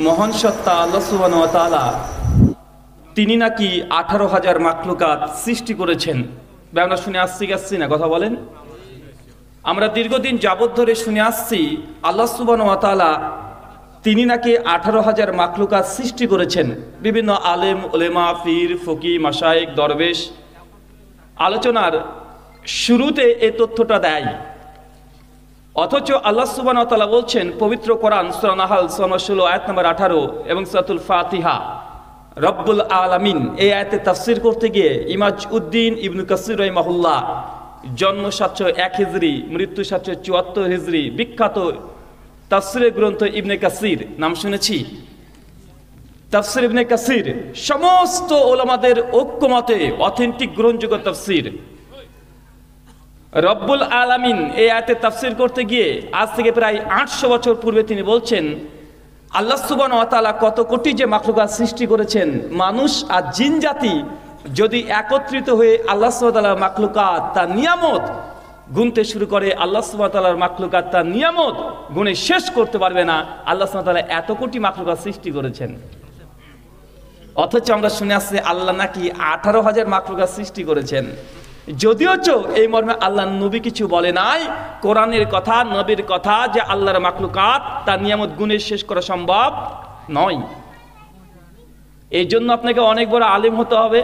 মহান সত্তা আল্লাহ সুবহানাহু ওয়া তাআলা তিনি নাকি 18,000 মাখলুকাত সৃষ্টি করেছেন। আমরা শুনে আসছি না, কথা বলেন। আমরা দীর্ঘদিন যাবত ধরে শুনে আসছি আল্লাহ সুবহানাহু ওয়া তাআলা তিনি নাকি 18,000 মাখলুকাত সৃষ্টি করেছেন। বিভিন্ন আলেম ওলেমা পীর ফকি মাশায়েখ দরবেশ আলোচনার শুরুতে এই তথ্যটা দেয়, অথচ আল্লাহ সুবহানাহু ওয়া তাআলা বলছেন পবিত্র কোরআন সূরা নাহল সূরা 16 আয়াত নম্বর 18 এবং সূরাতুল ফাতিহা রব্বুল আলামিন এই আয়াতে তাফসীর করতে গিয়ে ইমাজ উদ্দিন ইবনে কাসির রাহিমাহুল্লাহ জন্ম 701 হিজরি মৃত্যু 774 হিজরি বিখ্যাত তাফসীরের গ্রন্থ ইবনে কাসির নাম শুনেছি। তাফসীর ইবনে কাসির সমস্ত ওলামাদের ঐক্যমতে অথেন্টিক গ্রহণযোগ্য তাফসীর। রব্বুল আলামিন এই আয়াতে তাফসীর করতে গিয়ে আজ থেকে প্রায় 800 বছর পূর্বে তিনি বলছেন আল্লাহ সুবহানাহু ওয়া তাআলা কত কোটি যে মাখলুকাত সৃষ্টি করেছেন, মানুষ আর জিন জাতি যদি একত্রিত হয়ে আল্লাহ সুবহানাহু ওয়া তাআলার মাখলুকাত তার নিয়ামত গুনতে শুরু করে, আল্লাহ সুবহানাহু ওয়া তাআলার মাখলুকাত তার নিয়ামত গুণে শেষ করতে পারবে না। আল্লাহ সুবহানাহু ওয়া তাআলা এত কোটি মাখলুকাত সৃষ্টি করেছেন, অথচ আমরা শুনে আসছি আল্লাহ নাকি 18,000 মাখলুকাত সৃষ্টি করেছেন। যদিও এই মর্মে আল্লাহ নবী কিছু বলে নাই, কোরআনের কথা নবীর কথা যে আল্লাহর মাখলুকাত তার নিয়ামত গুণে শেষ করা সম্ভব নয়। এই জন্য আপনাকে অনেক বড় আলেম হতে হবে,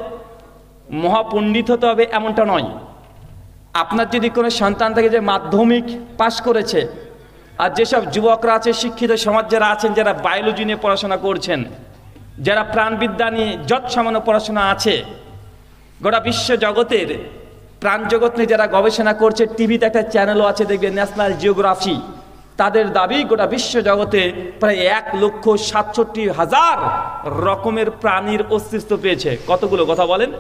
মহাপণ্ডিত হতে হবে এমনটা নয়। আপনার যদি কোনো সন্তান থাকে যে মাধ্যমিক পাশ করেছে, আর যেসব যুবকরা আছে শিক্ষিত সমাজ যারা আছেন যারা বায়োলজি নিয়ে পড়াশোনা করছেন, যারা প্রাণবিদ্যা নিয়ে যৎ সামান্য পড়াশোনা আছে, গোটা বিশ্ব জগতের প্রাণ জগৎ নিয়ে যারা গবেষণা করছে, টিভিতে একটা চ্যানেলও আছে দেখবে ন্যাশনাল জিওগ্রাফি, তাদের দাবি গোটা বিশ্ব জগতে প্রায় 1,67,000 রকমের প্রাণীর অস্তিত্ব পেয়েছে। কতগুলো কথা বলেন?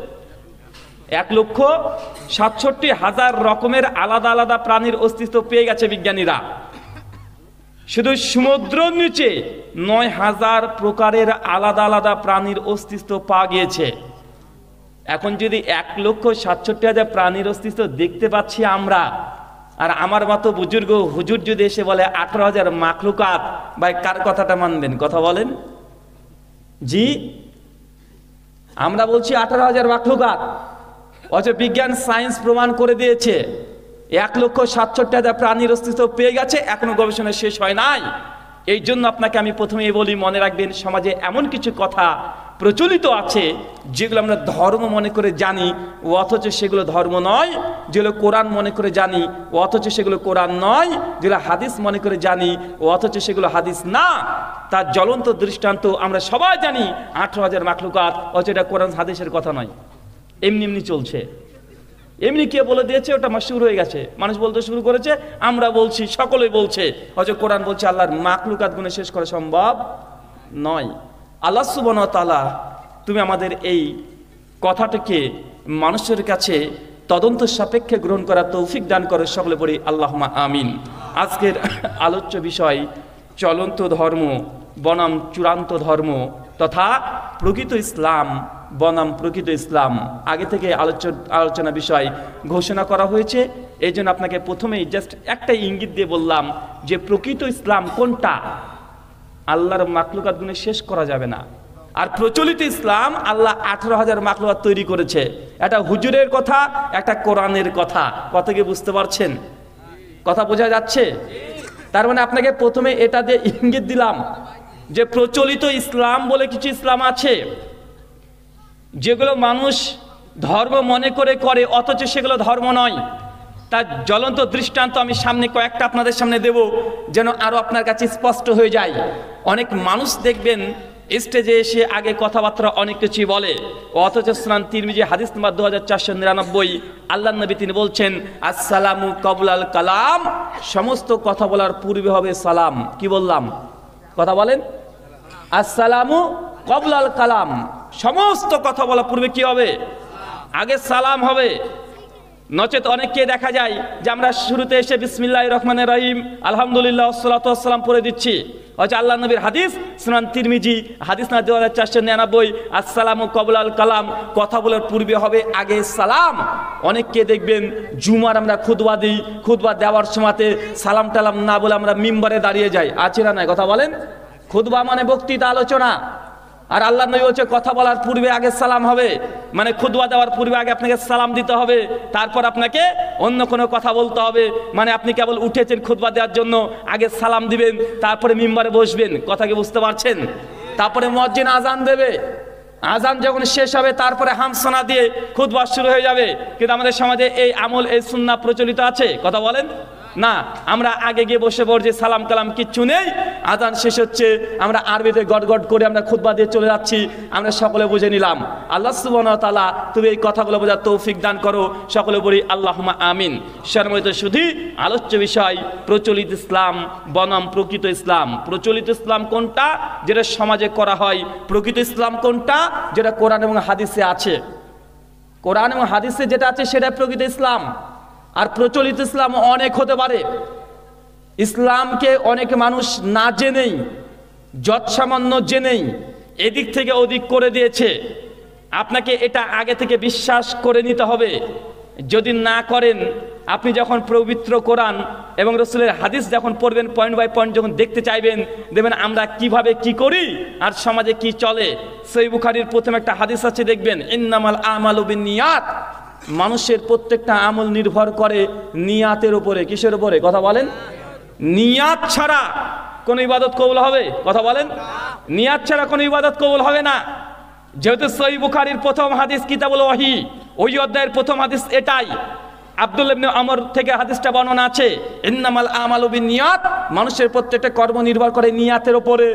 1,67,000 রকমের আলাদা আলাদা প্রাণীর অস্তিত্ব পেয়ে গেছে বিজ্ঞানীরা। শুধু সমুদ্র নিচে 9,000 প্রকারের আলাদা আলাদা প্রাণীর অস্তিত্ব পাওয়া গিয়েছে। এখন যদি 1,67,000 প্রাণীর অস্তিত্ব দেখতে পাচ্ছি আমরা, আর আমার মতো বুজুর্গ হুজুর যদি এসে বলে 18,000 মাখলুকাত, ভাই কার কথাটা মানবেন? কথা বলেন। জি, আমরা বলছি 18,000 মাখলুকাত, অথচ বিজ্ঞান সায়েন্স প্রমাণ করে দিয়েছে 1,67,000 প্রাণীর অস্তিত্ব পেয়ে গেছে, এখনো গবেষণা শেষ হয় নাই। এই জন্য আপনাকে আমি প্রথমেই বলি, মনে রাখবেন সমাজে এমন কিছু কথা প্রচলিত আছে যেগুলো আমরা ধর্ম মনে করে জানি, অথচ সেগুলো ধর্ম নয়। যেগুলো কোরআন মনে করে জানি, অথচ সেগুলো কোরআন নয়। যেগুলো হাদিস মনে করে জানি, অথচ সেগুলো হাদিস না। তার জ্বলন্ত দৃষ্টান্ত আমরা সবাই জানি 18,000 মাখলুকাত, অথচ এটা কোরআন হাদিসের কথা নয়। এমনি এমনি চলছে, এমনি কে বলে দিয়েছে, ওটা মাশহুর হয়ে গেছে, মানুষ বলতে শুরু করেছে, আমরা বলছি, সকলেই বলছে, অথচ কোরআন বলছে আল্লাহর মাখলুকাত গুণে শেষ করা সম্ভব নয়। আল্লাহ সুবহানাহু ওয়া তাআলা তুমি আমাদের এই কথাটাকে মানুষের কাছে তদন্ত সাপেক্ষে গ্রহণ করার তৌফিক দান করো, সকলে পড়ি আল্লাহুম্মা আমিন। আজকের আলোচ্য বিষয় চলন্ত ধর্ম বনাম চূড়ান্ত ধর্ম তথা প্রকৃত ইসলাম বনাম প্রকৃত ইসলাম। আগে থেকে আলোচনা বিষয় ঘোষণা করা হয়েছে, এই জন্য আপনাকে প্রথমেই জাস্ট একটা ইঙ্গিত দিয়ে বললাম যে প্রকৃত ইসলাম কোনটা, আল্লাহর মাখলুকাত গুণে শেষ করা যাবে না। আর প্রচলিত ইসলাম আল্লাহ 18,000 মাখলুকাত তৈরি করেছে। এটা হুজুরের কথা, একটা কোরআনের কথা। কথা কি বুঝতে পারছেন? কথা বোঝা যাচ্ছে? তার মানে আপনাকে প্রথমে এটা দিয়ে ইঙ্গিত দিলাম যে প্রচলিত ইসলাম বলে কিছু ইসলাম আছে যেগুলো মানুষ ধর্ম মনে করে করে, অথচ সেগুলো ধর্ম নয়। তার জ্বলন্ত দৃষ্টান্ত আমি সামনে কয়েকটা আপনাদের সামনে দেব, যেন আরো আপনার কাছে স্পষ্ট হয়ে যায়। অনেক মানুষ দেখবেন স্টেজে এসে আগে কথাবার্তা অনেক কিছুই বলে, অথচ সুনান তিরমিজি হাদিস নম্বর 2499 আল্লাহর নবী তিনি বলছেন আসসালামু কবলাল কালাম, সমস্ত কথা বলার পূর্বে হবে সালাম। কি বললাম? কথা বলেন। আসসালামু কবলাল কালাম, সমস্ত কথা বলার পূর্বে কি হবে? আগে সালাম হবে। নচেত অনেককে দেখা যায় যে আমরা শুরুতে এসে বিসমিল্লাহির রহমানির রহিম আলহামদুলিল্লাহ ওয়াসসালাতু ওয়াসসালাম পড়ে দিচ্ছি, অথচ আল্লাহ নবীর হাদিস সুনান তিরমিজি হাদিস না 2499 আসসালামু কবলাল কালাম, কথা বলার পূর্বে হবে আগে সালাম। অনেককে দেখবেন জুমার আমরা খুতবা দিই, খুতবা দেওয়ার সময়তে সালাম টালাম না বলে আমরা মিম্বরে দাঁড়িয়ে যাই, আছে না নাই? কথা বলেন। খুতবা মানে বক্তৃতা, আলোচনা। আর আল্লাহ নবী বলছে কথা বলার পূর্বে আগে সালাম হবে, মানে খুতবা দেওয়ার পূর্বে আগে আপনাকে সালাম দিতে হবে, তারপর আপনাকে অন্য কোনো কথা বলতে হবে। মানে আপনি কেবল উঠেছেন খুতবা দেওয়ার জন্য, আগে সালাম দিবেন, তারপরে মিম্বারে বসবেন। কথা কি বুঝতে পারছেন? তারপরে মুয়াজ্জিন আজান দেবে, আজান যখন শেষ হবে তারপরে হামসানা দিয়ে খুতবা শুরু হয়ে যাবে। কিন্তু আমাদের সমাজে এই আমল, এই সুন্নাহ প্রচলিত আছে? কথা বলেন না। আমরা আগে গিয়ে বসে পড়ছি, সালাম কালাম কিচ্ছু নেই, আজান শেষ হচ্ছে, আমরা আরবিতে গড়গড় করে আমরা খুতবা দিয়ে চলে যাচ্ছি। আমরা সকলে বুঝে নিলাম। আল্লাহ সুবহানাহু ওয়া তাআলা তুমি এই কথাগুলো বোঝার তৌফিক দান করো। সকলে বলি আল্লাহুম্মা আমিন। সম্মানিত শুধু আলোচ্য বিষয় প্রচলিত ইসলাম বনাম প্রকৃত ইসলাম। প্রচলিত ইসলাম কোনটা? যেটা সমাজে করা হয়। প্রকৃত ইসলাম কোনটা? যেটা কোরআন এবং হাদিসে আছে। কোরআন এবং হাদিসে যেটা আছে সেটা প্রকৃত ইসলাম। আর প্রচলিত ইসলাম অনেক হতে পারে। ইসলামকে অনেক মানুষ না জেনেই, যৎসামান্য জেনেই এদিক থেকে ওদিক করে দিয়েছে। আপনাকে এটা আগে থেকে বিশ্বাস করে নিতে হবে। যদি না করেন, আপনি যখন পবিত্র কোরআন এবং রাসূলের হাদিস যখন পড়বেন, পয়েন্ট বাই পয়েন্ট যখন দেখতে চাইবেন, দেখবেন আমরা কিভাবে কি করি আর সমাজে কি চলে। সহিহ বুখারীর প্রথম একটা হাদিস আছে, দেখবেন ইন্নামাল আমালু বিন্নিয়াত। মানুষের প্রত্যেকটা আমল নির্ভর করে নিয়াতের উপরে। কিসের উপরে? কথা বলেন। নিয়াত ছাড়া কোনো ইবাদত কবুল হবে? কথা বলেন। নিয়াত ছাড়া কোনো ইবাদত কবুল হবে না। যেহেতু সহিহ বুখারীর প্রথম হাদিস কিতাবুল ওয়াহি, ওই অধ্যায়ের প্রথম হাদিস এটাই। আব্দুল্লাহ ইবনে আমর থেকে হাদিসটা বর্ণনা আছে, ইন্নামাল আমালু বিন্নিয়াত। মানুষের প্রত্যেকটা কর্ম নির্ভর করে নিয়াতের উপরে।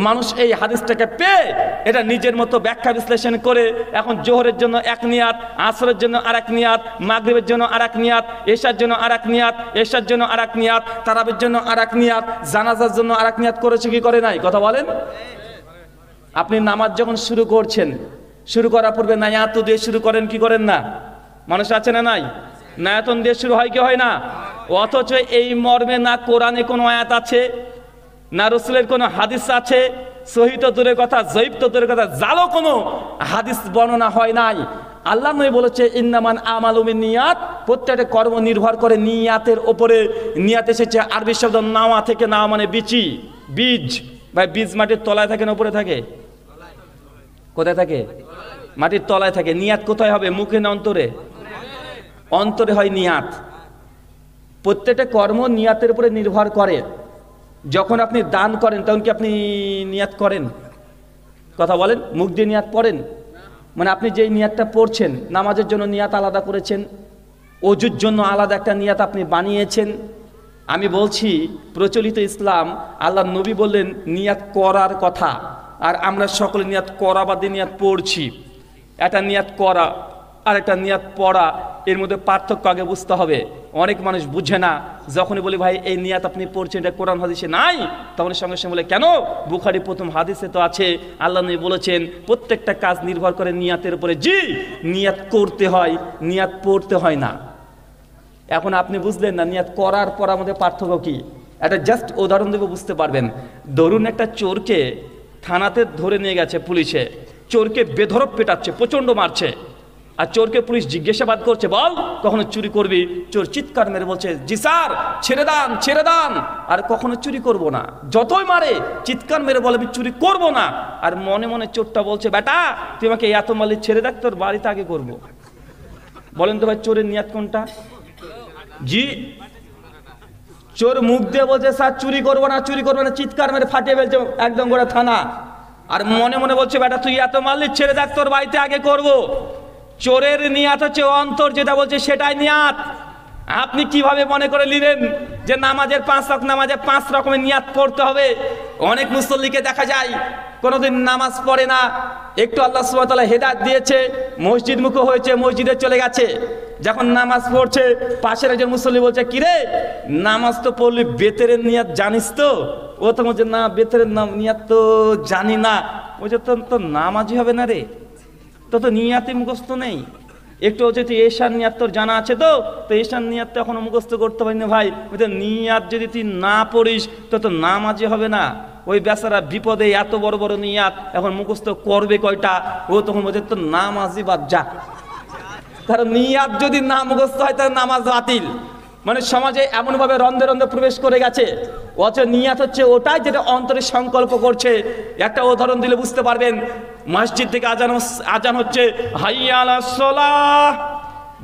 মানুষ এই হাদিসটাকে পেয়ে এটা নিজের মতো ব্যাখ্যা বিশ্লেষণ করে এখন জোহরের জন্য এক নিয়াত, আসরের জন্য আরেক নিয়াত, মাগরিবের জন্য আরেক নিয়াত, এশার জন্য আরেক নিয়াত, এশার জন্য আরেক নিয়াত, তারাবির জন্য আরেক নিয়াত, জানাজার জন্য আরেক নিয়াত করেছে কি করে নাই? কথা বলেন। আপনি নামাজ যখন শুরু করছেন, শুরু করার পূর্বে নায়াত দিয়ে শুরু করেন কি করেন না? মানুষ আছে না নাই? নায়াতন দিয়ে শুরু হয় কি হয় না? অথচ এই মর্মে না কোরআনে কোনো আয়াত আছে, না রাসূলের কোনো হাদিস আছে। সহিহ তো দূরের কথা, যঈফ তো দূরের কথা, জালো কোনো হাদিস বর্ণনা হয় নাই। আল্লাহ নবী বলেছে ইন্নামান আমালু বিন্নিয়াত। প্রত্যেকটা কর্ম নির্ভর করে নিয়াতের উপরে। নিয়াত এসেছে আরবি শব্দ নাওয়া থেকে। নাওয়া মানে বিচি, বীজ। ভাই বীজ মাটির তলায় থাকে না উপরে থাকে? কোথায় থাকে? মাটির তলায় থাকে। নিয়াত কোথায় হবে? মুখে না অন্তরে? অন্তরে হয় নিয়াত। প্রত্যেকটা কর্ম নিয়াতের উপরে নির্ভর করে। যখন আপনি দান করেন তখন কি আপনি নিয়াত করেন? কথা বলেন। মুখ দিয়ে নিয়াত পড়েন? মানে আপনি যেই নিয়াতটা পড়ছেন, নামাজের জন্য নিয়াত আলাদা করেছেন, ওযুর জন্য আলাদা একটা নিয়াত আপনি বানিয়েছেন। আমি বলছি প্রচলিত ইসলাম, আল্লাহ নবী বললেন নিয়াত করার কথা, আর আমরা সকলে নিয়াত করা বাদে নিয়াত পড়ছি। একটা নিয়াত করা আর একটা নিয়াত পড়া, এর মধ্যে পার্থক্য আগে বুঝতে হবে। অনেক মানুষ বুঝে না। যখনই বলি ভাই এই নিয়াত আপনি পড়ছেন, এটা কোরআন হাদিসে নাই, তখন সঙ্গে সঙ্গে বলে কেন? বুখারী প্রথম হাদিসে তো আছে। আল্লাহ নবী বলেছেন প্রত্যেকটা কাজ নির্ভর করে নিয়াতের উপরে। জি, নিয়াত করতে হয়, নিয়াত পড়তে হয় না। এখন আপনি বুঝলেন না নিয়াত করার পড়ার মধ্যে পার্থক্য কি? একটা জাস্ট উদাহরণ দেবো, বুঝতে পারবেন। ধরুন একটা চোরকে থানাতে ধরে নিয়ে গেছে পুলিশে। চোরকে বেধড়ক পেটাচ্ছে, প্রচণ্ড মারছে। আর চোরকে পুলিশ জিজ্ঞাসাবাদ করছে, বল কখনো চুরি করবি? চোর চিৎকার মেরে বলছে, জি স্যার, ছেড়ে দান, ছেড়ে দান, আর কখনো চুরি করব না। যতই মারে চিৎকার মেরে বলে আমি চুরি করব না। আর মনে মনে চোরটা বলছে, বেটা তুই আমাকে এত মারলি, ছেড়ে দেখ, তোর বাড়িতে আগে করব। বলেন তো ভাই চোরের নিয়াত কোনটা? জি, চোর মুখ দিয়ে বলছে স্যার চুরি করবো না, চুরি করবো না, চিৎকার মেরে ফাটিয়ে ফেলছে একদম গোটা থানা। আর মনে মনে বলছে, বেটা তুই এত মারলি, ছেড়ে দেখ, তোর বাড়িতে আগে করব। চোরের নিয়াত হচ্ছে অন্তর যেটা বলছে সেটাই নিয়াত। আপনি কিভাবে মনে করে নিলেন যে নামাজের 5 ওয়াক্ত নামাজে 5 রকমের নিয়াত পড়তে হবে? অনেক মুসল্লিকে দেখা যায় কোনোদিন নামাজ পড়ে না, একটু আল্লাহ সুবহানাহু ওয়া তাআলা হেদায়েত দিয়েছে, মসজিদ মুখো হয়েছে, মসজিদে চলে গেছে। যখন নামাজ পড়ছে পাশের একজন মুসল্লি বলছে, কিরে নামাজ তো পড়লি, বেতেরের নিয়াত জানিস তো? ও তো বলছে, না বেতেরের নিয়াত তো জানি না। বলছে, তো নামাজই হবে না রে, তো নিয়াতে মুখস্থ নেই। একটু হচ্ছে তুই এশার নিয়াত তোর জানা আছে তো এশার নিয়াত তো এখনো মুখস্থ করতে পারি না। ভাই নিয়াত যদি তুই না পড়িস তো নামাজই হবে না। ওই বেচারা বিপদে এত বড় বড় নিয়াত এখন মুখস্থ করবে কয়টা? ও তখন বলছে তো নামাজই বাদ যা। কারণ নিয়াত যদি না মুখস্থ হয় তাহলে নামাজ বাতিল। মানে সমাজে এমনভাবে রন্ধে রন্ধে প্রবেশ করে গেছে, অথচ নিয়াত হচ্ছে ওটাই যেটা অন্তরে সংকল্প করছে। একটা উদাহরণ দিলে বুঝতে পারবেন। মসজিদ থেকে আজান হচ্ছে, হাইয়া আলাস সালাহ,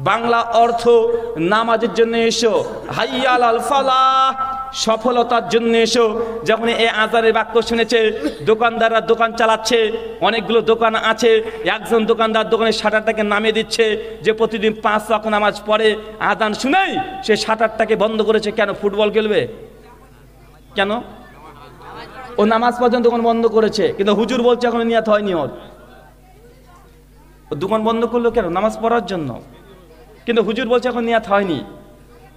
বাংলা অর্থ নামাজের জন্য এসো। হাইয়া আলাল ফালাহ, সফলতার জন্য এসো। যখন এই আজানের বাক্য শুনেছে, দোকানদাররা দোকান চালাচ্ছে, অনেকগুলো দোকান আছে, একজন দোকানদার দোকানের শাটারটাকে নামিয়ে দিচ্ছে, যে প্রতিদিন 5 ওয়াক্ত নামাজ পড়ে, আজান শুনেই সে শাটারটাকে বন্ধ করেছে। কেন? ফুটবল খেলবে? কেন? ও নামাজ পর্যন্ত দোকান বন্ধ করেছে, কিন্তু হুজুর বলছে এখন নিয়াত হয়নি ওর। ও দোকান বন্ধ করলো কেন? নামাজ পড়ার জন্য, কিন্তু হুজুর বলছে এখন নিয়াত হয়নি।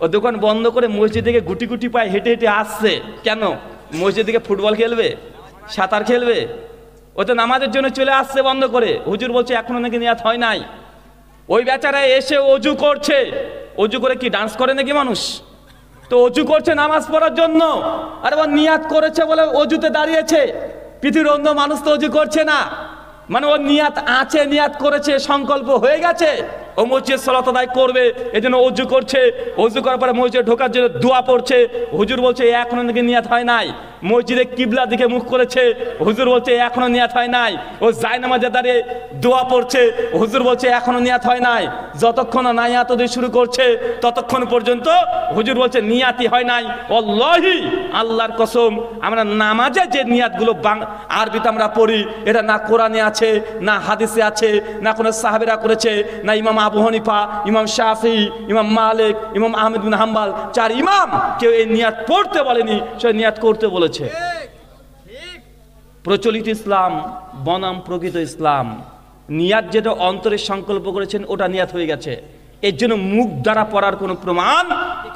ও দোকান বন্ধ করে মসজিদ থেকে গুটি গুটি পায়ে হেঁটে হেঁটে আসছে। কেন? মসজিদ থেকে ফুটবল খেলবে, সাঁতার খেলবে? ও তো নামাজের জন্য চলে আসছে বন্ধ করে। হুজুর বলছে এখনো নাকি নিয়াত হয় নাই। ওই বেচারা এসে অজু করছে। অজু করে কি ডান্স করে নাকি মানুষ? তো অজু করছে নামাজ পড়ার জন্য, আর ও নিয়াত করেছে বলে অজুতে দাঁড়িয়েছে। পৃথিবীর অন্য মানুষ তো অজু করছে না, মানে ও নিয়াত আছে, নিয়াত করেছে, সংকল্প হয়ে গেছে ও মসজিদ সালাত আদায় করবে, এজন্য অজু করছে। অজু করার পরে মসজিদে ঢোকার জন্য দোয়া পড়ছে। হুজুর বলছে এখনো নাকি নিয়াত হয় নাই। মসজিদে কিবলা দিকে মুখ করেছে, হুজুর বলছে এখনো নিয়াত হয় নাই। ও জায়নামাজে দাঁড়িয়ে দোয়া পড়ছে, হুজুর বলছে এখনো নিয়াত হয় নাই। যতক্ষণ না নিয়াত দিয়ে শুরু করছে ততক্ষণ পর্যন্ত হুজুর বলছে নিয়াতই হয় নাই। আল্লাহি, আল্লাহর কসম, আমরা নামাজে যে নিয়াতগুলো আরবিতে আমরা পড়ি, এটা না কোরআনে আছে, না হাদিসে আছে, না কোনো সাহাবীরা করেছে, না ইমাম আবু হানিফা, ইমাম শাফি, ইমাম মালিক, ইমাম আহমদ বিন হাম্বল, 4 ইমাম কেউ এই নিয়াত পড়তে বলেনি, সে নিয়াত করতে বলেছে। প্রচলিত ইসলাম বনাম প্রকৃত ইসলাম। নিয়াত যেটা অন্তরে সংকল্প করেছেন ওটা নিয়াত হয়ে গেছে। এর জন্য মুখ দ্বারা পড়ার কোনো প্রমাণ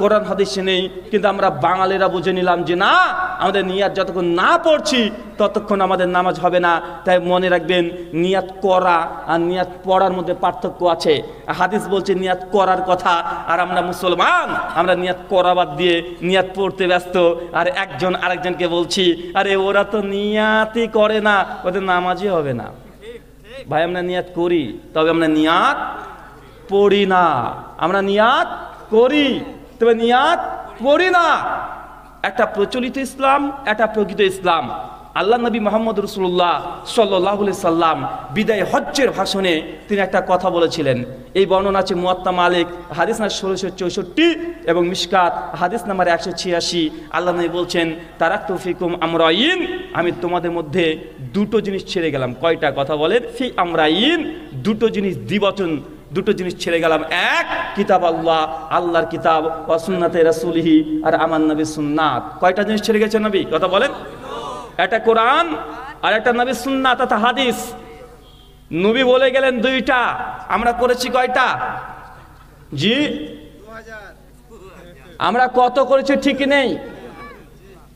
কোরআন হাদিসে নেই, কিন্তু আমরা বাঙালিরা বুঝে নিলাম যে না, আমাদের নিয়াত যতক্ষণ না পড়ছি ততক্ষণ আমাদের নামাজ হবে না। তাই মনে রাখবেন, নিয়াত করা আর নিয়াত পড়ার মধ্যে পার্থক্য আছে। হাদিস বলছে নিয়াত করার কথা, আর আমরা মুসলমান, আমরা নিয়াত করা বাদ দিয়ে নিয়াত পড়তে ব্যস্ত। আর একজন আরেকজনকে বলছি, আরে ওরা তো নিয়াতই করে না, ওদের নামাজই হবে না। ভাই আমরা নিয়াত করি, তবে আমরা নিয়াত পড়ি না। আমরা নিয়াত করি, তবে নিয়াত পড়ি না। একটা প্রচলিত ইসলাম, একটা প্রকৃত ইসলাম। আল্লাহ নবী মুহাম্মদ রাসূলুল্লাহ সাল্লাল্লাহু আলাইহি সাল্লাম বিদায় হজ্জের ভাষণে তিনি একটা কথা বলেছিলেন। এই বর্ণনা আছে মুয়াত্তা মালিক হাদিস নাম্বার 1664 এবং মিশকাত হাদিস নাম্বার 186। আল্লাহ নবী বলছেন, তারাকতু ফিকুম আমরাইন, আমি তোমাদের মধ্যে দুটো জিনিস ছেড়ে গেলাম। কয়টা? কথা বলেন, ফি আমরাইন, দুটো জিনিস, দ্বিবচন, দুটো জিনিস ছেড়ে গেলাম। এক, কিতাব আল্লাহ, আল্লাহর কিতাব, ওয়া সুন্নাতে রাসূলিহি, আর আমার নবীর সুন্নাত। কয়টা জিনিস ছেড়ে গেছে নবী? কথা বলেন। একটা কোরআন আর একটা নবীর সুন্নাত অর্থাৎ হাদিস। নবী বলে গেলেন দুইটা, আমরা করেছি কয়টা? জি, আমরা কত করেছি ঠিক নেই।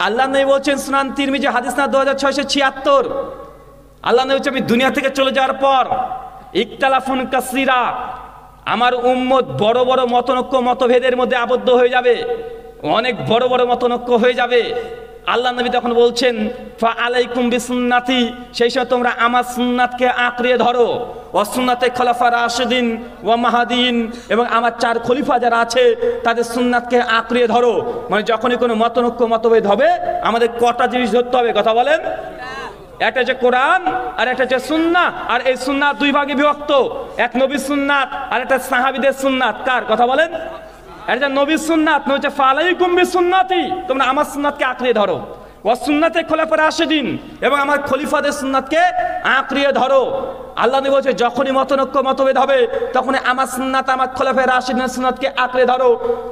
আল্লাহ নবী বলছেন সুনান তিরমিজি হাদিস না 2676, আল্লাহ নবী বলছেন আমি দুনিয়া থেকে চলে যাওয়ার পর ইখতিলাফুন কাসীরা, আমার উম্মত বড় বড় মতনৈক্য মতভেদের মধ্যে আবদ্ধ হয়ে যাবে, অনেক বড় বড় মতনৈক্য হয়ে যাবে। আল্লাহ নবী তখন বলছেন, ফা আলাইকুম বিসুন্নাতি, সেই সময় তোমরা আমার সুন্নাতকে আঁকড়ে ধরো, ও সুন্নাতে খোলাফা রাশিদিন ওয়া মাহদিন, এবং আমার 4 খলিফা যারা আছে তাদের সুন্নাতকে আঁকড়ে ধরো। মানে যখনই কোনো মতনৈক্য মতভেদ হবে আমাদের কটা জিনিস ধরতে হবে? কথা বলেন। একটা হচ্ছে কোরআন আর একটা হচ্ছে সুন্নাহ। আর এই সুন্নাহ দুই ভাগে বিভক্ত, এক নবীর সুন্নাত আর একটা সাহাবীদের সুন্নাত। কার? কথা বলেন। এটা নবীর সুন্নাত, নবী বলছে ফালাইকুম বিসুন্নাতি, তোমরা আমার সুন্নাতকে আঁকড়ে ধরো, ওয়া সুন্নাতে খোলাফা রাশিদিন, এবং আমার খলিফাদের সুন্নাতকে আঁকড়ে ধরো। আল্লাহ নবী বলছে যখনই মতনৈক্য মতভেদ হবে তখনই আমার সুন্নাত, আমার খলিফা রাশিদিনের সুন্নাতকে আঁকড়ে ধরো।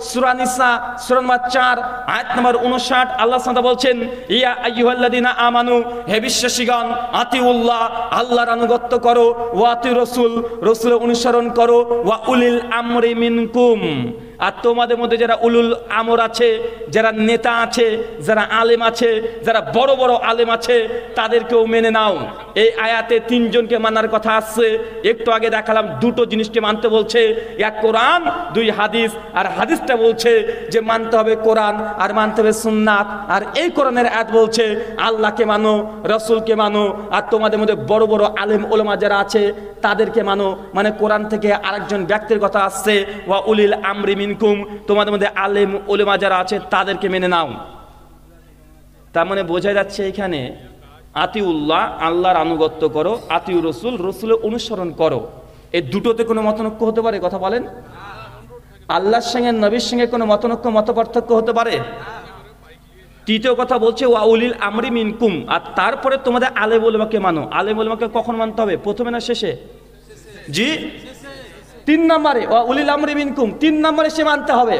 সূরা নিসা সূরা নম্বর 4 আয়াত নম্বর 59 আল্লাহ সুবহানাহু বলছেন, ইয়া আইয়ুহাল্লাযিনা আমানু, হে বিশ্বাসীগণ, আতিউল্লাহ, আল্লাহর আনুগত্য করো, ওয়া আতি রাসূল, রাসূলের অনুসরণ করো, ওয়া উলিল আমরি মিনকুম, আর তোমাদের মধ্যে যারা উলুল আমর আছে, যারা নেতা আছে, যারা আলেম আছে, যারা বড় বড় আলেম আছে, তাদেরকেও মেনে নাও। এই আয়াতে তিনজনকে মানার কথা আসছে। একটু আগে দেখালাম দুটো জিনিসকে মানতে বলছে, এক কোরআন, দুই হাদিস। আর হাদিসটা বলছে যে মানতে হবে কোরআন আর মানতে হবে সুন্নাত। আর এই কোরআনের আয়াত বলছে আল্লাহকে মানো, রসুলকে মানো, আর তোমাদের মধ্যে বড় বড় আলেম ওলামা যারা আছে তাদেরকে মানো। মানে কোরআন থেকে আরেকজন ব্যক্তির কথা আসছে, ওয়া উলিল আমরি মিনকুম, তোমাদের মধ্যে আলেম ওলামা যারা আছে তাদেরকে মেনে নাও। তার মানে বোঝা যাচ্ছে এখানে আতিউল্লাহ, আল্লাহর আনুগত্য করো, আতিউ রসুল, রসুলের অনুসরণ করো। এই দুটোতে কোনো মতনৈক্য হতে পারে? কথা বলেন। আল্লাহর সঙ্গে নবীর সঙ্গে কোনো মতনৈক্য মত পার্থক্য হতে পারে? তৃতীয় কথা বলছে ওয়া উলিল আমরি মিনকুম, আর তারপরে তোমাদের আলেম ওলামাকে মানো। আলেম ওলামাকে কখন মানতে হবে? প্রথমে না শেষে? জি, 3 নম্বরে ওয়া উলিল আমরি মিনকুম, 3 নম্বরে সে মানতে হবে।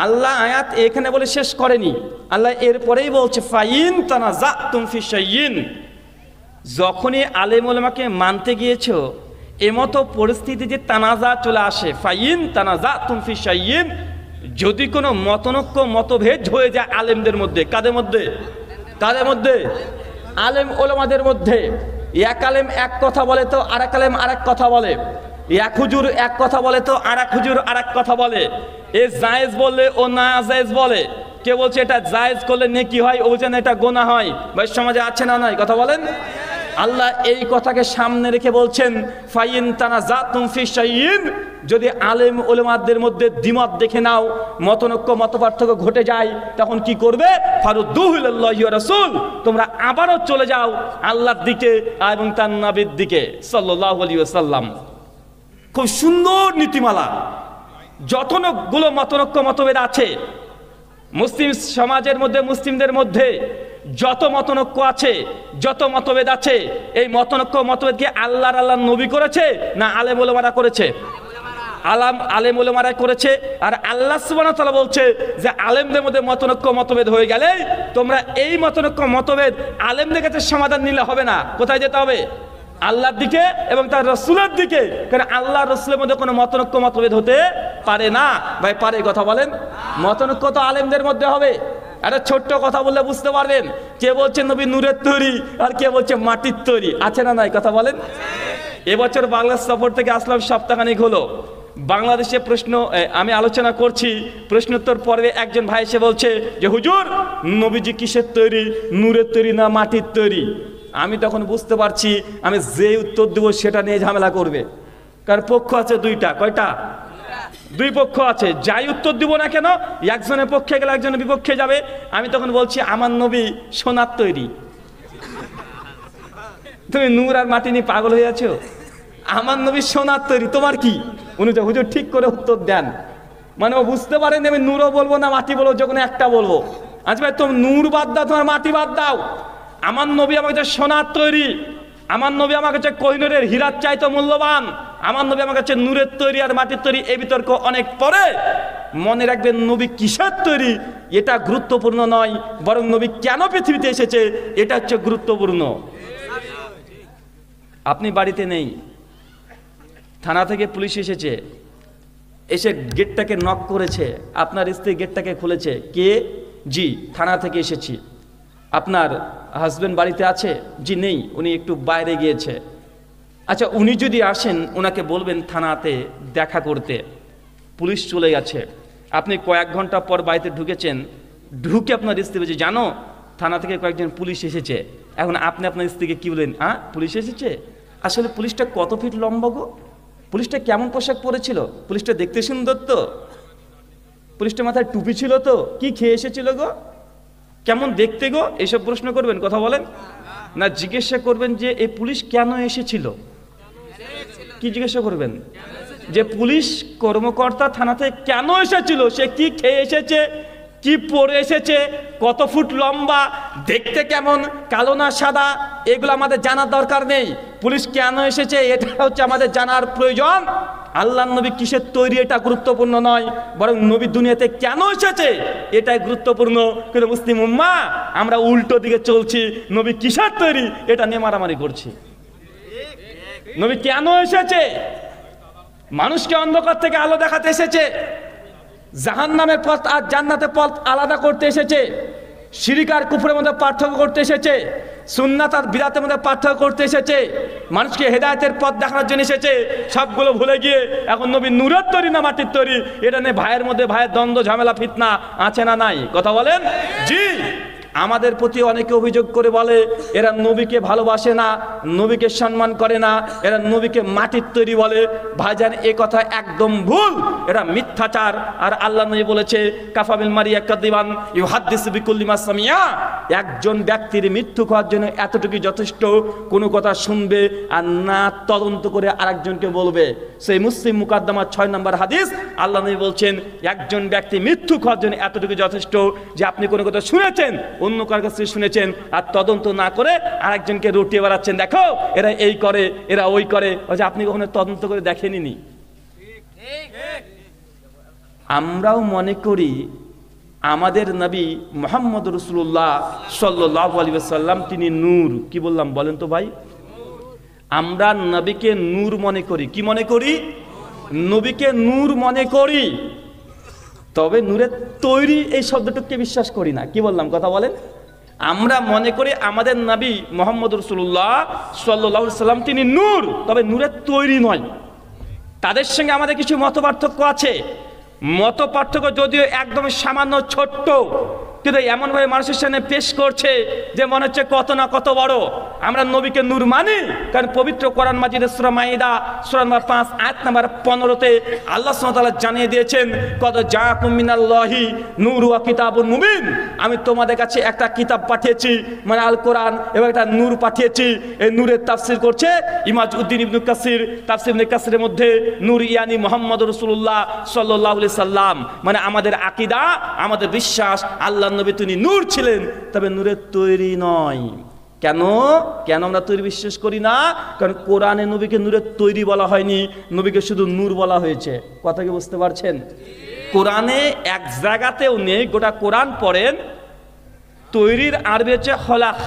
আল্লাহ আয়াত এখানে বলে শেষ করেনি, আল্লাহ এরপরেই বলছে ফাইন তানাজাতুম ফি শাইইন, যখনই আলেম ওলামাকে মানতে গিয়েছো এমতো পরিস্থিতি যে তানাজা চলে আসে, ফাইন তানাজাতুম ফি শাইইন, যদি কোনো মতনৈক্য মতভেদ হয়ে যায় আলেমদের মধ্যে, কাদের মধ্যে? কাদের মধ্যে? আলেম ওলামাদের মধ্যে। এক আলেম এক কথা বলে তো আরেক আলেম আরেক কথা বলে, এক হুজুর এক কথা বলে তো আরেক হুজুর আরেক কথা বলে, এ জায়েজ বললে ও না জায়েজ বলে, কে বলছে এটা জায়েজ করলে নেকি হয়, ও যেন এটা গোনা হয়। ভাই সমাজে আছে না নাই? কথা বলেন। আল্লাহ এই কথাকে সামনে রেখে বলছেন ফাইন তানাজাতুম ফি শাইইন, যদি আলেম ওলামাদের মধ্যে দ্বিমত দেখে নাও, মতনৈক্য মতপার্থক্য ঘটে যায়, তখন কি করবে? ফারুদ্দুহু ইলাল্লাহি ওয়া রাসূল, তোমরা আবারও চলে যাও আল্লাহর দিকে এবং তার নবীর দিকে সাল্লাল্লাহু আলাইহি ওয়াসাল্লাম। খুব সুন্দর নীতিমালা। যতগুলো মতনৈক্য মতভেদ আছে মুসলিম সমাজের মধ্যে, মুসলিমদের মধ্যে যত মতনৈক্য আছে, যত মতভেদ আছে, এই মতনৈক্য মতভেদকে আল্লাহর নবী করেছে না আলেম ওলামারা করেছে? আলেম ওলামারা করেছে। আর আল্লাহ সুবহানাহু ওয়া তাআলা বলছে যে আলেমদের মধ্যে মতনৈক্য মতভেদ হয়ে গেলে তোমরা এই মতনৈক্য মতভেদ আলেমদের কাছে সমাধান নিলে হবে না, কোথায় যেতে হবে? আল্লাহর দিকে এবং তার রসুলের দিকে। কারণ আল্লাহ রসুলের মধ্যে কোনো মতনৈক্য মতভেদ হতে পারে না। ভাই পারে? কথা বলেন। মতনৈক্য তো আলেমদের মধ্যে হবে। একটা ছোট্ট কথা বললে বুঝতে পারবেন, কে বলছে নবী নূরের তৈরি আর কে বলছে মাটির তৈরি, আছে না নাই? কথা বলেন। এবছর বাংলাদেশ সফর থেকে আসলাম, সপ্তাহখানেক হলো। বাংলাদেশে প্রশ্ন আমি আলোচনা করছি, প্রশ্নোত্তর পর্বে একজন ভাই এসে বলছে যে হুজুর নবীজি কিসের তৈরি, নূরের তৈরি না মাটির তৈরি? আমি তখন বুঝতে পারছি আমি যে উত্তর দেবো সেটা নিয়ে ঝামেলা করবে, কারণ পক্ষ আছে দুইটা। কয়টা? দুই পক্ষ আছে। যাই উত্তর দিব না কেন, একজনের পক্ষে গেলে একজনের বিপক্ষে যাবে। আমি তখন বলছি আমার নবী সোনার তৈরি। তুমি নূর আর মাটি নিয়ে পাগল হয়ে আছো? আমার নবী সোনার তৈরি, তোমার কি? উনি তো হুজুর ঠিক করে উত্তর দেন, মানে ও বুঝতে পারেন আমি নূরও বলবো না মাটি বলবো, যখন একটা বলবো। আচ্ছা ভাই তুমি নূর বাদ দাও, তোমার মাটি বাদ দাও। আমার নবী আমার কাছে সোনার তৈরি, আমার নবী আমার কাছে কোহিনূরের হীরার চাইতে মূল্যবান, আমার নবী আমার কাছে নূরের তৈরি আর মাটির তৈরি। এই বিতর্ক অনেক পরে। মনে রাখবেন নবী কিসের তৈরি এটা গুরুত্বপূর্ণ নয়, বরং নবী কেন পৃথিবীতে এসেছে এটা হচ্ছে গুরুত্বপূর্ণ। আপনি বাড়িতে নেই, থানা থেকে পুলিশ এসেছে, এসে গেটটাকে নক করেছে, আপনার স্ত্রী গেটটাকে খুলেছে, কে? জি থানা থেকে এসেছি। আপনার হাজবেন্ড বাড়িতে আছে? জি নেই, উনি একটু বাইরে গিয়েছে। আচ্ছা উনি যদি আসেন ওনাকে বলবেন থানাতে দেখা করতে। পুলিশ চলে গেছে, আপনি কয়েক ঘন্টা পর বাড়িতে ঢুকেছেন, ঢুকে আপনার স্ত্রী বলছে জানো থানা থেকে কয়েকজন পুলিশ এসেছে। এখন আপনি আপনার স্ত্রীকে কি বলেন? পুলিশ এসেছে? আসলে পুলিশটা কত ফিট লম্বা গো? পুলিশটা কেমন পোশাক পরেছিল? পুলিশটা দেখতে সুন্দর তো? পুলিশটা মাথায় টুপি ছিল তো? কি খেয়ে এসেছিল গো? কেমন দেখতে গো? এইসব প্রশ্ন করবেন? কথা বলেন না, জিজ্ঞাসা করবেন যে এই পুলিশ কেন এসেছিল। কি জিজ্ঞাসা করবেন? যে পুলিশ কর্মকর্তা থানা থেকে কেন এসেছিল, সে কি খেয়ে এসেছে, কি পরে এসেছে, কত ফুট লম্বা, দেখতে কেমন, কালো না সাদা, এগুলো আমাদের জানার দরকার নেই। পুলিশ কেন এসেছে এটা হচ্ছে আমাদের জানার প্রয়োজন। আল্লাহর নবী কিসের তৈরি এটা গুরুত্বপূর্ণ নয়, বরং নবী দুনিয়াতে কেন এসেছে এটাই গুরুত্বপূর্ণ। কিন্তু মুসলিম উম্মাহ আমরা উল্টো দিকে চলছি, নবী কিসের তৈরি এটা নিয়ে মারামারি করছি। নবী কেন এসেছে? মানুষকে অন্ধকার থেকে আলো দেখাতে এসেছে, জাহান্নামের পথ আর জান্নাতের পথ আলাদা করতে এসেছে, শিরক আর কুফরের মধ্যে পার্থক্য করতে এসেছে, সুন্নাত আর বিদআতের মধ্যে পার্থক্য করতে এসেছে, মানুষকে হেদায়েতের পথ দেখানোর জন্য এসেছে। সবগুলো ভুলে গিয়ে এখন নবী নূরের তৈরি না মাটির তৈরি, এটা নিয়ে ভাইয়ের মধ্যে ভাইয়ের দ্বন্দ্ব ঝামেলা ফিতনা আছে না নাই? কথা বলেন। জি, আমাদের প্রতি অনেকে অভিযোগ করে বলে এরা নবীকে ভালোবাসে না, নবীকে সম্মান করে না, এরা নবীকে মাটির তৈরি বলে। ভাইজান, এ কথা একদম ভুল, এটা মিথ্যাচার। আর আল্লাহ নবী বলেছে কাফাবিল মারিয়া কাদিবান ইউহাদ্দিসু বিকুল্লি মা সামিয়া, একজন ব্যক্তির মৃত্যু হওয়ার জন্য এতটুকু যথেষ্ট, কোনো কথা শুনবে আর না তদন্ত করে আরেকজনকে বলবে। সেই মুসলিম মুকাদ্দামার 6 নম্বর হাদিস, আল্লাহ নবী বলছেন একজন ব্যক্তি মৃত্যু হওয়ার জন্য এতটুকু যথেষ্ট যে আপনি কোনো কথা শুনেছেন, অন্য কার কাছে শুনেছেন, আর তদন্ত না করে আরেকজনকে রটিয়ে বেড়াচ্ছেন, দেখো এরা এই করে, এরা ওই করে, যে আপনি কখনো তদন্ত করে দেখেননি। আমরাও মনে করি আমাদের নবী মুহাম্মদ রাসূলুল্লাহ সাল্লাল্লাহু আলাইহি ওয়াসাল্লাম তিনি নূর। কি বললাম বলেন তো ভাই? আমরা নবীকে নূর মনে করি। কি মনে করি? নবীকে নূর মনে করি, তবে নূরের তৈরি এই শব্দটুকুকে বিশ্বাস করি না। কি বললাম? কথা বলেন। আমরা মনে করি আমাদের নবী মুহাম্মদ রাসূলুল্লাহ সাল্লাল্লাহু আলাইহি ওয়াসাল্লাম তিনি নূর, তবে নূরের তৈরি নয়। তাদের সঙ্গে আমাদের কিছু মত পার্থক্য আছে। মত পার্থক্য যদিও একদম সামান্য ছোট্ট, কিন্তু এমনভাবে মানুষের সামনে পেশ করছে যে মনে হচ্ছে কত না কত বড়। আমরা নবীকে নূর মানি, কারণ পবিত্র কোরআন মাজিদের সূরা মাইদা সূরা নম্বর 5 আয়াত নম্বর 15-তে আল্লাহ সুবহানাহু ওয়া তাআলা জানিয়ে দিয়েছেন কদ জাআকুম মিনাল্লাহি নূরু ওয়া কিতাবুন মুবিন, আমি তোমাদের কাছে একটা কিতাব পাঠিয়েছি, মানে আল কোরআন, এবং একটা নূর পাঠিয়েছি। এই নূরের তাফসীর করছে ইমাজউদ্দিন ইবনে কাসির, তাফসীর ইবনে কাসিরের মধ্যে নূর ইয়ানি মুহাম্মদুর রাসূলুল্লাহ সাল্লাল্লাহু আলাইহি সাল্লাম, মানে আমাদের আকীদা, আমাদের বিশ্বাস আল্লাহ নবী তিনি নূর ছিলেন, তবে নূরের তৈরি নয়। কেন আমরা তৈরি বিশ্বাস করি না? কারণ কোরআনে নবীকে নূরের তৈরি বলা হয়নি, নবীকে শুধু নূর বলা হয়েছে। কথা কি বুঝতে পারছেন? কোরআনে এক জায়গাতেও নেই, গোটা কোরআন পড়েন, তৈরির আরবি হচ্ছে খলাক।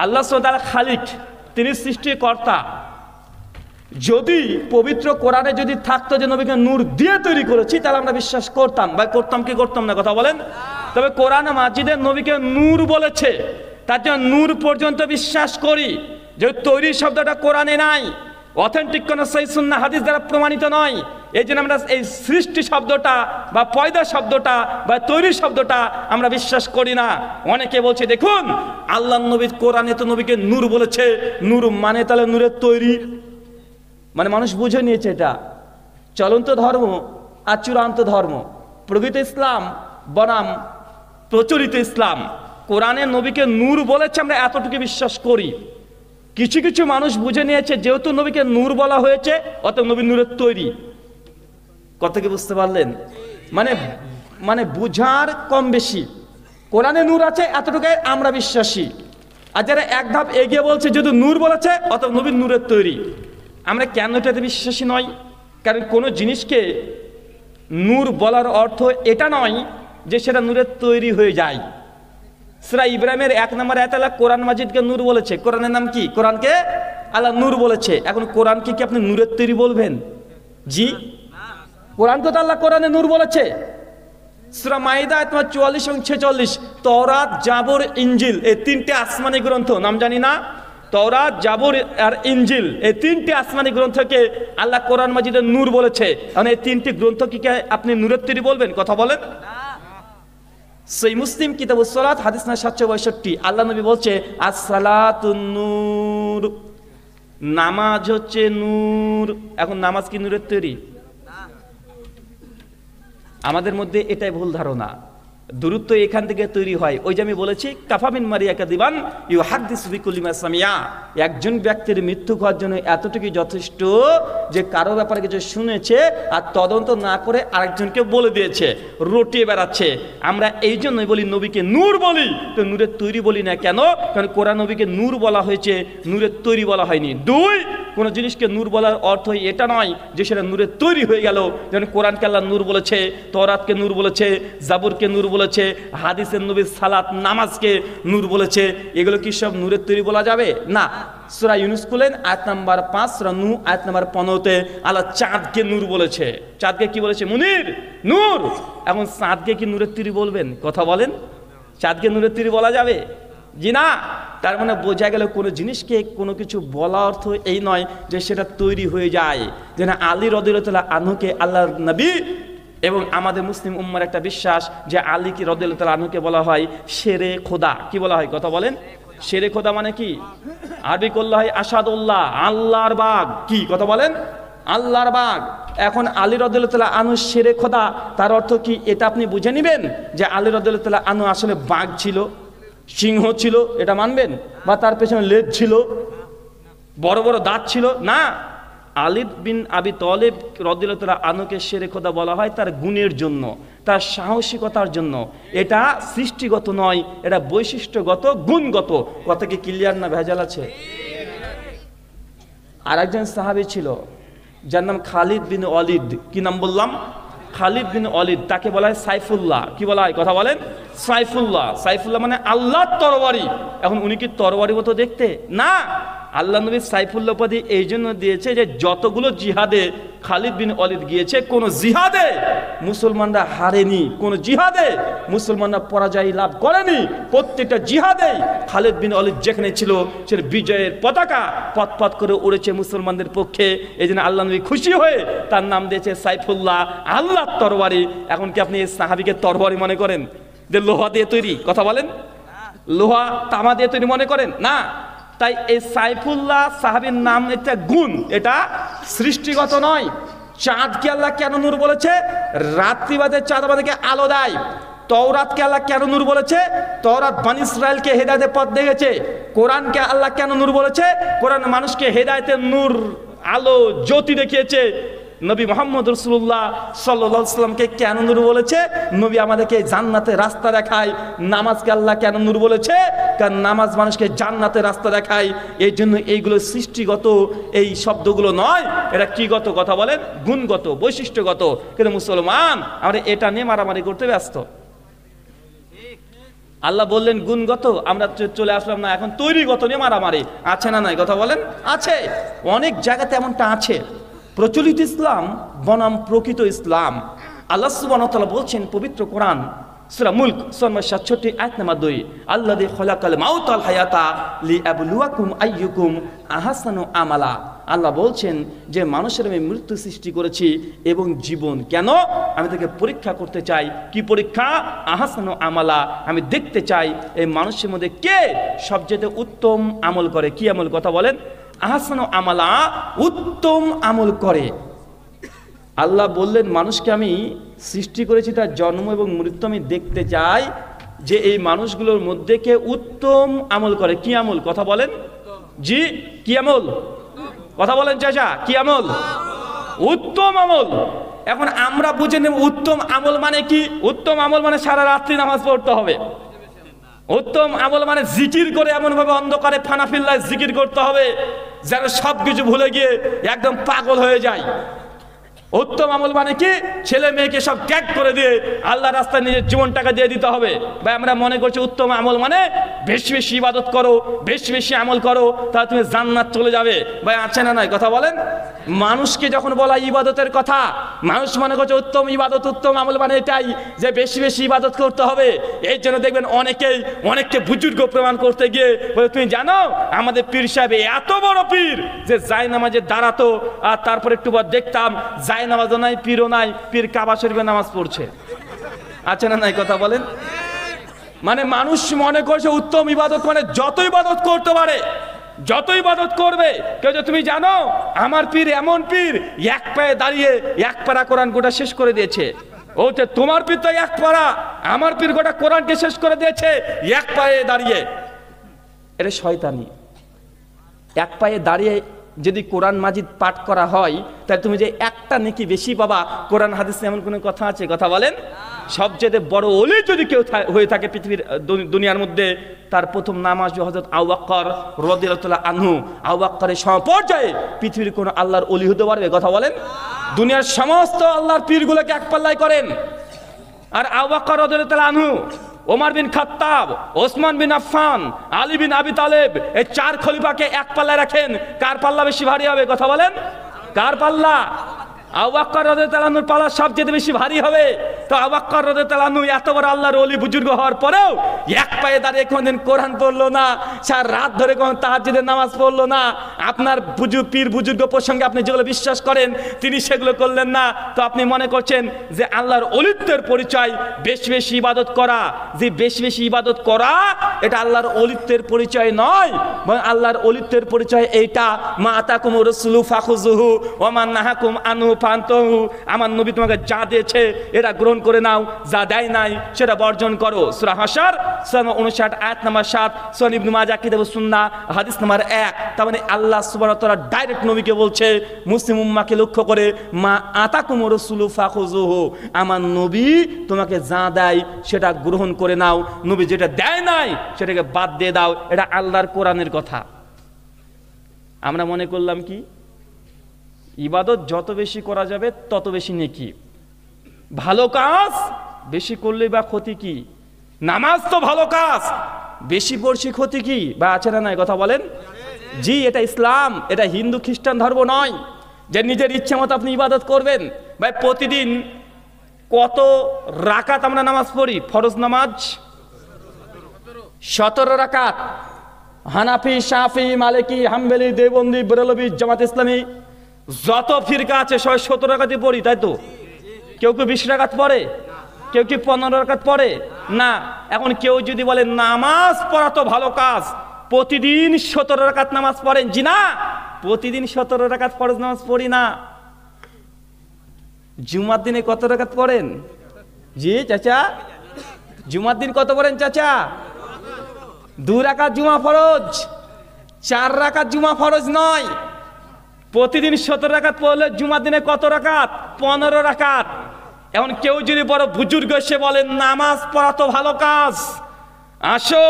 আল্লাহ সুবহানাহু ওয়া তাআলা খালিক, তিনি সৃষ্টিকর্তা। যদি পবিত্র কোরআনে যদি থাকতো যে নবীকে নূর দিয়ে তৈরি করেছি, তাহলে আমরা বিশ্বাস করতাম। বা করতাম কি করতাম না? কথা বলেন। তবে কোরআন মাজিদে নবীকে নূর বলেছে, তার জন্য নূর পর্যন্ত বিশ্বাস করি। যে তৈরি শব্দটা কোরআনে নাই, অথেন্টিক কোন সহিহ সুন্নাহ হাদিস দ্বারা প্রমাণিত নয়, এই জন্য আমরা এই সৃষ্টি শব্দটা বা পয়দা শব্দটা বা তৈরি শব্দটা আমরা বিশ্বাস করি না। অনেকে বলছে দেখুন আল্লাহ নবী কোরআনে তো নবীকে নূর বলেছে, নূর মানে তাহলে নূরের তৈরি, মানে মানুষ বুঝে নিয়েছে এটা চলন্ত ধর্ম আর চূড়ান্ত ধর্ম। প্রকৃত ইসলাম বনাম প্রচলিত ইসলাম, কোরআনে নবীকে নূর বলেছে, আমরা এতটুকু বিশ্বাস করি। কিছু কিছু মানুষ বুঝে নিয়েছে যেহেতু নবীকে নূর বলা হয়েছে, অত নবী নূরের তৈরি। কথা কি বুঝতে পারলেন? মানে বুঝার কম বেশি। কোরআনে নূর আছে এতটুকুই আমরা বিশ্বাসী, আর যারা এক ধাপ এগিয়ে বলছে যেহেতু নূর বলেছে অত নবী নূরের তৈরি। আমরা কেন এটাতে বিশ্বাসী নয়? কারণ কোনো জিনিসকে নূর বলার অর্থ এটা নয় যে সেটা নূরের তৈরি হয়ে যায়। সূরা ইব্রাহিমের 1 নম্বর আয়াতে আল্লাহ কোরআন মাজিদকে নূর বলেছে। কোরআনের নাম কি? কোরআনকে আল্লাহ নূর বলেছে। এখন কোরআনকে কি আপনি নূরের তৈরি বলবেন? জি, কোরআনকে তো আল্লাহ কোরআনে নূর বলেছে। সূরা মাইদা আয়াত 44 এবং 46, তওরাত, জাবর, ইনজিল এই 3টে আসমানি গ্রন্থ, নাম জানি না, তওরাত, জাবর আর ইনজিল এই 3টে আসমানি গ্রন্থকে আল্লাহ কোরআন মাজিদে নূর বলেছে। মানে এই 3টি গ্রন্থ কি আপনি নূরের তৈরি বলবেন? কথা বলেন। সহিহ মুসলিম কিতাবুস সালাত হাদিস না 762, আল্লাহ নবী বলছে as-সালাতুন নূর, নামাজ হচ্ছে নূর। এখন নামাজ কি নূরের তৈরি? আমাদের মধ্যে এটাই ভুল ধারণা। দূরত্ব এখান থেকে তৈরি হয়। ওই যে আমি বলেছি কাফা মিন মারিয়া কাদিবান ইউহাদ্দিসু বিকুল্লি মা সামিয়া, একজন ব্যক্তির মৃত্যু হওয়ার জন্য এতটুকুই যথেষ্ট যে কারো ব্যাপারে কিছু শুনেছে আর তদন্ত না করে আরেকজনকে বলে দিয়েছে, রটিয়ে বেড়াচ্ছে। আমরা এই জন্যই বলি নবীকে নূর বলি, তো নূরের তৈরি বলি না। কেন? কারণ কোরআন নবীকে নূর বলা হয়েছে, নূরের তৈরি বলা হয়নি। 2, কোনো জিনিসকে নূর বলার অর্থ এটা নয় যে সেটা নূরের তৈরি হয়ে গেল। যেমন কোরআনকে আল্লাহ নূর বলেছে, তওরাতকে নূর বলেছে, জাবুরকে নূর বলেছে, হাদিসের নবীর সালাত নামাজকে নূর বলেছে। এগুলো কি সব নূরের তৈরি বলা যাবে? না। সূরা ইউনূস খুলেন আয়াত নাম্বার 5, সূরা নূহ আয়াত নাম্বার 15-তে আল্লাহ চাঁদকে নূর বলেছে। চাঁদকে কি বলেছে? মুনির, নূর। এখন চাঁদকে কি নূরের তৈরি বলবেন? কথা বলেন। চাঁদকে নূরের তৈরি বলা যাবে? জি না। তার মানে বোঝা গেল কোনো জিনিসকে কোনো কিছু বলা অর্থ এই নয় যে সেটা তৈরি হয়ে যায়। যেন আলী রাদিয়াল্লাহু তাআলা আনহুকে আল্লাহর নবী এবং আমাদের মুসলিম উম্মার একটা বিশ্বাস যে আলীকে রাদিয়াল্লাহু তাআলা আনহুকে বলা হয় শেরে খোদা। কি বলা হয় কথা বলেন? শেরে খোদা মানে কি? আরবি করলে হয় আসাদুল্লাহ, আল্লাহর বাঘ। কি কথা বলেন? আল্লাহর বাঘ। এখন আলী রাদিয়াল্লাহু তাআলা আনহু শেরে খোদা, তার অর্থ কি এটা আপনি বুঝে নেবেন যে আলী রাদিয়াল্লাহু তাআলা আনহু আসলে বাঘ ছিল, সিংহ ছিল, এটা মানবেন? বা তার পেছনে লেজ ছিল, বড় বড় দাঁত ছিল? না। আলী বিন আবি তালেব রাদিয়াল্লাহু তাআলা আনহুকে শেরে খোদা বলা হয় তার গুণের জন্য, তার সাহসিকতার জন্য। এটা সৃষ্টিগত নয়, এটা বৈশিষ্ট্যগত, গুণগত। কথা কি ক্লিয়ার না ভেজাল আছে? আর একজন সাহাবী ছিল যার নাম খালিদ বিন ওয়ালিদ। কি নাম বললাম? খালিদ বিন ওয়ালিদ। তাকে বলা হয় সাইফুল্লাহ। কি বলা হয় কথা বলেন? সাইফুল্লাহ। সাইফুল্লাহ মানে আল্লাহর তরবারি। এখন উনি কি তরবারি মতো দেখতে? না। আল্লাহ নবী সাইফুল্লাহ উপাধি এই জন্য দিয়েছে যে যতগুলো জিহাদে খালিদ বিন ওয়ালিদ গিয়েছে, কোন জিহাদে মুসলমানরা হারেনি, কোন জিহাদে মুসলমানরা পরাজয় লাভ করেনি। প্রত্যেকটা জিহাদে খালিদ বিন ওয়ালিদ যেখানে ছিল সে বিজয়ের পতাকা পথ পথ করে উড়েছে মুসলমানদের পক্ষে। এই জন্য আল্লাহ নবী খুশি হয়ে তার নাম দিয়েছে সাইফুল্লাহ, আল্লাহর তরবারি। এখন কি আপনি এই সাহাবীকে তরবারি মনে করেন যে লোহা দিয়ে তৈরি? কথা বলেন? লোহা তামা দিয়ে তৈরি মনে করেন? না। তাই এই সাইফুল্লাহ সাহাবীর নাম একটা গুণ, এটা সৃষ্টিগত নয়। চাঁদকে আল্লাহ কেন নূর বলেছে? রাত্রি বাদে চাঁদ আমাদেরকে আলো দেয়। তওরাতকে আল্লাহ কেন নূর বলেছে? তওরাত বনি ইসরাইলকে হেদায়েতের পথ দেখিয়েছে। কোরআনকে আল্লাহ কেন নূর বলেছে? কোরআন মানুষকে হেদায়েতের নূর, আলো, জ্যোতি দেখিয়েছে। নবী মুহাম্মদ রাসূলুল্লাহ সাল্লাল্লাহু আলাইহি সাল্লামকে কেন নূর বলেছে? নবী আমাদেরকে জান্নাতের রাস্তা দেখায়। নামাজকে আল্লাহ কেন নূর বলেছে? কারণ নামাজ মানুষকে জান্নাতের রাস্তা দেখায়। এই জন্য এইগুলো সৃষ্টিগত এই শব্দগুলো নয়, এটা কিগত কথা বলেন? গুণগত, বৈশিষ্ট্যগত। কিন্তু মুসলমান আমরা এটা নিয়ে মারামারি করতে ব্যস্ত। আল্লাহ বললেন গুণগত, আমরা চলে আসলাম না এখন তৈরিগত নিয়ে মারামারি। আছে না নাই কথা বলেন? আছে। অনেক জায়গাতে এমনটা আছে। প্রচলিত ইসলাম বনাম প্রকৃত ইসলাম। আল্লাহ সুবহানাহু ওয়া তাআলা বলছেন পবিত্র কোরআন সূরা মুলক 67 আয়াত নাম্বার 2, আল্লাযী খালাকাল মাউতা ওয়াল হায়াতা লিয়াবলুয়াকুম আইয়ুকুম আহসানু আমালা। আল্লাহ বলছেন যে মানুষের আমি মৃত্যু সৃষ্টি করেছি এবং জীবন। কেন? আমি তাকে পরীক্ষা করতে চাই। কি পরীক্ষা? আহসানু আমালা। আমি দেখতে চাই এই মানুষের মধ্যে কে সবচেয়ে উত্তম আমল করে। কি আমল কথা বলেন? আহসানু আমালা, উত্তম আমল করে। আল্লাহ বললেন মানুষকে আমি সৃষ্টি করেছি, তার জন্ম এবং মৃত্যু আমি দেখতে চাই যে এই মানুষগুলোর মধ্যে কে উত্তম আমল করে। কি আমল কথা বলেন? জি, কি আমল কথা বলেন চাচা? কি আমল? উত্তম আমল। এখন আমরা বুঝে নেব উত্তম আমল মানে কি। উত্তম আমল মানে সারা রাত্রি নামাজ পড়তে হবে। উত্তম আমল মানে জিকির করে এমন ভাবে অন্ধকারে ফানাফিল্লায় জিকির করতে হবে যেন সবকিছু ভুলে গিয়ে একদম পাগল হয়ে যায়। উত্তম আমল মানে কি? ছেলে মেয়েকে সব ত্যাগ করে দিয়ে আল্লাহ রাস্তায় নিজের জীবনটাকে দিয়ে দিতে হবে। ভাই আমরা মনে করছি উত্তম আমল মানে বেশি বেশি ইবাদত করো, বেশি বেশি আমল করো, তাহলে তুমি জান্নাত চলে যাবে। ভাই আছে না নাই কথা বলেন? মানুষকে যখন বলা ইবাদতের কথা, মানুষ মনে করছে উত্তম ইবাদত, উত্তম আমল মানে এটাই যে বেশি বেশি ইবাদত করতে হবে। এই জন্য দেখবেন অনেককে বুজুর্গ প্রমাণ করতে গিয়ে বলে তুমি জানো আমাদের পীর সাহেব এত বড় পীর যে যায় নামাজে দাঁড়াতো, আর তারপর একটু পর দেখতাম যায় নামাজও নাই, পীরও নাই, পীর কাবা শরীফে নামাজ পড়ছে। আছে না নাই কথা বলেন? মানে মানুষ মনে করছে উত্তম ইবাদত মানে যত ইবাদত করতে পারে, যত ইবাদত করবে। কেউ যে তুমি জানো আমার পীর এমন পীর এক পায়ে দাঁড়িয়ে এক পারা কোরআন গোটা শেষ করে দিয়েছে। ও যে তোমার পীর তো এক পারা, আমার পীর গোটা কোরআনকে শেষ করে দিয়েছে এক পায়ে দাঁড়িয়ে। এটা শয়তানি। এক পায়ে দাঁড়িয়ে যদি কোরআন মাজিদ পাঠ করা হয় তাহলে তুমি যে একটা নেকি বেশি পাবা। কোরআন হাদিসে এমন কোনো কথা আছে কথা বলেন? সবচেয়ে বড় ওলি যদি কেউ হয়ে থাকে পৃথিবীর দুনিয়ার মধ্যে, তার প্রথম নাম আসবে হযরত আবু বকর রাদিয়াল্লাহু তাআলা আনহু। আবু বকরের সমপর্যায়ে পৃথিবীর কোন আল্লাহর ওলি হতে পারবে কথা বলেন? দুনিয়ার সমস্ত আল্লাহর পীরগুলোকে এক পাল্লায় করেন। আর আবু বকর রাদিয়াল্লাহু তাআলা আনহু, ওমর বিন খাত্তাব, ওসমান বিন আফফান, আলী বিন আবি তালেব, এই চার খলিফাকে এক পাল্লায় রাখেন, কার পাল্লা বেশি ভারী হবে কথা বলেন? কার পাল্লা? আবু বকর রাদিয়াল্লাহু তাআলা আনহুর পাল্লা সবচেয়ে বেশি ভারী হবে। তো আবু বকর রাদিয়াল্লাহু আনহু এত বড় আল্লাহর ওলি বুজুর্গ হওয়ার পরেও এক পায়ে দাঁড়িয়ে কোনদিন কোরআন পড়লো না, সারা রাত ধরে কোন তাহাজ্জুদের নামাজ পড়লো না। আপনার পীর বুজুর্গ প্রসঙ্গে আপনি যেগুলো বিশ্বাস করেন তিনি সেগুলো করলেন না। তো আপনি মনে করছেন যে আল্লাহর ওলিত্বের পরিচয় বেশি বেশি ইবাদত করা, যে বেশি বেশি ইবাদত করা এটা আল্লাহর ওলিত্বের পরিচয় নয়, বরং আল্লাহর ওলিত্বের পরিচয় এইটা, মা আতাকুমুর রাসূলু ফাখুযুহু ওয়া মা নাহাকুম আনহু ফান্তাহু। আমার নবী তোমাকে যা দিয়েছে এটা গ্রহণ করে নাও, যা দেয় নাই সেটা বর্জন করো। সূরা হাশর সূরা 59 আয়াত নাম্বার 7, সুনান ইবনে মাজাহ কিতাবুস সুন্নাহ হাদিস নাম্বার 1। তার মানে আল্লাহ সুবহানাহু ওয়া তাআলা ডাইরেক্ট নবীকে বলছে মুসলিম উম্মাহকে লক্ষ্য করে, মা আতাকুমুর রাসূলু ফাখুযুহু, আমার নবী তোমাকে যা দেয় সেটা গ্রহণ করে নাও, নবী যেটা দেয় নাই সেটাকে বাদ দিয়ে দাও। এটা আল্লাহর কোরআনের কথা। আমরা মনে করলাম কি ইবাদত যত বেশি করা যাবে তত বেশি নেকি, ভালো কাজ বেশি করলে বা ক্ষতি কি? নামাজ তো ভালো কাজ, বেশি পড়ছি ক্ষতি কি বা আছে না নাই কথা বলেন? জি, এটা ইসলাম, এটা হিন্দু খ্রিস্টান ধর্ম নয় যে নিজের ইচ্ছা মতো আপনি ইবাদত করবেন। ভাই প্রতিদিন কত রাকাত আমরা নামাজ পড়ি? ফরজ নামাজ 17 রাকাত। হানাফি, শাফি, মালিকি, হাম্বলি, দেওবন্দি, বেরলভি, জামাত ইসলামী যত ফিরকা আছে সবাই 17 রাকাতই পড়ি, তাই তো? কেউ কেউ 20 রাকাত পড়ে, কেউ কি 15 রাকাত পড়ে না। এখন কেউ যদি বলে নামাজ পড়া তো ভালো কাজ, প্রতিদিন 17 রাকাত নামাজ পড়েন? জি না, প্রতিদিন 17 রাকাত ফরজ নামাজ পড়ি না। জুমার দিনে কত রাকাত পড়েন? জি চাচা, জুমার দিন কত পড়েন চাচা? 2 রাকাত জুমা ফরজ, 4 রাকাত জুমা ফরজ নয়। প্রতিদিন 17 রাকাত পড়লে জুমার দিনে কত রাকাত? 15 রাকাত। এখন কেউ যদি বড় বুজুর্গ এসে বলেন নামাজ পড়া তো ভালো কাজ, আসো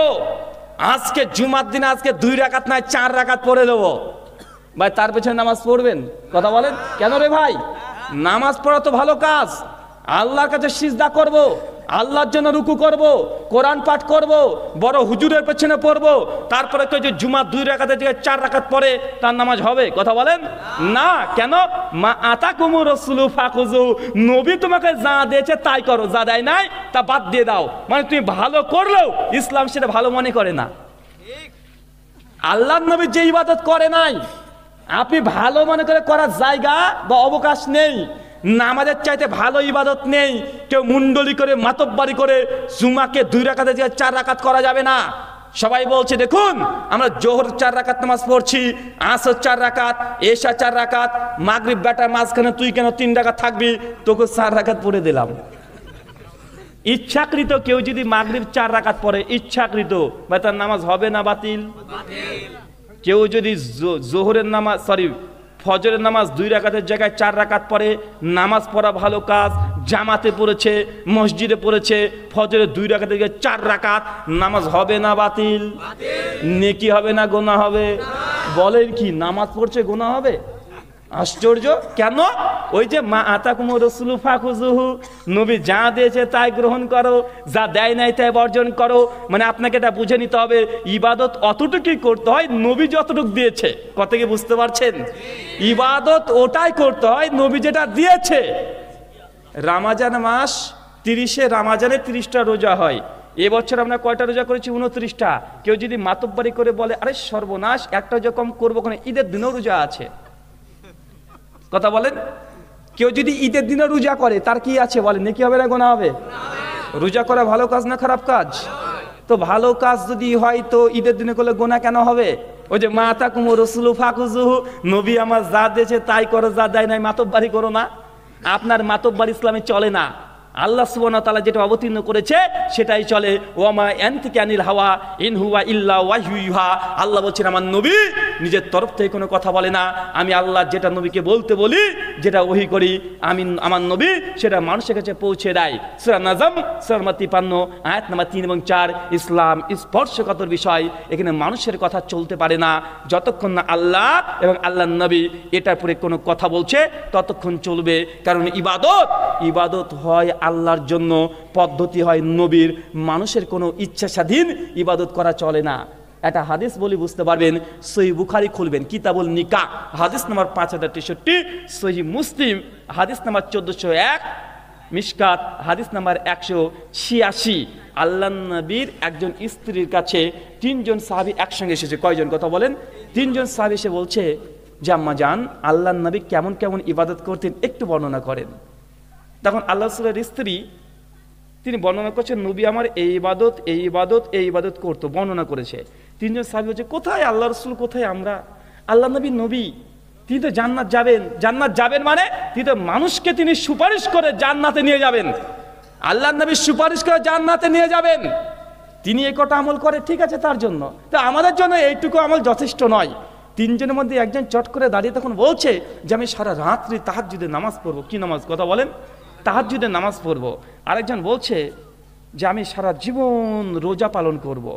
আজকে জুমার দিনে আজকে 2 রাকাত নয় 4 রাকাত পড়ে দেবো, ভাই তার পেছনে নামাজ পড়বেন? কথা বলেন কেন রে ভাই? নামাজ পড়া তো ভালো কাজ, আল্লাহর কাছে সিজদা করব, আল্লাহর জন্য রুকু করব, কোরআন পাঠ করব, বড় হুজুরের পেছনে পড়ব, তারপরে কেউ যে জুমা 2 রাকাতের জায়গায় 4 রাকাত পড়ে তার নামাজ হবে? কথা বলেন না। কেন? মা আতাকুমুর রাসূলু ফাখুযুহু, নবী তোমাকে যা দিয়েছে তাই করো, যা দেয় নাই তা বাদ দিয়ে দাও। মানে তুমি ভালো করলেও ইসলাম সেটা ভালো মনে করে না। আল্লাহর নবী যে ইবাদত করে নাই আপনি ভালো মনে করে করার জায়গা বা অবকাশ নেই। নামাজের চাইতে ভালো ইবাদত নেই। কেউ মুন্ডলি করে মাতব্বারি করে জুমাকে 2 রাকাতের জায়গায় 4 রাকাত করা যাবে না। সবাই বলছে দেখুন আমরা জোহর 4 রাকাত নামাজ পড়ছি, আসর 4 রাকাত, এশা 4 রাকাত, মাগরিব বেটার মাঝখানে তুই কেন 3 রাকাত থাকবি, তোকে 4 রাকাত পড়ে দিলাম। ইচ্ছাকৃত কেউ যদি মাগরিব 4 রাকাত পড়ে ইচ্ছাকৃত, বা তার নামাজ হবে না বাতিল? কেউ যদি জোহরের নামাজ ফজরের নামাজ 2 রাকাতের জায়গায় 4 রাকাত পড়ে, নামাজ পড়া ভালো কাজ, জামাতে পড়েছে, মসজিদে পড়েছে, ফজরের 2 রাকাতের জায়গায় 4 রাকাত, নামাজ হবে না বাতিল? নেকি হবে না গুনাহ হবে? বলেন কি নামাজ পড়ছে গুনাহ হবে? আশ্চর্য। কেন? ওই যে মা আতাকুমুর রাসূলু ফাখুযুহু, নবী যা দিয়েছে তাই গ্রহণ করো, যা দেয় নাই তাই বর্জন করো। মানে আপনাকে এটা বুঝে নিতে হবে ইবাদত অতটুকুই করতে হয় নবী যতটুকু দিয়েছে। কত কি বুঝতে পারছেন? ইবাদত ওটাই করতে হয় নবী যেটা দিয়েছে। রমজান মাস 30-এ রমজানে 30টা রোজা হয়। এবছর আমরা কয়টা রোজা করেছি? 29টা। কেউ যদি মাতব্বারি করে বলে আরে সর্বনাশ একটা রোজা কম করবো, কারণ ঈদের দিনও রোজা আছে। কথা বলেন, কেউ যদি ঈদের দিনে রোজা করে তার কি আছে বলেন? নেকি হবে না গুনাহ হবে? রোজা করা ভালো কাজ না খারাপ কাজ? তো ভালো কাজ যদি হয় তো ঈদের দিনে করলে গুনাহ কেন হবে? ওই যে মা আতাকুমুর রাসূলু ফাখুযুহু, নবী আমার যা দিয়েছে তাই করো, যা দেয় নাই মাতব্বারি করো না। আপনার মাতব্বারি ইসলামে চলে না। আল্লাহ সুবহানাহু ওয়া তাআলা যেটা অবতীর্ণ করেছে সেটাই চলে। ওয়ামা ইয়ানতিকু আনিল হাওয়া ইন হুয়া ইল্লা ওয়াহয়ু ইউহা। আল্লাহ বলছেন আমার নবী নিজের তরফ থেকে কোনো কথা বলে না। আমি আল্লাহ যেটা নবীকে বলতে বলি, যেটা ওহী করি, আমি আমার নবী সেটা মানুষের কাছে পৌঁছে দেয়। সূরা নাজম সূরা 53 আয়াত নাম্বার 3 এবং 4। ইসলাম স্পর্শকাতর বিষয়, এখানে মানুষের কথা চলতে পারে না যতক্ষণ না আল্লাহ এবং আল্লাহর নবী এটার পরে কোনো কথা বলছে ততক্ষণ চলবে। কারণ ইবাদত হয় আল্লাহর জন্য, পদ্ধতি হয় নবীর। মানুষের কোনো ইচ্ছা স্বাধীন ইবাদত করা চলে না। একটা হাদিস বলি বুঝতে পারবেন। সহিহ বুখারী খুলবেন, কিতাবুল নিকাহ হাদিস নাম্বার 5063, সহিহ মুসলিম হাদিস নাম্বার 1401, মিশকাত হাদিস নাম্বার 186। আল্লাহ নবীর একজন স্ত্রীর কাছে 3 জন সাহাবী একসঙ্গে এসেছে। কয়জন? কথা বলেন। 3 জন সাহাবী এসে বলছে যে আম্মা জান, আল্লাহ নবী কেমন কেমন ইবাদত করতেন একটু বর্ণনা করেন। তখন আল্লাহ রাসূলের স্ত্রী তিনি বর্ণনা করছেন, নবী আমার এই ইবাদত এই ইবাদত এই ইবাদত করতো, বর্ণনা করেছে। 3 জন সাহাবী বলছে, কোথায় আল্লাহ রাসূল, কোথায় আমরা? আল্লাহ নবী নবী, তিনি তো জান্নাত যাবেন। জান্নাত যাবেন মানে তিনি তো মানুষকে তিনি সুপারিশ করে জান্নাতে নিয়ে যাবেন। আল্লাহ নবী সুপারিশ করে জান্নাতে নিয়ে যাবেন, তিনি এই কটা আমল করে, ঠিক আছে তার জন্য, তো আমাদের জন্য এইটুকু আমল যথেষ্ট নয়। 3 জনের মধ্যে একজন চট করে দাঁড়িয়ে তখন বলছে যে আমি সারা রাত্রি তাহাজ্জুদের নামাজ পড়বো। কি নামাজ? কথা বলেন। তাহাজ্জুদের নামাজ পড়বো। আরেকজন বলছে যে আমি সারা জীবন রোজা পালন করব।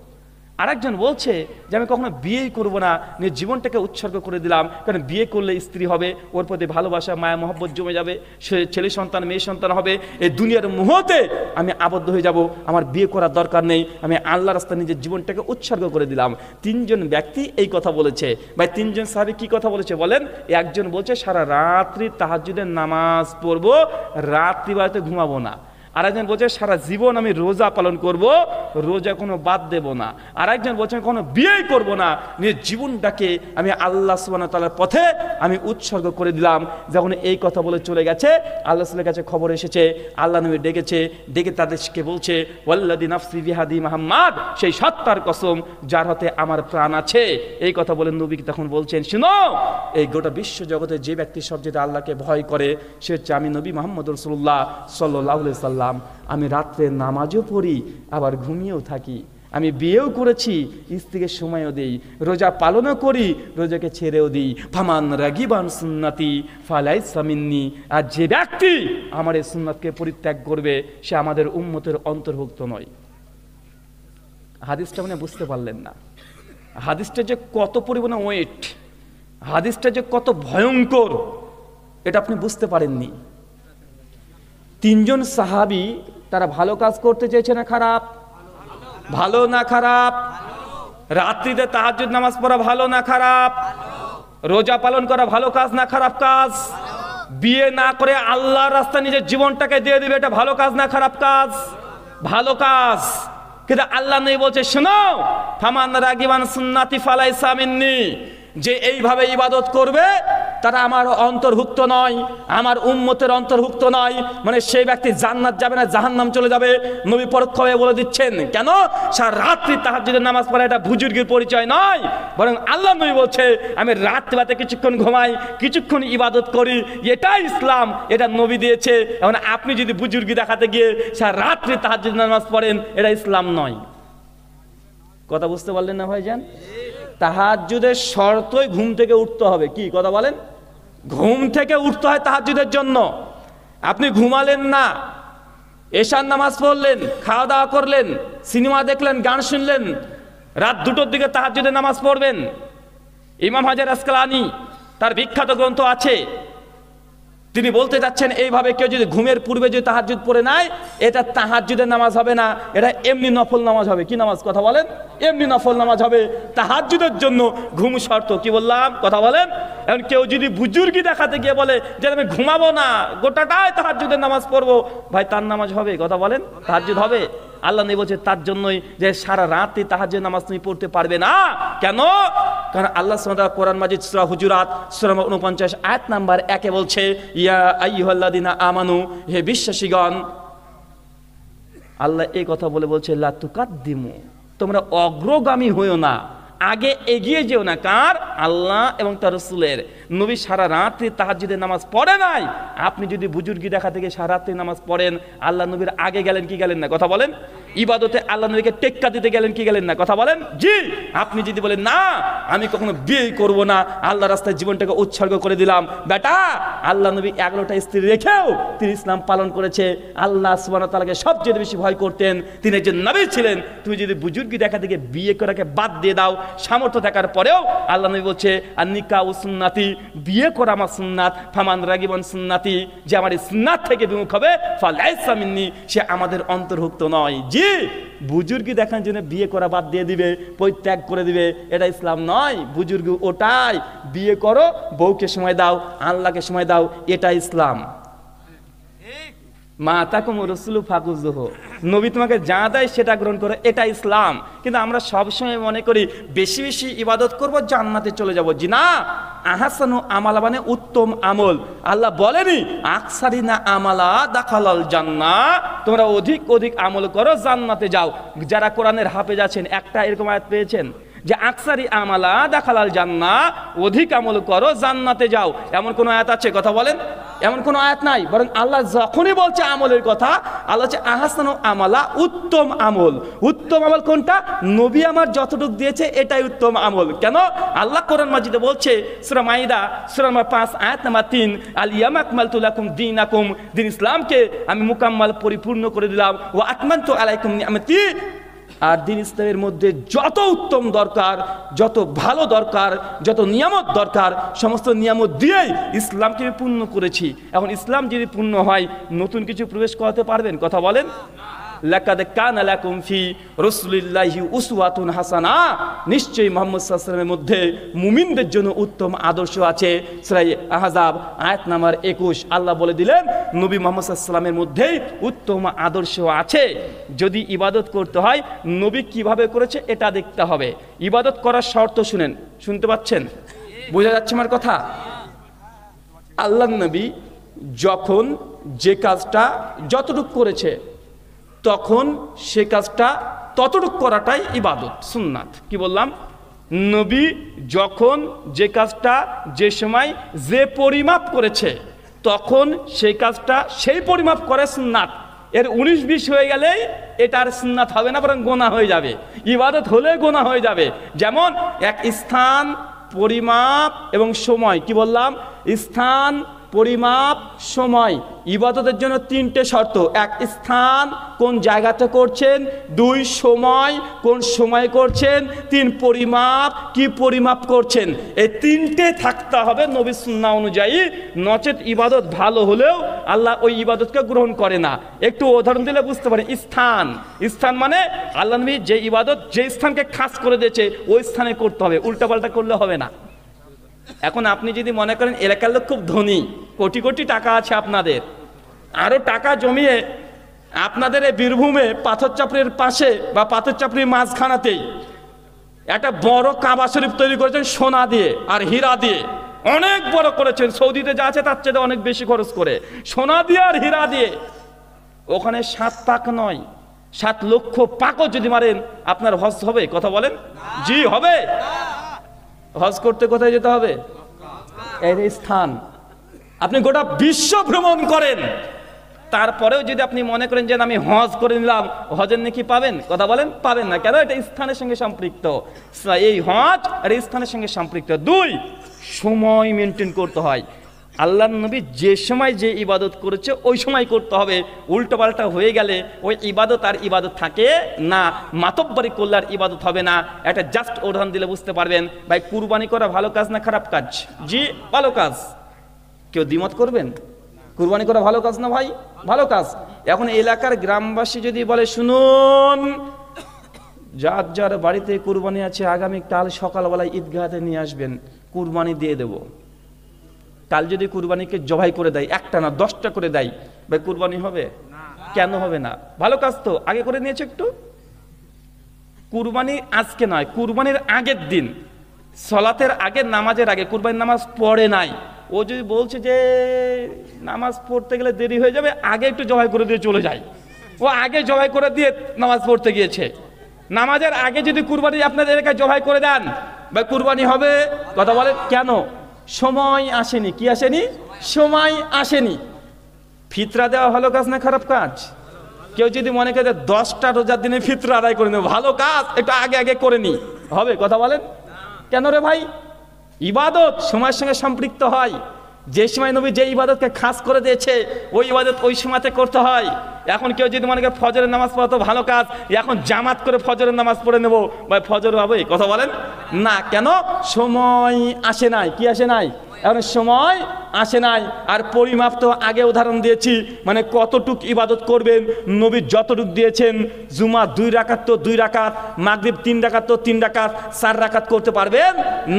আরেকজন বলছে যে আমি কখনো বিয়েই করব না, নিজের জীবনটাকে উৎসর্গ করে দিলাম, কারণ বিয়ে করলে স্ত্রী হবে, ওর প্রতি ভালোবাসা মায়া মহব্বত জমে যাবে, সে ছেলে সন্তান মেয়ে সন্তান হবে, এই দুনিয়ার মুহূর্তে আমি আবদ্ধ হয়ে যাব, আমার বিয়ে করার দরকার নেই, আমি আল্লাহর রাস্তায় নিজের জীবনটাকে উৎসর্গ করে দিলাম। 3 জন ব্যক্তি এই কথা বলেছে। ভাই 3 জন সাহাবী কি কথা বলেছে বলেন? একজন বলছে সারা রাত্রি তাহাজ্জুদের নামাজ পড়বো, রাত্রিবেলাতে ঘুমাবো না। আরেকজন বলছে সারা জীবন আমি রোজা পালন করব, রোজা কোনো বাদ দেব না। আরেকজন বলছে কোনো বিয়েই করব না, নিজের জীবনটাকে আমি আল্লাহ সুবহানাহু ওয়া তাআলার পথে আমি উৎসর্গ করে দিলাম। যখন এই কথা বলে চলে গেছে, আল্লাহ রাসূলের কাছে খবর এসেছে, আল্লাহ নবী ডেকেছে, ডেকে তাদেরকে বলছে ওয়াল্লাযী নাফসি বিহাদি মুহাম্মদ, সেই সত্তার কসম যার হাতে আমার প্রাণ আছে। এই কথা বলে নবী তখন বলছেন, শুনো, এই গোটা বিশ্ব জগতে যে ব্যক্তি সবচেয়ে আল্লাহকে ভয় করে সে হচ্ছে আমি নবী মুহাম্মদ রাসূলুল্লাহ সাল্লাল্লাহু আলাইহি সাল্লাম। আমি রাত্রে নামাজও পড়ি, আবার ঘুমিয়েও থাকি, আমি বিয়েও করেছি, স্ত্রীকে সময়ও দেই, রোজা পালনও করি, রোজাকে ছেড়েও দিই। ফামান রাগিবান সুন্নতি ফালাইসা মিন্নি, আর যে ব্যক্তি আমার এই সুন্নাতকে পরিত্যাগ করবে সে আমাদের উম্মতের অন্তর্ভুক্ত নয়। হাদিসটা মানে বুঝতে পারলেন না, হাদিসটা যে কত পরিমাণে ওয়েট, হাদিসটা যে কত ভয়ঙ্কর, এটা আপনি বুঝতে পারেননি। 3 জন সাহাবী তারা ভালো কাজ করতে চেয়েছে না খারাপ? ভালো না খারাপ? রাত্রিতে তাহাজ্জুদ নামাজ পড়া ভালো না খারাপ? রোজা পালন করা ভালো কাজ না খারাপ কাজ? বিয়ে না করে আল্লাহর রাস্তায় নিজের জীবনটাকে দিয়ে দিবে, এটা ভালো কাজ না খারাপ কাজ? ভালো কাজ। কিন্তু আল্লাহ নবী বলছে, শোনো, ফামান রাগিবান সুন্নাতি ফালাইসা মিন্নি, যে এইভাবে ইবাদত করবে তারা আমার অন্তর্ভুক্ত নয়, আমার উম্মতের অন্তর্ভুক্ত নয়। মানে সেই ব্যক্তি জান্নাত যাবে না, জাহান্নাম চলে যাবে। নবী পরোক্ষভাবে বলে দিচ্ছেন। কেন? সারা রাত্রি তাহাজ্জুদের নামাজ পড়া এটা বুজুর্গের পরিচয় নয়, বরং আল্লাহ নবী বলছে আমি রাত্রিবেলাতে কিছুক্ষণ ঘুমাই, কিছুক্ষণ ইবাদত করি, এটাই ইসলাম, এটা নবী দিয়েছে। এখন আপনি যদি বুজুর্গি দেখাতে গিয়ে সারা রাত্রি তাহাজ্জুদের নামাজ পড়েন, এটা ইসলাম নয়। কথা বুঝতে পারলেন না ভাইজান? তাহাজ্জুদের শর্তই ঘুম থেকে উঠতে হবে। কি কথা বলেন? ঘুম থেকে উঠতে হয় তাহাজ্জুদের জন্য। আপনি ঘুমালেন না, এশার নামাজ পড়লেন, খাওয়া দাওয়া করলেন, সিনেমা দেখলেন, গান শুনলেন, রাত 2টোর দিকে তাহাজ্জুদের নামাজ পড়বেন। ইমাম হাজার আসকালানি তার বিখ্যাত গ্রন্থ আছে, তিনি বলতে যাচ্ছেন এইভাবে কেউ যদি ঘুমের পূর্বে যদি তাহাজ্জুদ পড়ে নেয়, এটা তাহাজ্জুদের নামাজ হবে না, এটা এমনি নফল নামাজ হবে। কি নামাজ? কথা বলেন। এমনি নফল নামাজ হবে। তাহাজ্জুদের জন্য ঘুম শর্ত। কি বললাম? কথা বলেন। এখন কেউ যদি বুজুর্গি দেখাতে গিয়ে বলে যে আমি ঘুমাবো না, গোটাটাই তাহাজ্জুদের নামাজ পড়বো, ভাই তার নামাজ হবে? কথা বলেন, তাহাজ্জুদ হবে? আল্লাহ নবী বলছে তার জন্যই যে সারা রাতে তাহাজ্জুদ নামাজ তুমি পড়তে পারবে না। কেন? কারণ আল্লাহ সুবহানাহু ওয়া তাআলা কোরআন মাজিদ সূরা হুজুরাত সূরা 49 আয়াত নাম্বার 1 বলছে, ইয়া আইয়ুহাল্লাযিনা আমানু, হে বিশ্বাসীগণ, আল্লাহ এই কথা বলে বলছে লা তুকাদ্দিমু, তোমরা অগ্রগামী হইও না, আগে এগিয়ে যেও না। কার? আল্লাহ এবং তার রাসূলের। নবী সারা রাত্রি তাহাজ্জুদের নামাজ পড়ে নাই। আপনি যদি বুজুর্গি দেখা থেকে সারা রাত্রি নামাজ পড়েন, আল্লাহ নবীর আগে গেলেন কি গেলেন না? কথা বলেন। ইবাদতে আল্লাহ নবীকে টেক্কা দিতে গেলেন কি গেলেন না? কথা বলেন। জি। আপনি যদি বলেন না আমি কখনো বিয়ে করব না, আল্লাহ রাস্তায় জীবনটাকে উৎসর্গ করে দিলাম, বেটা আল্লাহ নবী 11টা স্ত্রী রেখেও তিনি ইসলাম পালন করেছে। আল্লাহ সুবহানাহু ওয়া তাআলাকে সবচেয়ে বেশি ভয় করতেন, তিনি একজন নবী ছিলেন। তুমি যদি বুজুর্গি দেখা থেকে বিয়ে করাকে বাদ দিয়ে দাও, সামর্থ্য থাকার পরেও আল্লাহ নবী বলছে আর নিকাহু সুন্নাতি, বিয়ে করা আমার সুন্নাত। ফামান রাগিবান সুন্নাতি, যে আমার এই সুন্নাত থেকে বিমুখ হবে, ফালাইসা মিন্নি, সে আমাদের অন্তর্ভুক্ত নয়। জি। বুজুর্গি দেখার জন্য বিয়ে করা বাদ দিয়ে দিবে, পরিত্যাগ করে দিবে, এটা ইসলাম নয়। বুজুর্গি ওটাই, বিয়ে করো, বউকে সময় দাও, আল্লাহকে সময় দাও, এটা ইসলাম। মা তাকুম রাসূলু ফাকুযুহু, নবী তোমাকে যা দেয় সেটা গ্রহণ করো, এটা ইসলাম। কিন্তু আমরা সবসময় মনে করি বেশি বেশি ইবাদত করব, জান্নাতে চলে যাব। জি না, আহসানু আমালা মানে উত্তম আমল। আল্লাহ বলেনি আকসারিনা আমালা দাখালাল জান্নাহ, তোমরা অধিক অধিক আমল করো জান্নাতে যাও। যারা কোরআনের হাফেজ আছেন, একটা এরকম আয়াত পেয়েছেন যে আকসারি আমালা দাখালাল জান্নাহ, অধিক আমল করো জান্নাতে যাও, এমন কোন আয়াত আছে? কথা বলেন, এমন কোন আয়াত নাই। বরং আল্লাহ যখনই বলছে আমলের কথা, আল্লাহ হচ্ছে আহসানু আমালা, উত্তম আমল। উত্তম আমল কোনটা? নবী আমার যতটুকু দিয়েছে এটাই উত্তম আমল। কেন? আল্লাহ কোরআন মাজিদে বলছে, সূরা মাইদা সূরা নম্বর 5 আয়াত নম্বর 3, আল ইয়াউমা আকমালতু লাকুম দীনাকুম, দিন ইসলামকে আমি মুকাম্মাল পরিপূর্ণ করে দিলাম, ওয়া আতমামতু আলাইকুম নিআমতি। আর দিন ইসলামের মধ্যে যত উত্তম দরকার, যত ভালো দরকার, যত নিয়ামত দরকার, সমস্ত নিয়ামত দিয়েই ইসলামকে আমি পূর্ণ করেছি। এখন ইসলাম যদি পূর্ণ হয়, নতুন কিছু প্রবেশ করাতে পারবেন? কথা বলেন। লাকাদ কানা লাকুম ফি রাসূলিল্লাহি উসওয়াতুন হাসানা, নিশ্চয়ই মুহাম্মদ সাল্লাল্লাহু আলাইহি ওয়াসাল্লামের মধ্যে মুমিনদের জন্য উত্তম আদর্শ আছে। সূরা আহজাব আয়াত নাম্বার 21 আল্লাহ বলে দিলেন নবী মুহাম্মদ সাল্লাল্লাহু আলাইহি ওয়াসাল্লামের মধ্যেই উত্তম আদর্শ আছে। যদি ইবাদত করতে হয়, নবী কিভাবে করেছে এটা দেখতে হবে। ইবাদত করার শর্ত শুনেন, শুনতে পাচ্ছেন? বোঝা যাচ্ছে আমার কথা? আল্লাহর নবী যখন যে কাজটা যতটুকু করেছে, তখন সে কাজটা ততটুকু করাটাই ইবাদত, সুন্নাত। কি বললাম? নবী যখন যে কাজটা যে সময় যে পরিমাপ করেছে, তখন সেই কাজটা সেই পরিমাপ করে সুন্নাত। এর 19-20 হয়ে গেলেই এটা আর সুন্নাত হবে না, বরং গোনা হয়ে যাবে। ইবাদত হলে গোনা হয়ে যাবে। যেমন এক স্থান, পরিমাপ এবং সময়। কি বললাম? স্থান, পরিমাপ, সময়। ইবাদতের জন্য 3টে শর্ত। 1 স্থান, কোন জায়গাতে করছেন। 2 সময়, কোন সময় করছেন। 3 পরিমাপ, কি পরিমাপ করছেন। এই 3টে থাকতে হবে নবীর সুন্নাহ অনুযায়ী, নচেত ইবাদত ভালো হলেও আল্লাহ ওই ইবাদতকে গ্রহণ করে না। একটু উদাহরণ দিলে বুঝতে পারেন। স্থান, স্থান মানে আল্লাহ নবী যে ইবাদত যে স্থানকে খাস করে দিয়েছে ওই স্থানে করতে হবে, উল্টাপাল্টা করলে হবে না। এখন আপনি যদি মনে করেন এলাকার লোক খুব ধনী, কোটি কোটি টাকা আছে আপনাদের, আরো টাকা জমিয়ে আপনাদের এই বীরভূমে পাথর চাপড়ির পাশে বা পাথর চাপড়ির মাঝখানাতেই একটা বড় কাবা শরীফ তৈরি করেছেন সোনা দিয়ে আর হীরা দিয়ে, অনেক বড় করেছেন। সৌদিতে যা আছে তার চেয়ে অনেক বেশি খরচ করে, সোনা দিয়ে আর হীরা দিয়ে। ওখানে 7 পাক নয়, 7 লক্ষ পাকও যদি মারেন আপনার হজ হবে? কথা বলেন। জি হবে। হজ করতে কোথায় যেতে হবে? এই স্থান। আপনি গোটা বিশ্ব ভ্রমণ করেন, তারপরেও যদি আপনি মনে করেন যে আমি হজ করে নিলাম, হজের নাকি পাবেন? কথা বলেন, পাবেন না। কেন? এটা স্থানের সঙ্গে সম্পৃক্ত। এই হজ আর স্থানের সঙ্গে সম্পৃক্ত। 2 সময় মেনটেন করতে হয়। আল্লাহর নবী যে সময় যে ইবাদত করেছে ওই সময় করতে হবে। উল্টোপাল্টা হয়ে গেলে ওই ইবাদত আর ইবাদত থাকে না, মাতব্বরি করলে আর ইবাদত হবে না। একটা জাস্ট উদাহরণ দিলে বুঝতে পারবেন। ভাই, কুরবানি করা ভালো কাজ না খারাপ কাজ? জি ভালো কাজ। কেউ দ্বিমত করবেন? কুরবানি করা ভালো কাজ না ভাই? ভালো কাজ। এখন এলাকার গ্রামবাসী যদি বলে শুনুন, যার যার বাড়িতে কুরবানি আছে আগামীকাল সকালবেলায় ঈদগাহতে নিয়ে আসবেন, কুরবানি দিয়ে দেব। কাল যদি কুরবানিকে জবাই করে দেয়, একটা না 10টা করে দেয়, ভাই কুরবানি হবে? কেন হবে না? ভালো কাজ তো, আগে করে নিয়েছে একটু। কুরবানি আজকে নয়, কুরবানির আগের দিন, সলাতের আগে, নামাজের আগে, কুরবানির নামাজ পড়ে নাই, ও যদি বলছে যে নামাজ পড়তে গেলে দেরি হয়ে যাবে, আগে একটু জবাই করে দিয়ে চলে যায়। ও আগে জবাই করে দিয়ে নামাজ পড়তে গিয়েছে। নামাজের আগে যদি কুরবানি আপনাদের এলাকায় জবাই করে দেন, ভাই কুরবানি হবে? কথা বলেন। কেন? সময় আসেনি। কি আসেনি? সময় আসেনি। ফিতরা দেওয়া ভালো কাজ না খারাপ কাজ? কেউ যদি মনে করে 10টা রোজার দিনে ফিতরা আদায় করে নেব, ভালো কাজ, একটু আগে আগে করে নি, হবে? কথা বলেন। কেন রে ভাই? ইবাদত সময়ের সঙ্গে সম্পৃক্ত হয়। যে সময় নবী যে ইবাদতকে খাস করে দিয়েছে ওই ইবাদত ওই সময়তে করতে হয়। এখন কেউ যদি মনে করে ফজরের নামাজ পড়া তো ভালো কাজ, এখন জামাত করে ফজরের নামাজ পড়ে নেবো, ভাই ফজর হবে? কথা বলেন না। কেন? সময় আসে নাই। কি আসে নাই? এখন সময় আসে নাই। আর পরিমাপ তো আগে উদাহরণ দিয়েছি, মানে কতটুক ইবাদত করবেন, নবী যতটুক দিয়েছেন। জুমা 2 রাকাত তো 2 রাকাত, মাগরিব 3 রাকাত তো 3 রাকাত, 4 রাকাত করতে পারবেন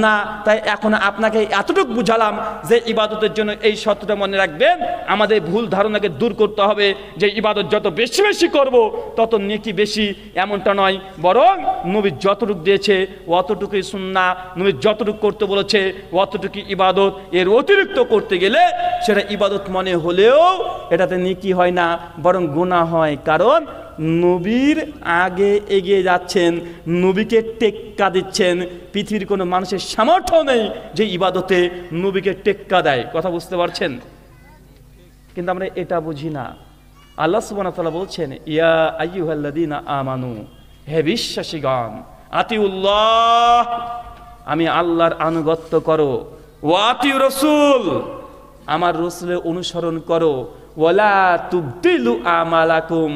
না। তাই এখন আপনাকে এতটুকু বুঝালাম যে ইবাদতের জন্য এই সত্যটা মনে রাখবেন, আমাদের ভুল ধারণাকে দূর করতে হবে যে ইবাদত যত বেশি বেশি করব তত নেকি বেশি, এমনটা নয়। বরং নবী যতটুকু দিয়েছে অতটুকুই সুন্নাহ, নবী যতটুকু করতে বলেছে অতটুকু ইবাদত। এর অতিরিক্ত করতে গেলে সেটা ইবাদত মনে হলেও এটাতে নেকি হয় না, বরং গুনাহ হয়। কারণ নবীর আগে এগিয়ে যাচ্ছেন, নবীকে টেক্কা দিচ্ছেন। পৃথিবীর কোনো মানুষের সামর্থ্য নেই যে ইবাদতে নবীকে টেক্কা দেয়। কথা বুঝতে পারছেন? কিন্তু আমরা এটা বুঝি না। আল্লাহ সুবহানাহু ওয়া তাআলা বলছেন, ইয়া আইয়ুহাল্লাযীনা আমানু, হে বিশ্বাসীগণ, আতিউল্লাহ, আমি আল্লাহর আনুগত্য করো, ওয়া আতিউ রাসূল, আমার রাসূলের অনুসরণ করো, ওয়ালা তুবতিলু আমালাকুম,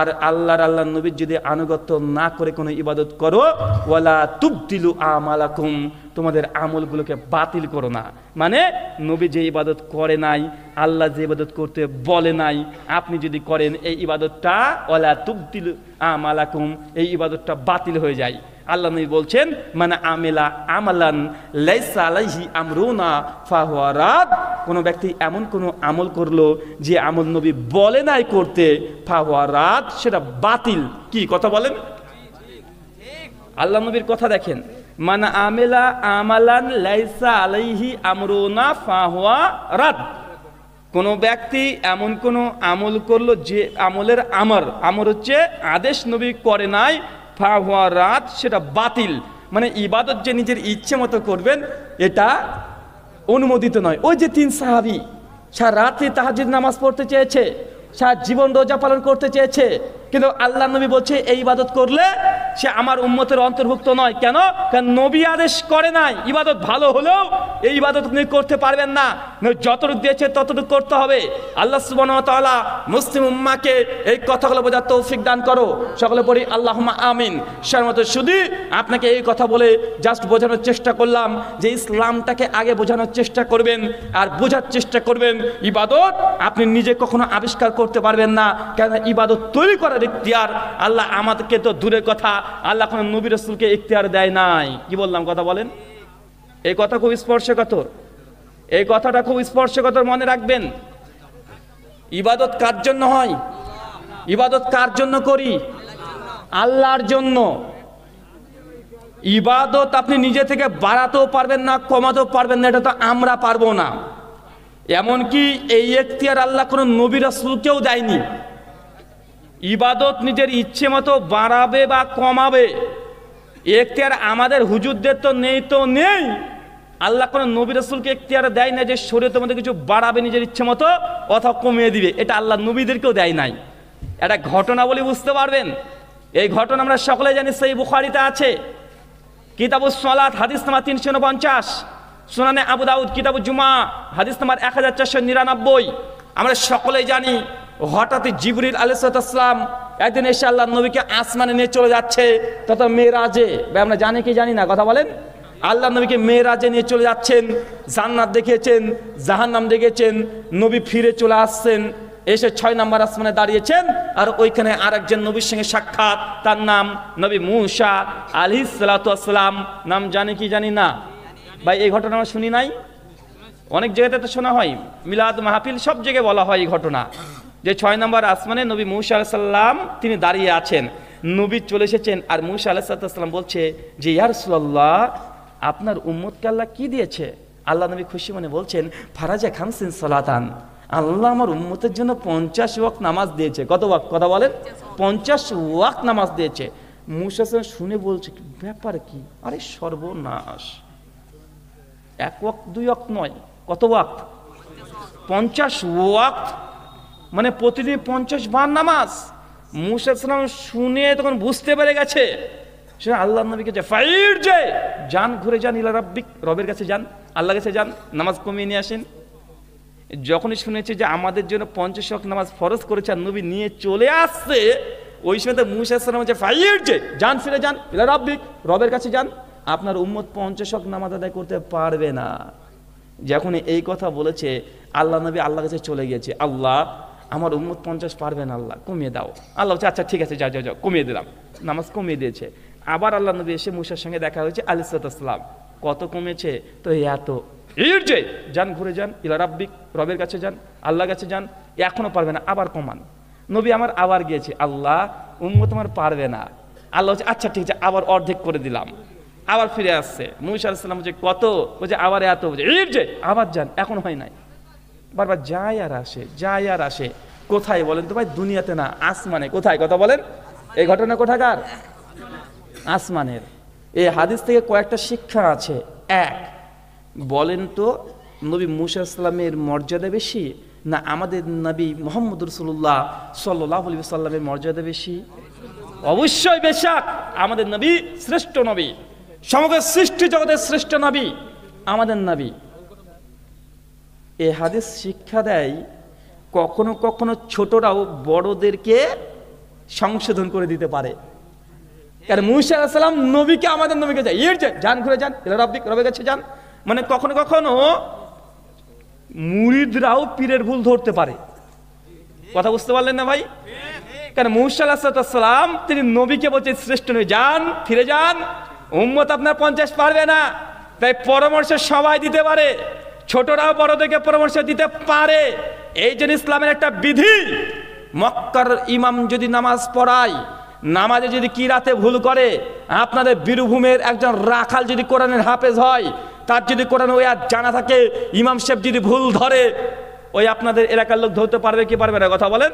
আর আল্লাহর নবীর যদি আনুগত্য না করে কোনো ইবাদত করো, ওয়ালা তুবতিলু আমালাকুম, তোমাদের আমলগুলোকে বাতিল করো না। মানে নবী যে ইবাদত করে নাই, আল্লাহ যে ইবাদত করতে বলে নাই, আপনি যদি করেন এই ইবাদতটা, ওয়ালা তুবতিলু আমালাকুম, এই ইবাদতটা বাতিল হয়ে যায়। আল্লাহ নবী বলছেন, মানে আমেলা আমালান লাইসা আলাইহি আমরুনা ফাহুয়া রাদ, কোনো ব্যক্তি এমন কোনো আমল করলো যে আমল নবী বলে নাই করতে, ফাহুয়া রাদ, সেটা বাতিল। কি কথা বলেন? আল্লাহ নবীর কথা দেখেন, মানে আমেলা আমালান লাইসা আলাইহি আমরুনা ফাহুয়া রাদ, কোনো ব্যক্তি এমন কোনো আমল করলো যে আমলের আমর হচ্ছে আদেশ নবী করে নাই, ফাহুয়া রাত, সেটা বাতিল। মানে ইবাদত যে নিজের ইচ্ছে মতো করবেন এটা অনুমোদিত নয়। ওই যে 3 সাহাবী সারা রাত্রি তাহাজ্জুদ নামাজ পড়তে চেয়েছে, সারা জীবন রোজা পালন করতে চেয়েছে, কিন্তু আল্লাহ নবী বলছে এই ইবাদত করলে সে আমার উম্মতের অন্তর্ভুক্ত নয়। কেন? কারণ নবী আদেশ করে নাই। ইবাদত ভালো হলেও এই ইবাদত আপনি করতে পারবেন না, যতটুকু দিয়েছে ততটুকু করতে হবে। আল্লাহ সুবহানাহু ওয়া তাআলা মুসলিম উম্মাহকে এই কথাগুলো বোঝার তৌফিক দান করো। সকলে পড়ি আল্লাহুম্মা আমিন। সারমত শুধু আপনাকে এই কথা বলে জাস্ট বোঝানোর চেষ্টা করলাম যে ইসলামটাকে আগে বোঝানোর চেষ্টা করবেন আর বোঝার চেষ্টা করবেন। ইবাদত আপনি নিজে কখনো আবিষ্কার করতে পারবেন না, কেন ইবাদত তৈরি করার ইখতিয়ার আল্লাহ আমাদেরকে, তো দূরের কথা আল্লাহ কোনো নবী রাসূলকে ইখতিয়ার দেয় নাই। কি বললাম কথা বলেন? এই কথা খুব স্পর্শকাতর, এই কথাটা খুব স্পর্শকাতর, মনে রাখবেন। ইবাদত কার জন্য হয়? ইবাদত কার জন্য করি? আল্লাহর জন্য। ইবাদত আপনি নিজে থেকে বাড়াতেও পারবেন না, কমাতেও পারবেন না, এটা তো আমরা পারবো না। এমনকি এই ইখতিয়ার আল্লাহ কোনো নবী রাসূলকেও দেয়নি। ইবাদত নিজের ইচ্ছে মতো বাড়াবে বা কমাবে ইখতিয়ার আমাদের হুজুরদের তো নেই, তো নেই। আল্লাহ কোনো নবী রাসূলকে ইখতিয়ার দেয় না যে শরীয়তের মধ্যে কিছু বাড়াবে নিজের ইচ্ছে মতো অথবা কমিয়ে দিবে, এটা আল্লাহ নবীদেরকেও দেয় নাই। এটা ঘটনা বলে বুঝতে পারবেন। এই ঘটনা আমরা সকলে জানি, সহিহ বুখারীতে আছে, কিতাবুস সালাত হাদিস নাম্বার 349, সুনানে আবু দাউদ কিতাবুল জুমা হাদিস নাম্বার 1499। আমরা সকলেই জানি হঠাৎ জিবরিল আলাইহিস সালাম একদিন এসে আল্লাহ নবীকে আসমানে নিয়ে চলে যাচ্ছে, তথা মেরাজে। ভাই আমরা জানি কি জানি না? কথা বলেন। আল্লাহ নবীকে মেরাজে নিয়ে চলে যাচ্ছেন, জান্নাত দেখেছেন, জাহান্নাম দেখেছেন, নবী ফিরে চলে আসছেন, এসে 6 নম্বর আসমানে দাঁড়িয়েছেন, আর ওইখানে আরেকজন নবীর সঙ্গে সাক্ষাৎ, তার নাম নবী মূসা আলাইহিস সালাতু ওয়াস সালাম। নাম জানি কি জানি না? ভাই এই ঘটনা আমরা শুনি নাই? অনেক জায়গাতে তো শোনা হয়, মিলাদ মাহফিল সব জায়গায় বলা হয় এই ঘটনা, যে 6 নম্বর আসমানে নবী মূসা আলাইহিস সালাম তিনি দাঁড়িয়ে আছেন, নবী চলে এসেছেন, আর মূসা আলাইহিস সালাম বলছে যে ইয়া রাসূলুল্লাহ, আপনার উম্মতকে আল্লাহ কি দিয়েছে? আল্লাহ নবী খুশি মনে বলছেন, ফারাজা খামসিন সালাতান, আল্লাহ আমার উম্মতের জন্য 50 ওয়াক্ত নামাজ দিয়েছে। কত ওয়াক্ত? কথা বলেন। 50 ওয়াক্ত নামাজ দিয়েছে। মূসা শুনে বলছে, ব্যাপার কি? আরে সর্বনাশ, 1 ওয়াক্ত 2 ওয়াক্ত নয়, কত ওয়াক্ত? 50 ওয়াক্ত, মানে প্রতিদিন 50 বার নামাজ। মূসা শুনে তখন বুঝতে পেরে গেছে, সে আল্লাহ নবীকে ফাইর যে যান, ঘুরে যান ইলা রাব্বিক, রবের কাছে যান, আল্লাহর কাছে যান, নামাজ কমিয়ে নিয়ে আসেন। যখনই শুনেছে যে আমাদের জন্য 50 ওয়াক্ত নামাজ ফরজ করেছে আর নবী নিয়ে চলে আসছে, ওই সময় তো মূসা বলছে ফাইর যে যান, ফিরে যান ইলা রাব্বিক, রবের কাছে যান, আপনার উম্মত 50 ওয়াক্ত নামাজ আদায় করতে পারবে না। যখন এই কথা বলেছে আল্লাহ নবী আল্লাহর কাছে চলে গিয়েছে, আল্লাহ আমার উম্মত 50 পারবে না, আল্লাহ কমিয়ে দাও। আল্লাহ বলছে আচ্ছা ঠিক আছে, যাও যাও যাও, কমিয়ে দিলাম। নামাজ কমিয়ে দিয়েছে। আবার আল্লাহ নবী এসে মুসার সঙ্গে দেখা হয়েছে আলাইহিসসালাম, কত কমেছে? তো এত। যে যান, ঘুরে যান, ইলা রাব্বিক, রবের কাছে যান, আল্লাহর কাছে যান, এখনো পারবে না, আবার কমান। নবী আমার আবার গিয়েছে, আল্লাহ উম্মত আমার পারবে না। আল্লাহ বলছে আচ্ছা ঠিক আছে, আবার অর্ধেক করে দিলাম। আবার ফিরে আসছে, মুসা আলাইহিস সালাম বলছে কত? বলছে আবার এত। বলছে যে আবার যান, এখন হয় নাই। বারবার যায় আর আসে, যায় আর আসে। কোথায় বলেন তো ভাই? দুনিয়াতে না, আসমানে। কোথায়? কথা বলেন। এই ঘটনা কোথাকার? আসমানের। এই হাদিস থেকে কয়েকটা শিক্ষা আছে। এক, বলেন তো নবী মুসা সাল্লামের মর্যাদা বেশি না আমাদের নবী মুহাম্মদ রাসূলুল্লাহ সাল্লাল্লাহু আলাইহি ওয়াসাল্লামের মর্যাদা বেশি? অবশ্যই বেশক আমাদের নবী শ্রেষ্ঠ নবী, সমগ্র সৃষ্টি জগতের শ্রেষ্ঠ নবী আমাদের নবী। এই হাদিস শিক্ষা দেয় কখনো কখনো ছোটরাও বড়দেরকে সংশোধন করে দিতে পারে। কারণ মুসা আলাইহিস সালাম নবীকে, আমাদের নবীকে যায় যান, ঘুরে যান, ইলা রাব্বিক, রবের কাছে যান। মানে কখনো কখনো মুরিদরাও পীরের ভুল ধরতে পারে। কথা বুঝতে পারলেন না ভাই? কারণ মুসা আলাইহিস সালাম তিনি নবীকে বলছে শ্রেষ্ঠ নবী, যান, ফিরে যান, উম্মত আপনার 50 পারবে না। তাই পরামর্শ সবাই দিতে পারে, ছোটরাও বড়দেরকে পরামর্শ দিতে পারে। এই জন্য ইসলামের একটা বিধি, মক্কার ইমাম যদি নামাজ পড়ায়, নামাজে যদি কি রাতে ভুল করে, আপনাদের বীরভূমের একজন রাখাল যদি কোরআনের হাফেজ হয়, তার যদি কোরআন ওই আর জানা থাকে, ইমাম সাহেব যদি ভুল ধরে, ওই আপনাদের এলাকার লোক ধরতে পারবে কি পারবে না? কথা বলেন,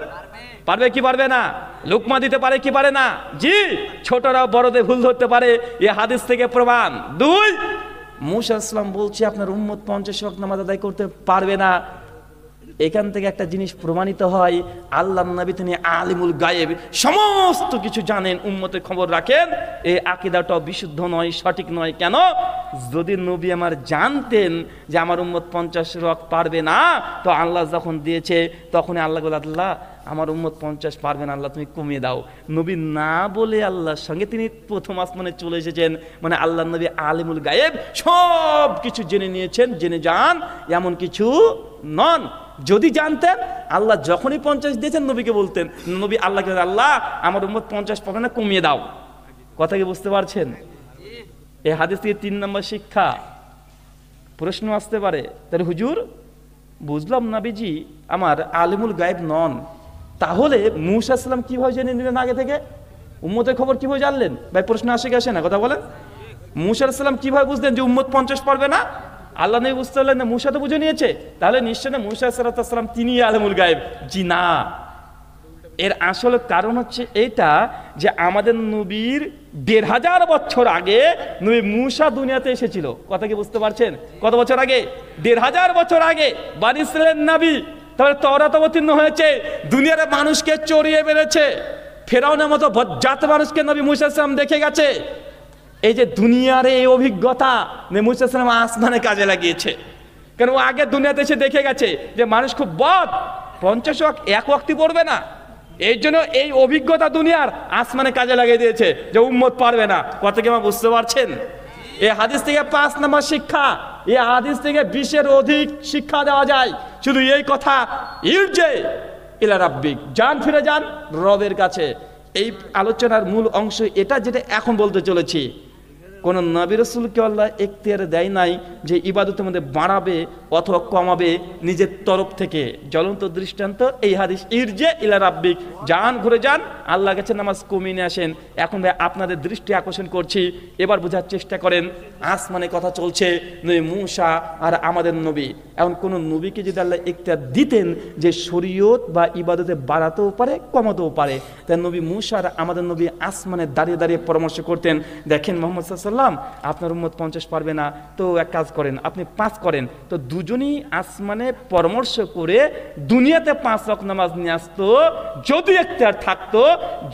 পারবে কি পারবে না? লুকমা দিতে পারে কি পারে না? জি, ছোটরাও বড়দের ভুল ধরতে পারে, এ হাদিস থেকে প্রমাণ। দুই, মুসা আলাইহিস সালাম বলছে আপনার উম্মত 50 ওয়াক্ত নামাজ আদায় করতে পারবে না। এখান থেকে একটা জিনিস প্রমাণিত হয়, আল্লাহর নবী তিনি আলিমুল গায়েব, সমস্ত কিছু জানেন, উম্মতের খবর রাখেন। এই আকীদাটাও বিশুদ্ধ নয়, সঠিক নয়। কেন? যদি নবী আমার জানতেন যে আমার উম্মত 50 ওয়াক্ত পারবে না, তো আল্লাহ যখন দিয়েছে তখনই আল্লাহ বলে আল্লাহ আমার উম্মত 50 পারবে না, আল্লাহ তুমি কমিয়ে দাও। নবী না বলে আল্লাহর সঙ্গে তিনি প্রথম আসমানে চলে এসেছেন। মানে আল্লাহ নবী আলিমুল গায়েব, সব কিছু জেনে নিয়েছেন, জেনে যান এমন কিছু নন। যদি জানতেন, আল্লাহ যখনই 50 দিয়েছেন নবীকে বলতেন, নবী আল্লাহকে আল্লাহ আমার উম্মত 50 পাবে না, কমিয়ে দাও। কথা কি বুঝতে পারছেন? এই হাদিস থেকে 3 নম্বর শিক্ষা। প্রশ্ন আসতে পারে, তাহলে হুজুর বুঝলাম নবীজি আমার আলিমুল গায়েব নন, তাহলে মুসা আলাইহিস সালাম কিভাবে জেনে নিলেন আগে থেকে? উম্মতের খবর কিভাবে জানলেন? ভাই প্রশ্ন আসে কি আসে না? কথা বলেন। মুসা আলাইহিস সালাম কিভাবে বুঝলেন যে উম্মত 50 পারবে না? আল্লাহ নবী বুঝতে পারলেন না, মুসা তো বুঝে নিয়েছে, তাহলে নিশ্চয় না মুসা আলাইহিস সালাম তিনি আলিমুল গায়েব? জি না। এর আসল কারণ হচ্ছে এইটা যে আমাদের নবীর 1500 বছর আগে নবী মুসা দুনিয়াতে এসেছিল। কথা কি বুঝতে পারছেন? কত বছর আগে? 1500 বছর আগে বনী ইসরাইলের নবী। তাহলে তওরাত অবতীর্ণ হয়েছে, দুনিয়ার মানুষকে চড়িয়ে বেড়েছে, ফেরাউনের মতো বজ্জাত মানুষকে নবী মুসা আলাইহিস সালাম দেখে গেছে। এই যে দুনিয়ার এই অভিজ্ঞতা নবী মুসা আলাইহিস সালাম আসমানে কাজে লাগিয়েছে। কারণ ও আগে দুনিয়াতে এসে দেখে গেছে যে মানুষ খুব বদ, 50 ওয়াক্ত এক ওয়াক্তই পড়বে না। এই জন্য এই অভিজ্ঞতা দুনিয়ার আসমানে কাজে লাগিয়ে দিয়েছে যে উম্মত পারবে না। কথা কি আমার বুঝতে পারছেন? এই হাদিস থেকে 5 নম্বর শিক্ষা। এই হাদিস থেকে 20-এর অধিক শিক্ষা দেওয়া যায়। শুধু এই কথা, ইরজে ইলা রাব্বিক, যান, ফিরে যান রবের কাছে। এই আলোচনার মূল অংশ এটা, যেটা এখন বলতে চলেছি। কোন নবী রাসূলকে আল্লাহ এখতিয়ার দেয় নাই যে ইবাদতের মধ্যে বাড়াবে অথবা কমাবে নিজের তরফ থেকে। জ্বলন্ত দৃষ্টান্ত এই হাদিস, ইরজে ইলা রাব্বিক, যান, ঘুরে যান, আল্লাহর কাছে নামাজ কমিয়ে নিয়ে আসেন। এখন ভাই আপনাদের দৃষ্টি আকর্ষণ করছি, এবার বোঝার চেষ্টা করেন। আসমানে কথা চলছে, নবী মুসা আর আমাদের নবী। এখন কোন নবীকে যদি আল্লাহ এখতিয়ার দিতেন যে শরীয়ত বা ইবাদতে বাড়াতেও পারে কমাতেও পারে, তাই নবী মুসা আর আমাদের নবী আসমানে দাঁড়িয়ে দাঁড়িয়ে পরামর্শ করতেন, দেখেন মোহাম্মদ সাল্লাল্লাহু আলাইহি ওয়াসাল্লাম আপনার উম্মত 50 পারবে না, তো এক কাজ করেন, আপনি 5 করেন। তো দুজনই আসমানে পরামর্শ করে দুনিয়াতে 5 ওয়াক্ত নামাজ নিয়ে আসতো। যদি এখতিয়ার থাকতো,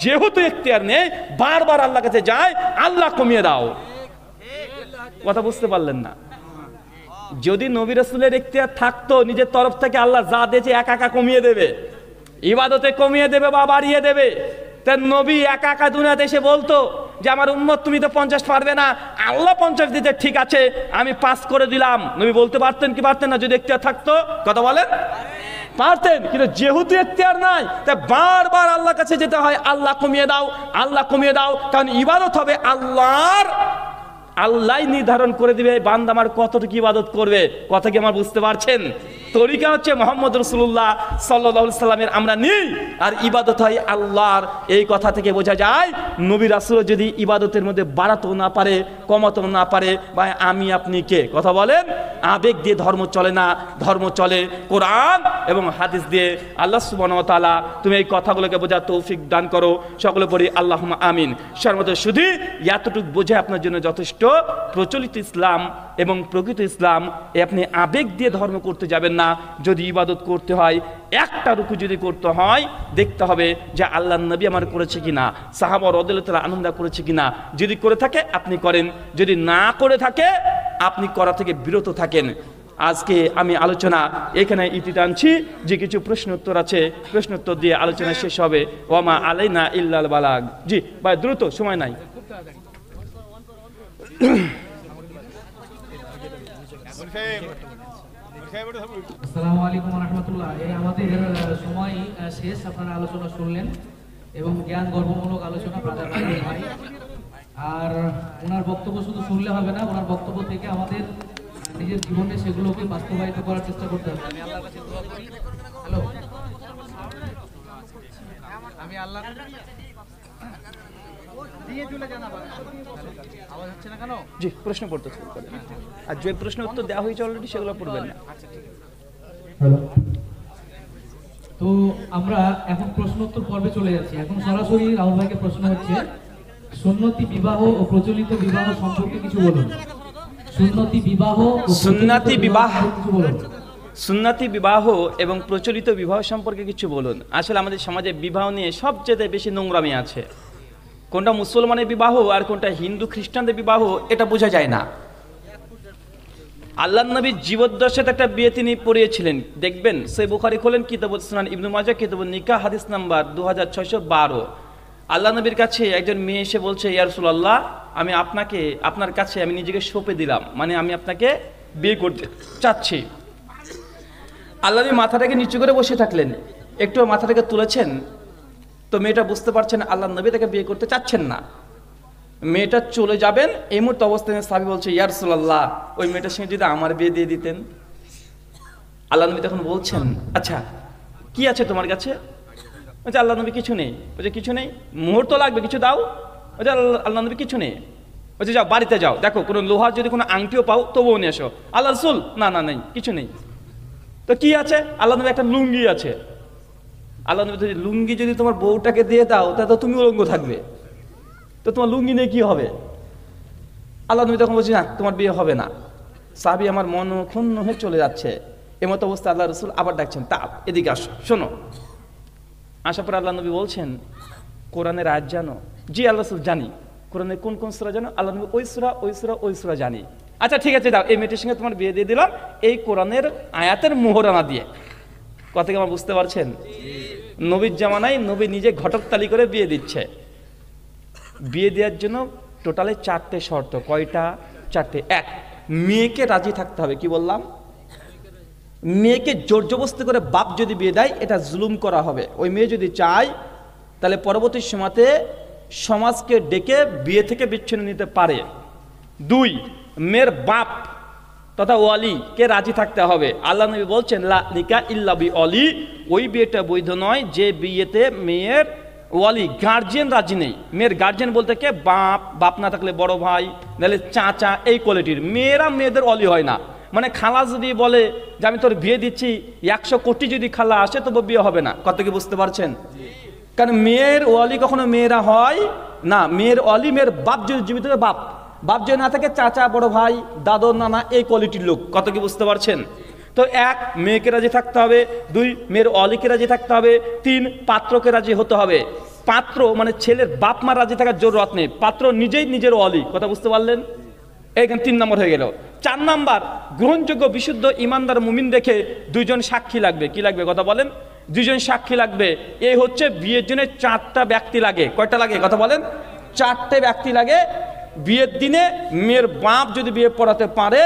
যেহেতু এখতিয়ার নেই, বারবার আল্লাহর কাছে যায়, আল্লাহ কমিয়ে দাও। কথা বুঝতে পারলেন না? যদি নবী রাসূলের এখতিয়ার থাকতো, নিজের তরফ থেকে আল্লাহ যা দিয়েছে একা একা কমিয়ে দেবে, ইবাদতে কমিয়ে দেবে বা বাড়িয়ে দেবে। তাই নবী একা একা দুনিয়াতে এসে বলতো যে আমার উম্মত তুমি তো 50 পারবে না, আল্লাহ 50 দিতে, ঠিক আছে আমি 5 করে দিলাম। নবী বলতে পারতেন কি পারতেন না? যদি এখতিয়ার থাকতো, কথা বলেন, পারতেন। কিন্তু যেহেতু এখতিয়ার নাই, তাই বারবার আল্লাহর কাছে যেতে হয়, আল্লাহ কমিয়ে দাও, আল্লাহ কমিয়ে দাও। কারণ ইবাদত হবে আল্লাহর, আল্লাহ নির্ধারণ করে দিবে বান্দা আমার কতটুকু ইবাদত করবে। কথা কি আমার বুঝতে পারছেন? তরিকা হচ্ছে মুহাম্মদ রাসূলুল্লাহ সাল্লাল্লাহু আলাইহি সাল্লামের আমরা নিই, আর ইবাদত হয় আল্লাহর। এই কথা থেকে বোঝা যায় নবী রাসূল যদি ইবাদতের মধ্যে বাড়াতেও না পারে, কমাতেও না পারে, বা আমি আপনি কে? কথা বলেন। আবেগ দিয়ে ধর্ম চলে না, ধর্ম চলে কোরআন এবং হাদিস দিয়ে। আল্লাহ সুবহানাহু ওয়া তাআলা তুমি এই কথাগুলোকে বোঝার তৌফিক দান করো। সকলে পড়ি আল্লাহুম্মা আমিন। সর্বদা শুধু এতটুকু বোঝা আপনার জন্য যথেষ্ট। প্রচলিত ইসলাম এবং প্রকৃত ইসলাম, আপনি আবেগ দিয়ে ধর্ম করতে যাবেন না। যদি ইবাদত করতে হয়, একটা রুকু যদি করতে হয়, দেখতে হবে যে আল্লাহর নবী আমার করেছে কিনা, সাহাবা রাদিয়াল্লাহু তাআলা আনহু করেছে কিনা। যদি করে থাকে আপনি করেন, যদি না করে থাকে আপনি করা থেকে বিরত থাকেন। আজকে আমি আলোচনা এখানে ইতি টানছি, যে কিছু প্রশ্ন উত্তর আছে, প্রশ্ন উত্তর দিয়ে আলোচনা শেষ হবে। ওয়ামা আলাইনা ইল্লাল বালাগ। জি ভাই, দ্রুত, সময় নাই। আসসালামু আলাইকুম ওয়া রাহমাতুল্লাহ। এই আমাদের সময় শেষ, আপনারা আলোচনা শুনলেন এবং জ্ঞান গর্বমূলক আলোচনা ব্রাদার ভাই। আর ওনার বক্তব্য শুধু শুনলে হবে না, ওনার বক্তব্য থেকে আমাদের নিজের জীবনে সেগুলোকে বাস্তবায়িত করার চেষ্টা করতে হবে। আমি আল্লাহর কাছে দোয়া করি। হ্যালো, আমি আল্লাহ দিয়ে চলে জানাবো। আওয়াজ হচ্ছে না কেন? জি, প্রশ্ন পড়তে শুরু করেন। আর যে প্রশ্ন উত্তর দেওয়া হয়েছে অলরেডি, সেগুলো পড়বেন না। হ্যালো, তো আমরা এখন প্রশ্ন উত্তর পর্বে চলে যাচ্ছি। এখন সরাসরি রাহুল ভাইকে প্রশ্ন হচ্ছে, সুন্নতি বিবাহ ও প্রচলিত বিবাহ সম্পর্কে কিছু বলুন। সুন্নতি বিবাহ ও সুন্নতি বিবাহ, কিছু বলুন। সুন্নতি বিবাহ এবং প্রচলিত বিবাহ সম্পর্কে কিছু বলুন। আসলে আমাদের সমাজে বিবাহ নিয়ে সবচেয়ে বেশি নোংরামি আছে। কোনটা মুসলমানের বিবাহ আর কোনটা হিন্দু খ্রিস্টানদের বিবাহ, এটা বোঝা যায় না। আল্লাহর নবী জীবদ্দশাতে একটা বিয়ে তিনি পড়িয়েছিলেন, দেখবেন সহিহ বুখারী খোলেন, কিতাবুস সুনান, ইবনে মাজাহ কিতাবুন নিকাহ, হাদিস নাম্বার 2612। আল্লাহ নবীর কাছে একজন মেয়ে এসে বলছে, ইয়া রাসূলুল্লাহ, আমি আপনাকে, আপনার কাছে আমি নিজেকে সঁপে দিলাম, মানে আমি আপনাকে বিয়ে করতে চাচ্ছি। আল্লাহ নবী মাথাটাকে নিচু করে বসে থাকলেন, একটু মাথাটাকে তুলেছেন, তো মেয়েটা বুঝতে পারছেন আল্লাহ নবী তাকে বিয়ে করতে চাচ্ছেন না। মেয়েটা চলে যাবেন, এই মুহূর্তে অবস্থানে সাহাবী বলছে, ইয়া রাসূলুল্লাহ, ওই মেয়েটার সঙ্গে যদি আমার বিয়ে দিয়ে দিতেন। আল্লাহ নবী তখন বলছেন, আচ্ছা কি আছে তোমার কাছে? বলছে আল্লাহ নবী কিছু নেই। বলছে কিছু নেই, মুহূর্ত লাগবে, কিছু দাও। বলছে আল্লাহ নবী কিছু নেই। বলছে যাও বাড়িতে যাও, দেখো কোনো লোহার যদি কোনো আংটিও পাও তবুও নিয়ে এসো। আল্লাহ রাসূল, না না নেই, কিছু নেই। তো কি আছে? আল্লাহ নবী একটা লুঙ্গি আছে। আল্লাহ নবী, লুঙ্গি যদি তোমার বউটাকে দিয়ে দাও তাহলে তো তুমি উলঙ্গ থাকবে, তো তোমার লুঙ্গি নিয়ে কি হবে? আল্লাহ নবী তখন বলছি, না তোমার বিয়ে হবে না। সাহাবী আমার মন ক্ষুণ্ণ হয়ে চলে যাচ্ছে। এমতো অবস্থা আল্লাহ রাসূল আবার ডাকছেন, তা এদিকে আসো, শোনো। আসার পর আল্লাহ নবী বলছেন, কোরআনের আয়াত জানো? জি আল্লাহ রাসূল জানি। কোরআনের কোন কোন সূরা জানো? আল্লাহ নবী, ওই সূরা জানি। আচ্ছা ঠিক আছে, দাও, এই মেয়েটির সঙ্গে তোমার বিয়ে দিয়ে দিলাম এই কোরআনের আয়াতের মোহরানা দিয়ে। কথা কি আমার বুঝতে পারছেন? নবীর জামানায় নবী নিজে ঘটকতালি করে বিয়ে দিচ্ছে। বিয়ে দেওয়ার জন্য টোটালে 4টে শর্ত। কয়টা? 4টে। এক, মেয়েকে রাজি থাকতে হবে। কি বললাম? মেয়েকে জোর জবরদস্তি করে বাপ যদি বিয়ে দেয়, এটা জুলুম করা হবে। ওই মেয়ে যদি চায় তাহলে পরবর্তী সময়তে সমাজকে ডেকে বিয়ে থেকে বিচ্ছিন্ন নিতে পারে। 2, মেয়ের বাপ তথা ওয়ালি কে রাজি থাকতে হবে। আল্লাহ নবী বলছেন, লা নিকাহ ইল্লা বি ওয়ালি, ওই বিয়েটা বৈধ নয় যে বিয়েতে মেয়ের ওয়ালি গার্জিয়ান রাজি নেই। মেয়ের গার্জিয়ান বলতে কে? বাপ না থাকলে বড় ভাই, নাহলে চাচা, এই কোয়ালিটির মেয়েরা মেয়েদের ওয়ালি হয় না। মানে খালা যদি বলে যে আমি তোর বিয়ে দিচ্ছি, 100 কোটি যদি খালা আসে তবু বিয়ে হবে না। কত কি বুঝতে পারছেন? কারণ মেয়ের ওয়ালি কখনো মেয়েরা হয় না। মেয়ের ওয়ালি মেয়ের বাপ যদি জীবিত থাকে, বাপ যদি না থাকে চাচা, বড় ভাই, দাদু, নানা, এই কোয়ালিটির লোক। কত কি বুঝতে পারছেন? তো 1, মেয়েকে রাজি থাকতে হবে। 2, মেয়ের অলিকে রাজি থাকতে হবে। 3, পাত্রকে রাজি হতে হবে। পাত্র মানে ছেলের বাপ মা রাজি থাকার জরুরত নেই, পাত্র নিজেই নিজের অলি। কথা বুঝতে পারলেন? এইখানে 3 নম্বর হয়ে গেল। 4 নম্বর, গ্রহণযোগ্য বিশুদ্ধ ইমানদার মুমিন দেখে 2 জন সাক্ষী লাগবে। কি লাগবে? কথা বলেন। 2 জন সাক্ষী লাগবে। এই হচ্ছে বিয়ের জন্য 4টা ব্যক্তি লাগে। কয়টা লাগে? কথা বলেন। 4টে ব্যক্তি লাগে বিয়ের দিনে। মেয়ের বাপ যদি বিয়ে পড়াতে পারে,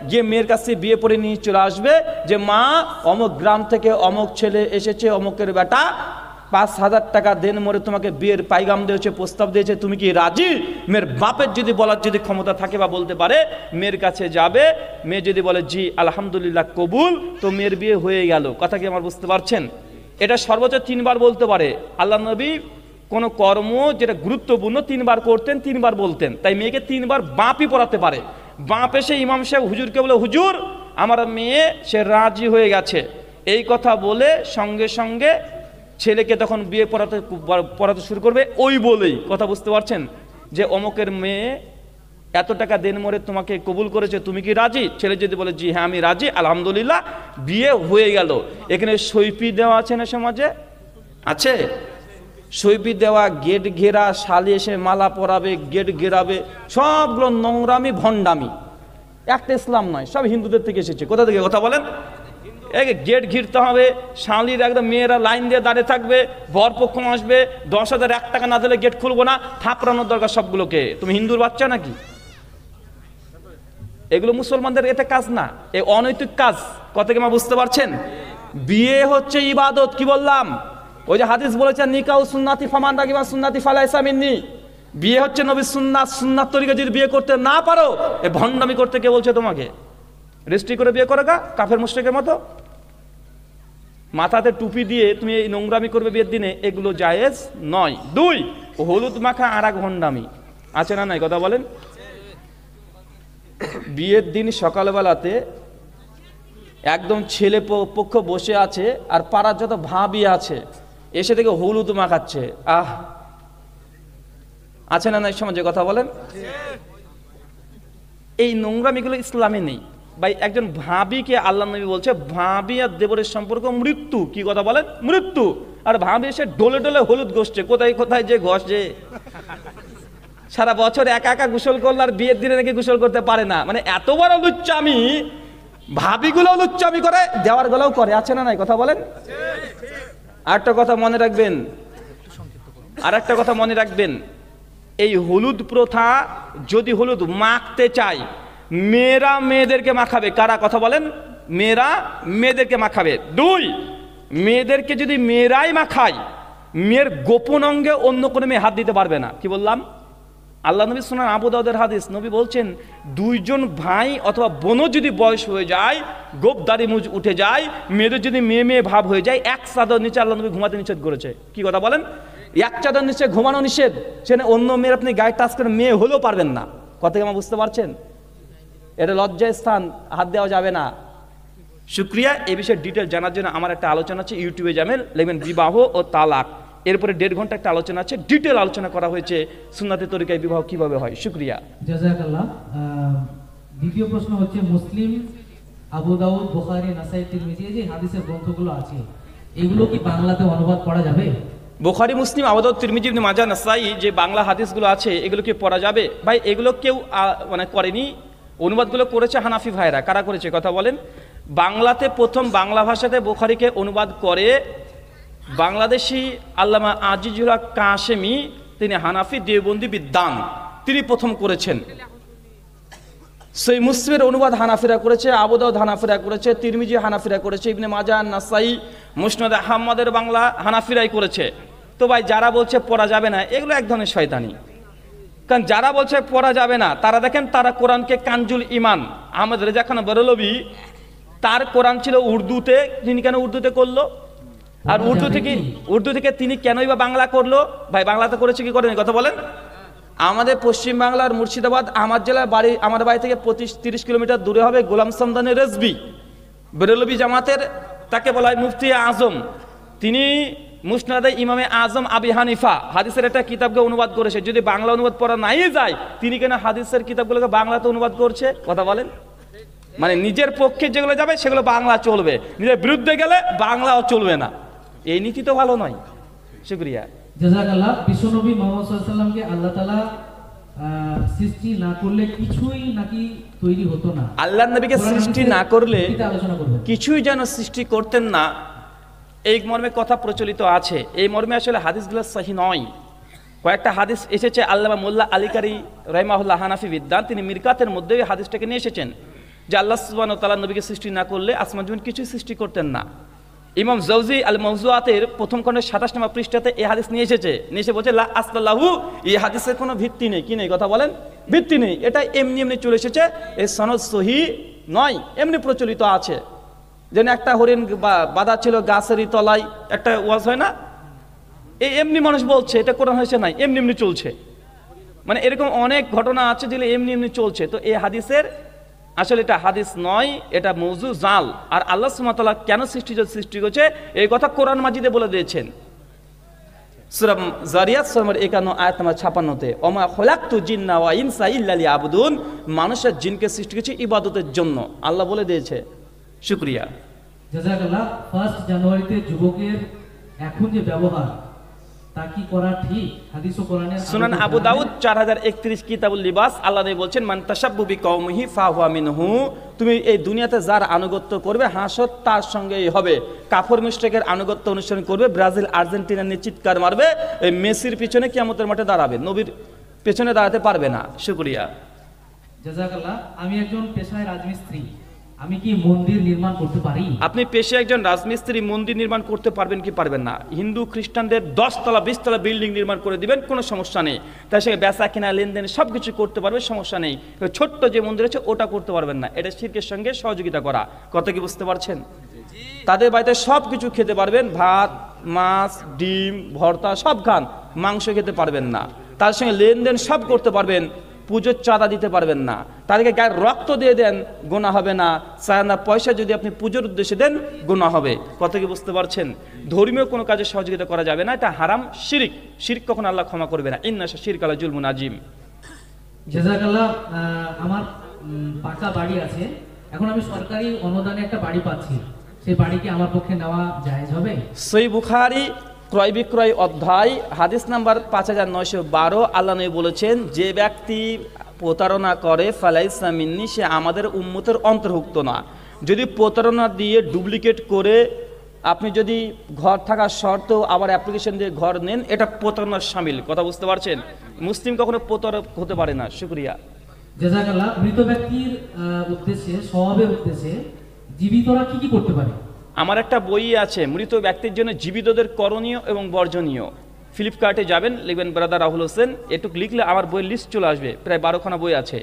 গিয়ে মেয়ের কাছে বিয়ে পড়ে নিয়ে চলে আসবে যে মা অমুক গ্রাম থেকে অমুক ছেলে এসেছে, অমুকের বেটা 5,000 টাকা দেন মরে তোমাকে বিয়ের পাইগাম দিয়েছে, প্রস্তাব দিয়েছে, তুমি কি রাজি? মেয়ের বাপের যদি বলার যদি ক্ষমতা থাকে বা বলতে পারে, মেয়ের কাছে যাবে। মেয়ে যদি বলে জি আলহামদুলিল্লাহ কবুল, তো মেয়ের বিয়ে হয়ে গেল। কথা কি আমার বুঝতে পারছেন? এটা সর্বোচ্চ 3 বার বলতে পারে। আল্লাহ নবী কোনো কর্ম যেটা গুরুত্বপূর্ণ 3 বার করতেন, 3 বার বলতেন। তাই মেয়েকে 3 বার বাপই পড়াতে পারে। বাপ এসে ইমাম সাহেব হুজুরকে বলে, হুজুর আমার মেয়ে সে রাজি হয়ে গেছে, এই কথা বলে সঙ্গে সঙ্গে ছেলেকে তখন বিয়ে পড়াতে শুরু করবে ওই বলেই। কথা বুঝতে পারছেন? যে অমুকের মেয়ে এত টাকা দেন মরে তোমাকে কবুল করেছে, তুমি কি রাজি? ছেলে যদি বলে জি হ্যাঁ আমি রাজি, আলহামদুলিল্লাহ বিয়ে হয়ে গেল। এখানে সৈফি দেওয়া আছে না সমাজে? আছে সৈফি দেওয়া, গেট ঘেরা, শালি এসে মালা পরাবে, গেট ঘেরাবে, সবগুলো নোংরামি ভণ্ডামি। একটা ইসলাম নয়, সব হিন্দুদের থেকে এসেছে। কোথা থেকে? কথা বলেন। গেট ঘিরতে হবে, শালির একদম মেয়েরা লাইন দিয়ে দাঁড়িয়ে থাকবে, বরপক্ষ আসবে, 10,000 1 টাকা না দিলে গেট খুলবো না, থাপড়ানোর দরকার সবগুলোকে। তুমি হিন্দুর বাচ্চা নাকি? এগুলো মুসলমানদের এটা কাজ না, এ অনৈতিক কাজ। কথা কি মা বুঝতে পারছেন? বিয়ে হচ্ছে ইবাদত। কি বললাম? ওই যে হাদিস বলেছে নিকাউ সুন্নাতি ফামান রাগিবা সুন্নাতি ফালাইসা মিন্নি। বিয়ে হচ্ছে নবীর সুন্নাত। সুন্নাত তরিকা যদি বিয়ে করতে না পারো, এ ভণ্ডামি করতে কে বলছে তোমাকে? রেজিস্ট্রি করে বিয়ে করো গা, কাফের মুশরিকের মতো। মাথাতে টুপি দিয়ে তুমি এই নোংরামি করবে বিয়ের দিনে, এগুলো জায়েজ নয়। 2 হলুদ মাখা আর এক ভণ্ডামি আছে না নাই? কথা বলেন। বিয়ের দিন সকালবেলাতে একদম ছেলে পক্ষ বসে আছে আর পাড়ার যত ভাবি আছে এসে থেকে হলুদ মাখাচ্ছে। আছে না নাই সমাজে? কথা বলেন। এই নোংরামিগুলো ইসলামে নেই ভাই। একজন ভাবিকে আল্লাহ নবী বলছে ভাবি আর দেবরের সম্পর্ক মৃত্যু। কি কথা বলেন? মৃত্যু। আর ভাবি এসে ডলে ডলে হলুদ ঘষছে, কোথায় কোথায় যে ঘষে। সারা বছর একা একা গোসল করলে আর বিয়ের দিনে নাকি গোসল করতে পারে না। মানে এত বড় লুচ্চামি। ভাবিগুলো লুচ্চামি করে, দেওয়ার গুলোও করে। আছে না নাই? কথা বলেন। আরেকটা কথা মনে রাখবেন, আরেকটা কথা মনে রাখবেন, এই হলুদ প্রথা যদি হলুদ মাখতে চায়, মেয়েরা মেয়েদেরকে মাখাবে। কারা? কথা বলেন। মেয়েরা মেয়েদেরকে মাখাবে। 2 মেয়েদেরকে যদি মেয়েরাই মাখায়, মেয়ের গোপন অঙ্গে অন্য কোনো মেয়ে হাত দিতে পারবে না। কি বললাম? আল্লাহ নবী সুনান আবু দাউদের হাদিস, নবী বলছেন 2 জন ভাই অথবা বোনও যদি বয়স হয়ে যায়, গোপদারি মুজ উঠে যায়, মেয়েদের যদি মেয়ে মেয়ে ভাব হয়ে যায়, এক চাদর নিচে আল্লাহ নবী ঘুমাতে নিষেধ করেছে। কি কথা বলেন? এক চাদর নিচে ঘুমানো নিষেধ। সেখানে অন্য মেয়ের আপনি গায়ে টাচ করে মেয়ে হলেও পারবেন না। কথা কি আমার বুঝতে পারছেন? এটা লজ্জার স্থান, হাত দেওয়া যাবে না। শুক্রিয়া। এই বিষয়ে ডিটেল জানার জন্য আমার একটা আলোচনা আছে, ইউটিউবে যাবেন, লিখবেন বিবাহ ও তালাক। এরপরে 1.5 ঘন্টা একটা আলোচনা আছে, ডিটেল আলোচনা করা হয়েছে সুন্নাতের তরিকায় বিবাহ কিভাবে হয়। শুক্রিয়া। জাযাকাল্লাহ। দ্বিতীয় প্রশ্ন হচ্ছে, মুসলিম, আবু দাউদ, বুখারী, নাসাই, তিরমিজি যে হাদিসের গ্রন্থগুলো আছে, এগুলো কি বাংলাতে অনুবাদ করা যাবে? বুখারী, মুসলিম, আবু দাউদ, তিরমিজি, ইবনে মাজাহ, নাসাই যে বাংলা হাদিসগুলো আছে, এগুলো কি পড়া যাবে? ভাই এগুলো কেউ মানে করেনি। অনুবাদগুলো করেছে হানাফি ভাইরা। কারা করেছে? কথা বলেন। বাংলাতে প্রথম বাংলা ভাষাতে বুখারীকে অনুবাদ করে বাংলাদেশি আল্লামা আজিজুল হক কাশেমি, তিনি হানাফি দেওবন্দি বিদ্বান, তিনি প্রথম করেছেন। সেই মুসলিমের অনুবাদ হানাফিরা করেছে, আবু দাউদ হানাফিরা করেছে, তিরমিজি হানাফিরা করেছে, ইবনে মাজাহ, নাসাই, মুসনাদ আহমদের বাংলা হানাফিরাই করেছে। তো ভাই যারা বলছে পড়া যাবে না, এগুলো এক ধরনের শয়তানি। কারণ যারা বলছে পড়া যাবে না, তারা দেখেন তারা কোরআনকে কানজুল ইমান, আহমদ রেজা খান বেরলভি, তার কোরআন ছিল উর্দুতে, তিনি কেন উর্দুতে করলো? আর উর্দু থেকে তিনি কেনই বা বাংলা করলো? ভাই বাংলাতে করেছে কি করেনি? কথা বলেন। আমাদের পশ্চিম বাংলার মুর্শিদাবাদ আমার জেলার বাড়ি, আমার বাড়ি থেকে 25-30 কিলোমিটার দূরে হবে গোলাম সামদানি রেজবি, বেরলভি জামাতের, তাকে বলা হয় মুফতি আজম। তিনি মুসনাদে ইমামে আজম আবি হানিফা হাদিসের একটা কিতাবকে অনুবাদ করেছে। যদি বাংলা অনুবাদ পড়া নাই যায়, তিনি কেন হাদিসের কিতাবগুলোকে বাংলাতে অনুবাদ করছে? কথা বলেন। মানে নিজের পক্ষে যেগুলো যাবে সেগুলো বাংলা চলবে, নিজের বিরুদ্ধে গেলে বাংলাও চলবে না। এই নীতি তো ভালো নয়। শুকরিয়া। জাযাকাল্লাহ। বিশ্বনবী মুহাম্মদ সাল্লাল্লাহু আলাইহি ওয়াসাল্লামকে আল্লাহ তাআলা সৃষ্টি না করলে কিছুই নাকি তৈরি হতো না। আল্লাহর নবীকে সৃষ্টি না করলে কিছুই যেন সৃষ্টি করতেন না, এই মর্মে কথা প্রচলিত আছে। এই মর্মে আসলে হাদিসগুলো সহিহ নয়। কয়েকটা হাদিস এসেছে, আল্লামা মোল্লা আলিকারি রহিমাহুল্লাহ হানাফি বিদ্যান তিনি মিরকাতের মধ্যে ওই হাদিসটাকে নিয়ে এসেছেন যে আল্লাহ সুবহানাহু ওয়া তাআলা নবীকে সৃষ্টি না করলে আসমান জমিন কিছুই সৃষ্টি করতেন না। ইমাম জাওজি আল মাওজুআতের প্রথম খণ্ডের ২৭ নম্বর পৃষ্ঠাতে এই হাদিস নিয়ে এসে বলছে লা আসলাহু, এই হাদিসের কোনো ভিত্তি নেই। কি নেই কথা বলেন? ভিত্তি নেই, এটা এমনি এমনি চলে এসেছে, এই সনদ সহি নয়, এমনি প্রচলিত আছে। যেন একটা হরিণ বাঁধা ছিল গাছেরই তলায়, একটা ওয়াজ হয় না, এই এমনি মানুষ বলছে, এটা কোরআন হয়েছে নাই, এমনি এমনি চলছে। মানে এরকম অনেক ঘটনা আছে যেগুলো এমনি এমনি চলছে। তো এই হাদিসের আসলে এটা হাদিস নয়, এটা মৌজু জাল। আর আল্লাহ সুবহানাহু ওয়া তাআলা কেন সৃষ্টি করছে এই কথা কোরআন মাজিদে বলে দিয়েছেন। সূরা জারিয়াত সূরা ৫১ আয়াত নম্বর ৫৬-তে, ওমা খলাকতু জিন্না ওয়া ইনসা ইল্লা লিয়াবুদুন, মানুষের জিনকে সৃষ্টি করেছে ইবাদতের জন্য, আল্লাহ বলে দিয়েছে। শুকরিয়া। জাযাকাল্লাহ। 1 জানুয়ারিতে যুবকের এখন যে ব্যবহার তা কি করা ঠিক? হাদিস ও কোরআনের সুনান আবু দাউদ ৪০৩১ কিতাবুল লিবাস, আল্লাহ নবী বলছেন মান তাশাব্বু বিকওমিহি ফাহুয়া মিনহু, তুমি এই দুনিয়াতে যার আনুগত্য করবে হাসর তার সঙ্গেই হবে। কাফর মুশরিকের আনুগত্য অনুসরণ করবে, ব্রাজিল আর্জেন্টিনা নিয়ে চিৎকার মারবে, এই মেসির পিছনে কিয়ামতের মাঠে দাঁড়াবে, নবীর পেছনে দাঁড়াতে পারবে না। শুকরিয়া। জাযাকাল্লাহ। আমি একজন পেশায় রাজমিস্ত্রি, আমি কি মন্দির নির্মাণ করতে পারি? আপনি পেশায় একজন রাজমিস্ত্রি, মন্দির নির্মাণ করতে পারবেন কি পারবেন না? হিন্দু খ্রিস্টানদের ১০ তলা ২০ তলা বিল্ডিং নির্মাণ করে দিবেন, কোনো সমস্যা নেই। তার সঙ্গে বেচা কেনা লেনদেন সব কিছু করতে পারবে, সমস্যা নেই। ছোট্ট যে মন্দির আছে ওটা করতে পারবেন না, এটা শিরকের সঙ্গে সহযোগিতা করা। কত কি বুঝতে পারছেন? তাদের বাড়িতে সব কিছু খেতে পারবেন, ভাত মাছ ডিম ভর্তা সব খান, মাংস খেতে পারবেন না। তার সঙ্গে লেনদেন সব করতে পারবেন, পুজোর চাঁদা দিতে পারবেন না। তাদেরকে গায়ের রক্ত দিয়ে দেন, গোনা হবে না। চাঁদা পয়সা যদি আপনি পুজোর উদ্দেশ্যে দেন, গোনা হবে। কত কি বুঝতে পারছেন? ধর্মীয় কোনো কাজে সহযোগিতা করা যাবে না, এটা হারাম, শিরক। শিরক কখনো আল্লাহ ক্ষমা করবে না। ইন্না শিরকা লা জুলমুন আযীম। জাযাকাল্লাহ। আমার পাকা বাড়ি আছে, এখন আমি সরকারি অনুদানে একটা বাড়ি পাচ্ছি, সেই বাড়ি কি আমার পক্ষে নেওয়া জায়েজ হবে? সহিহ বুখারী ক্রয় বিক্রয় অধ্যায় হাদিস নাম্বার 5912, আল্লাহ নবী বলেছেন যে ব্যক্তি প্রতারণা করে ফালাইসা মিন্নি, সে আমাদের উম্মতের অন্তর্ভুক্ত না। যদি প্রতারণা দিয়ে ডুপ্লিকেট করে আপনি যদি ঘর থাকার শর্তেও আবার অ্যাপ্লিকেশন দিয়ে ঘর নেন, এটা প্রতারণার শামিল। কথা বুঝতে পারছেন? মুসলিম কখনো প্রতারক হতে পারে না। শুকরিয়া। জাযাকাল্লাহ। মৃত ব্যক্তির উদ্দেশ্যে, সওয়াবের উদ্দেশ্যে জীবিতরা কি কি করতে পারে? আমার একটা বই আছে মৃত ব্যক্তির জন্য জীবিতদের করণীয় এবং বর্জনীয়। ফ্লিপকার্টে যাবেন, লিখবেন ব্রাদার রাহুল হোসেন, এটুকু লিখলে আমার বইয়ের লিস্ট চলে আসবে, প্রায় 12খানা বই আছে।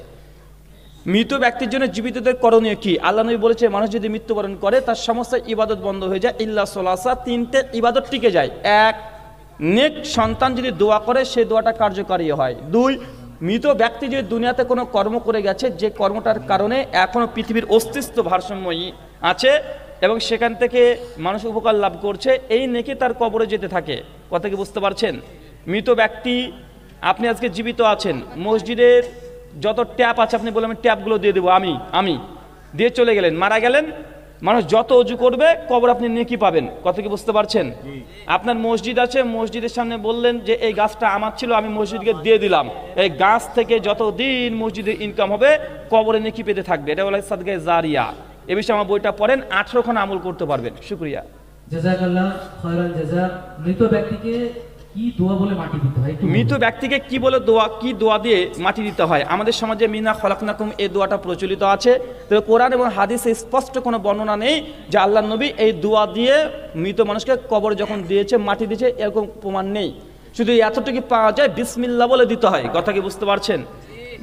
মৃত ব্যক্তির জন্য জীবিতদের করণীয় কি? আল্লাহ নবী বলেছে মানুষ যদি মৃত্যুবরণ করে তার সমস্ত ইবাদত বন্ধ হয়ে যায়, ইল্লা সলাসা, 3টে ইবাদত টিকে যায়। 1, নেক সন্তান যদি দোয়া করে সেই দোয়াটা কার্যকারী হয়। 2, মৃত ব্যক্তি যদি দুনিয়াতে কোনো কর্ম করে গেছে যে কর্মটার কারণে এখনো পৃথিবীর অস্তিত্ব ভারসাম্যই আছে এবং সেখান থেকে মানুষ উপকার লাভ করছে, এই নেকি তার কবরে যেতে থাকে। কথা কি বুঝতে পারছেন? মৃত ব্যক্তি, আপনি আজকে জীবিত আছেন, মসজিদের যত ট্যাপ আছে আপনি বললেন আমি ট্যাপগুলো দিয়ে দেবো, আমি দিয়ে চলে গেলেন, মারা গেলেন, মানুষ যত অজু করবে কবর আপনি নেকি পাবেন। কথা কি বুঝতে পারছেন? আপনার মসজিদ আছে, মসজিদের সামনে বললেন যে এই গাছটা আমার ছিল, আমি মসজিদকে দিয়ে দিলাম, এই গাছ থেকে যতদিন মসজিদের ইনকাম হবে কবরে নেকি পেতে থাকবে। এটা বলে সাদগায়ে জারিয়া। এ বিষয়ে আমার বইটা পড়েন, 18খানা আমল করতে পারবেন। শুকরিয়া। জাযাকাল্লাহ খায়রাল জাযা। মৃত ব্যক্তিকে কি দোয়া বলে মাটি দিতে হয়? মৃত ব্যক্তিকে কি বলে কি দোয়া দিয়ে মাটি দিতে হয়? আমাদের সমাজে মিনা খলাকনাকুম এই দোয়াটা প্রচলিত আছে, তবে কোরআন এবং হাদিসে স্পষ্ট কোনো বর্ণনা নেই যে আল্লাহ নবী এই দোয়া দিয়ে মৃত মানুষকে কবর যখন দিয়েছে মাটি দিয়েছে, এরকম প্রমাণ নেই। শুধু এতটুকু পাওয়া যায় বিসমিল্লাহ বলে দিতে হয়। কথা কি বুঝতে পারছেন?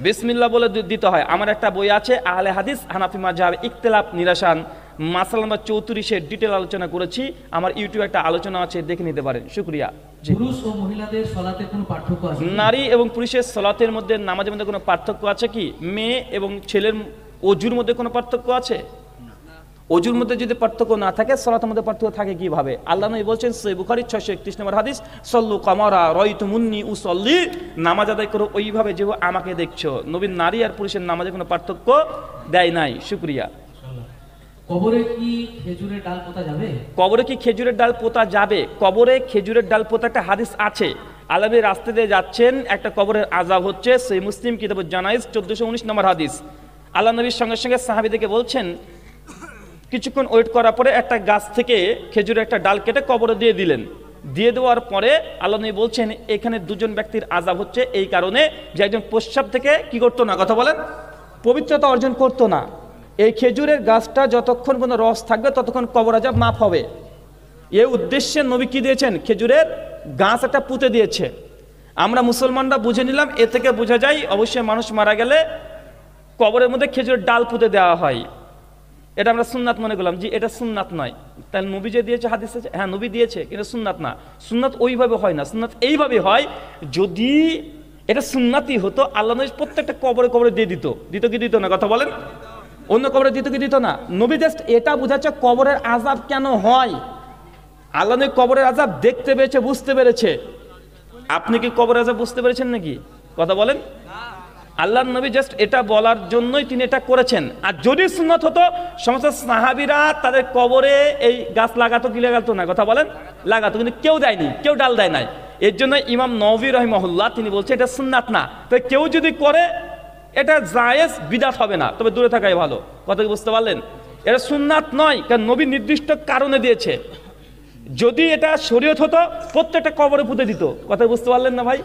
বিসমিল্লাহ বলে দিতে হয়। আমার একটা বই আছে আহলে হাদিস হানাফি মাযহাব ইখতিলাফ নিরাসান, মাসালা নাম্বার 34-এর ডিটেল আলোচনা করেছি, আমার ইউটিউবে একটা আলোচনা আছে, দেখে নিতে পারেন। শুকরিয়া। পুরুষ ও মহিলাদের সালাতে কোনো পার্থক্য আছে? নারী এবং পুরুষের সালাতের মধ্যে, নামাজের মধ্যে কোনো পার্থক্য আছে কি? মেয়ে এবং ছেলের ওযুর মধ্যে কোনো পার্থক্য আছে? ওযুর মধ্যে যদি পার্থক্য না থাকে, সালাতের মধ্যে পার্থক্য থাকে কিভাবে? আল্লাহ নবী বলছেন সহিহ বুখারী 631 নম্বর হাদিস, সল্লু কামারা রাইতুমুন্নি উসাল্লি, নামাজ আদায় করো ওইভাবে যেভাবে আমাকে দেখছো। নবী নারী আর পুরুষের নামাজে কোনো পার্থক্য দেয় নাই। শুকরিয়া। কবরে কি খেজুরের ডাল পোতা যাবে? কবরে কি খেজুরের ডাল পোতা যাবে? কবরে খেজুরের ডাল পোতা একটা হাদিস আছে। আল্লাহ নবী রাস্তা দিয়ে যাচ্ছেন, একটা কবরের আযাব হচ্ছে, সহিহ মুসলিম কিতাবুল জানাইজ 1419 নম্বর হাদিস। আল্লাহ নবীর সঙ্গে সঙ্গে সাহাবীদেরকে বলছেন, কিছুক্ষণ ওয়েট করার পরে একটা গাছ থেকে খেজুরের একটা ডাল কেটে কবরে দিয়ে দিলেন। দিয়ে দেওয়ার পরে আল্লাহ নবী বলছেন এখানে দুজন ব্যক্তির আযাব হচ্ছে এই কারণে যে একজন প্রস্রাব থেকে কি করতো না, কথা বলেন, পবিত্রতা অর্জন করতো না। এই খেজুরের গাছটা যতক্ষণ কোনো রস থাকবে ততক্ষণ কবর আযাব মাফ হবে। এই উদ্দেশ্যে নবী কি দিয়েছেন, খেজুরের গাছ একটা পুঁতে দিয়েছে। আমরা মুসলমানরা বুঝে নিলাম, এ থেকে বোঝা যায় অবশ্যই মানুষ মারা গেলে কবরের মধ্যে খেজুরের ডাল পুঁতে দেওয়া হয়। এটা আমরা সুন্নাত মনে করলাম, জি এটা সুন্নাত নয়। তাহলে নবী যে দিয়েছে হাদিসে, হ্যাঁ নবী দিয়েছে, কিন্তু সুন্নাত না। সুন্নাত ওইভাবে হয় না, সুন্নাত এইভাবে হয়। যদি এটা সুন্নাতই হতো আল্লাহ নবী প্রত্যেকটা কবরে কবরে দিয়ে দিত, দিত কি দিত না, কথা বলেন, অন্য কবরে দিত কি দিত না। নবী জাস্ট এটা বোঝাচ্ছে কবরের আযাব কেন হয়। আল্লাহ নবী কবরের আযাব দেখতে পেয়েছে, বুঝতে পেরেছে। আপনি কি কবরের আযাব বুঝতে পেরেছেন নাকি, কথা বলেন। আল্লাহর নবী জাস্ট এটা বলার জন্যই তিনি এটা করেছেন। আর যদি সুন্নাত হতো সমস্ত সাহাবীরা তাদের কবরে এই গাছ লাগাতো কি লাগাতো না, কথা বলেন, লাগাতো, কিন্তু কেউ দেয়নি, কেউ ডাল দেয় নাই। এর জন্য ইমাম নবী রাহিমাহুল্লাহ তিনি বলছেন এটা সুন্নাত না। তো কেউ যদি করে এটা জায়েজ, বিদআত হবে না, তবে দূরে থাকাই ভালো। কথা কি বুঝতে পারলেন? এটা সুন্নাত নয়, কারণ নবী নির্দিষ্ট কারণে দিয়েছে। যদি এটা শরীয়ত হতো প্রত্যেকটা কবরে পুঁতে দিত, কথা বুঝতে পারলেন না ভাই।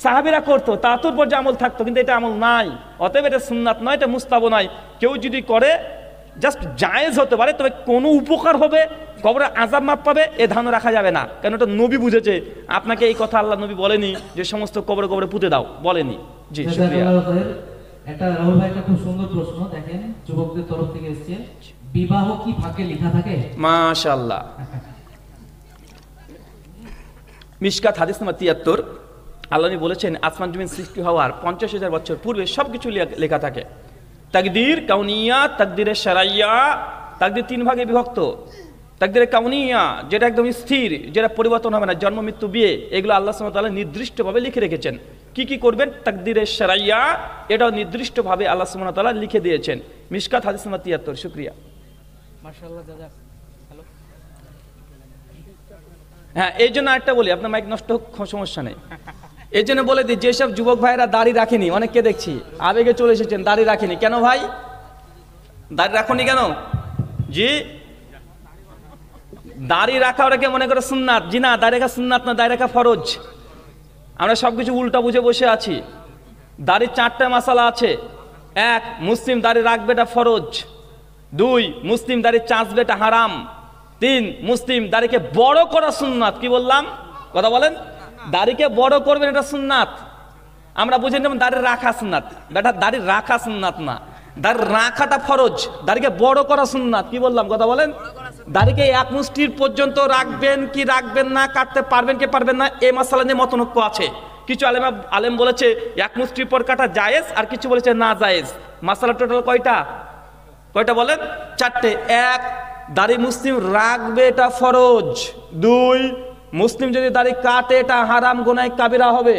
সাহাবীরা করতো, তাতুর পর যে আমল থাকতো, কিন্তু এটা আমল নাই। অতএব এটা সুন্নাত নয়, এটা মুস্তাহাব নয়। কেউ যদি করে জাস্ট জায়েজ হতে পারে, তবে কোনো উপকার হবে, কবরে আযাব মাপ পাবে, এ ধারণা রাখা যাবে না। কারণ এটা নবী বুঝেছে। আপনাকে এই কথা আল্লাহ নবী বলেনি যে সমস্ত কবরে কবরে পুঁতে দাও, বলেনি। জি শুকরিয়া। একটা রাহুল ভাই একটা খুব সুন্দর প্রশ্ন, দেখেন যুবকদের তরফ থেকে এসেছে, বিবাহ কি ফাঁকে লেখা থাকে? মাশাআল্লাহ। মিশকাত হাদিস নাম্বার 73, আল্লাহ বলেছেন আসমান জমিন সৃষ্টি হওয়ার 50,000 বছর পূর্বে সবকিছু লেখা থাকে। তাকদীর কাউনিয়া, তাকদীরে শারাইয়া। তাকদীর 3 ভাগে বিভক্ত। তাকদীরে কাউনিয়া যেটা একদম স্থির, যেটা পরিবর্তন হবে না, জন্ম মৃত্যু বিয়ে, এগুলো আল্লাহ সুবহানাহু ওয়া তাআলা নির্দিষ্টভাবে লিখে রেখেছেন। কি কি করবেন, তাকদীরে শারাইয়া এটাও নির্দিষ্টভাবে আল্লাহ সুবহানাহু ওয়া তাআলা লিখে দিয়েছেন। মিশকাত হাদিস নাম্বার 73। শুকরিয়া। মাশাআল্লাহ, জাযাক। হ্যালো, হ্যাঁ এই জন্য একটা বলি, আপনার মাইক নষ্ট হোক সমস্যা নেই। এই জন্য বলে দিই, যেসব যুবক ভাইরা দাড়ি রাখেনি, অনেককে দেখছি আবেগে চলে এসেছেন, দাড়ি রাখেনি কেন ভাই, দাড়ি রাখনি কেন? জি দাড়ি রাখা ওটাকে মনে করে সুন্নাত। জি না, দাড়ি রাখা সুন্নাত না, দাড়ি রাখা ফরজ। আমরা সবকিছু উল্টা বুঝে বসে আছি। দাড়ির 4টা মাসালা আছে। 1, মুসলিম দাড়ি রাখবে এটা ফরজ। 2, মুসলিম দাড়ি চাঁচবে এটা হারাম। 3, মুসলিম দাড়িকে বড় করা সুন্নাত। কি বললাম, কথা বলেন, দাড়িকে বড় করবেন এটা সুন্নাত। আমরা বুঝে যেমন দাড়ি রাখা সুন্নাত, বেটা দাড়ি রাখা সুন্নাত না, দাড়ি রাখাটা ফরজ, দাড়িকে বড় করা সুন্নাত। কি বললাম, কথা বলেন। দাড়িকে 1 মুষ্টির পর্যন্ত রাখবেন কি রাখবেন না, কাটতে পারবেন কি পারবেন না, এই মাসালা নিয়ে মতনৈক্য আছে। কিছু আলেম বলেছে 1 মুষ্টির পর কাটা জায়েজ, আর কিছু বলেছে না জায়েজ। মাসালা টোটাল কয়টা, কয়টা বলেন? 4টে। 1, দাড়ি মুসলিম রাখবে এটা ফরজ। 2, মুসলিম যদি দাড়ি কাটে এটা হারাম, গুনাহ কাবিরা হবে।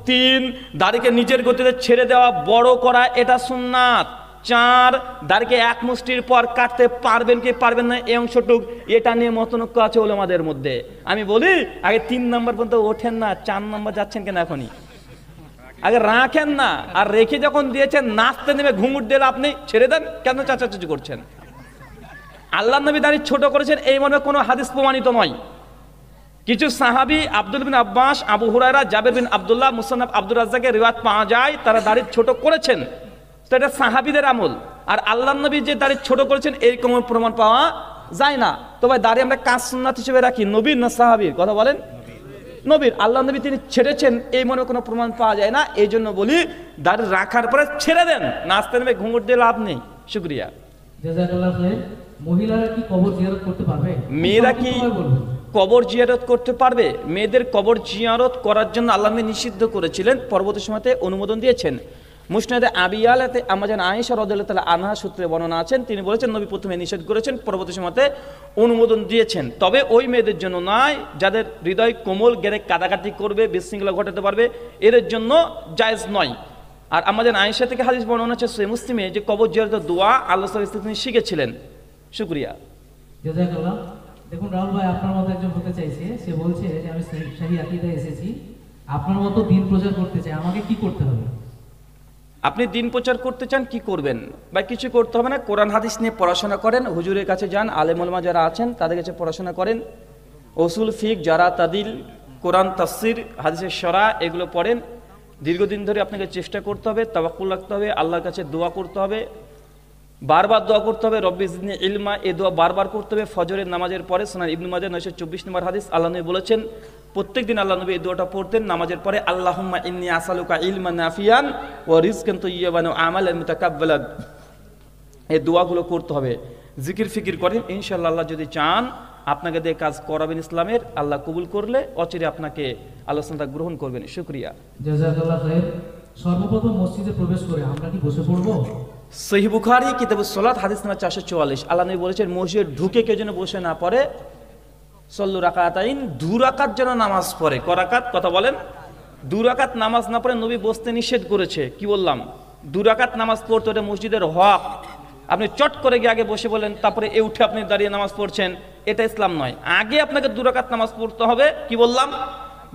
3, দাড়িকে নিজের গতিতে ছেড়ে দেওয়া, বড় করা এটা সুন্নাত। 4, দাড়িকে 1 মুষ্টির পর কাটতে পারবেন কি পারবেন না, এই অংশটুক, এটা নিয়ে মতনৈক্য আছে উলামাদের মধ্যে। আমি বলি আগে 3 নম্বর পর্যন্ত ওঠেন না, 4 নম্বর যাচ্ছেন কেন এখনই? আগে রাখেন না, আর রেখে যখন দিয়েছেন নাচতে নেমে ঘুঙুর দিলে আপনি ছেড়ে দেন, কেন চাচাচাচি করছেন? আল্লাহ নবী দাড়ি ছোট করেছেন এই মর্মে কোনো হাদিস প্রমাণিত নয়। কিছু সাহাবী আব্দুল বিন আব্বাস, আবু হুরায়রা, জাবের বিন আব্দুল্লাহ, মুসান্নাফ আব্দুর রাজ্জাকের রিওয়ায়াত পাওয়া যায়, তারা দাড়ি ছোট করেছেন। তো এটা সাহাবীদের আমল। আর আল্লাহ নবী যে দাড়ি ছোট করেছেন এই কোনো প্রমাণ পাওয়া যায় না। তো ভাই দাড়ি আমরা কাজ সুন্নাত হিসেবে রাখি, নবীর না সাহাবীর, কথা বলেন? নবীর। আল্লাহ নবী তিনি ছেড়েছেন এই মনে কোনো প্রমাণ পাওয়া যায় না। এই জন্য বলি দাড়ি রাখার পরে ছেড়ে দেন, নাচতে নেমে ঘুঙুর দিয়ে লাভ নেই। শুকরিয়া। জাযাকাল্লাহ খাইর। মহিলারা কি কবর জিয়ারত করতে পারবে? মেয়েরা কি কবর জিয়ারত করতে পারবে? মেয়েদের কবর জিয়ারত করার জন্য আল্লাহ নবী নিষিদ্ধ করেছিলেন, পরবর্তী সময়তে অনুমোদন দিয়েছেন। মুসনাদে আবিয়ালাতে আমাজান আয়েশা রাদিয়াল্লাহু তাআলা আনহা সূত্রে বর্ণনা আছেন, তিনি বলেছেন নবী প্রথমে নিষেধ করেছেন, পরবর্তী সময়তে অনুমোদন দিয়েছেন। তবে ওই মেয়েদের জন্য নয় যাদের হৃদয় কোমল, গেরে কাদাকাটি করবে, বিশৃঙ্খলা ঘটাতে পারবে, এদের জন্য জায়েজ নয়। আর আমাদের আয়েশা থেকে হাদিস বর্ণনা আছে সহিহ মুসলিমে, যে কবর জিয়ারতের দোয়া আল্লাহ সাল্লাল্লাহু আলাইহি ওয়াসাল্লাম তিনি শিখেছিলেন। শুকরিয়া। জাযাকাল্লাহ। দেখুন রাহুল ভাই আপনার মতো একজন হতে চাইছে, সে বলছে যে আমি সহি আকীদায় এসেছি, আপনার মতো দিন প্রচার করতে চাই, আমাকে কি করতে হবে? আপনি দিন প্রচার করতে চান, কি করবেন? বা কিছু করতে হবে না, কোরআন হাদিস নিয়ে পড়াশোনা করেন, হুজুরের কাছে যান, আলেম ওলামা যারা আছেন তাদের কাছে পড়াশোনা করেন, উসুল ফিক, যারা তাদিল, কোরআন তাফসির, হাদিসের শরা এগুলো পড়েন। দীর্ঘদিন ধরে আপনাকে চেষ্টা করতে হবে, তাওয়াক্কুল রাখতে হবে, আল্লাহর কাছে দোয়া করতে হবে, বারবার দোয়া করতে হবে, রব্বি জিদনি ইলমা, এই দোয়া বারবার করতে হবে। ফজরের নামাজের পরে সুনান ইবনে মাজাহ 924 নম্বর হাদিস, আল্লাহ নবী বলেছেন, প্রত্যেকদিন আল্লাহ নবী এই দোয়াটা পড়তেন নামাজের পরে, আল্লাহুম্মা ইন্নী আসআলুকা ইলমান নাফিয়ান ওয়া রিজকান তাইয়্যিবান ওয়া আমালান মুতাকাব্বালান। এই দোয়াগুলো করতে হবে, জিকির ফিকির করেন, ইনশাআল্লাহ আল্লাহ যদি চান আপনাকে দিয়ে কাজ করাবেন ইসলামের, আল্লাহ কবুল করলে অচিরে আপনাকে আলোচনাটা গ্রহণ করবেন। শুকরিয়া। জাযাকাল্লাহ খায়ের। সর্বপ্রথম মসজিদে প্রবেশ করে আমরা কি বসে পড়বো? সহিহ বুখারী কিতাবুস সালাত হাদিস নাম্বার 444, আল্লাহ নবী বলেছেন, মসজিদে ঢুকে কেউ যেন বসে না পড়ে, সল্লু রাকাতাইন, 2 রাকাত যেন নামাজ পড়ে। ক রাকাত? কথা বলেন। 2 রাকাত নামাজ না পড়ে নবী বসতে নিষেধ করেছে। কি বললাম? 2 রাকাত নামাজ পড়তে, এটা মসজিদের হক। আপনি চট করে গিয়ে আগে বসে বলেন, তারপরে এ উঠে আপনি দাঁড়িয়ে নামাজ পড়ছেন, এটা ইসলাম নয়। আগে আপনাকে 2 রাকাত নামাজ পড়তে হবে। কি বললাম?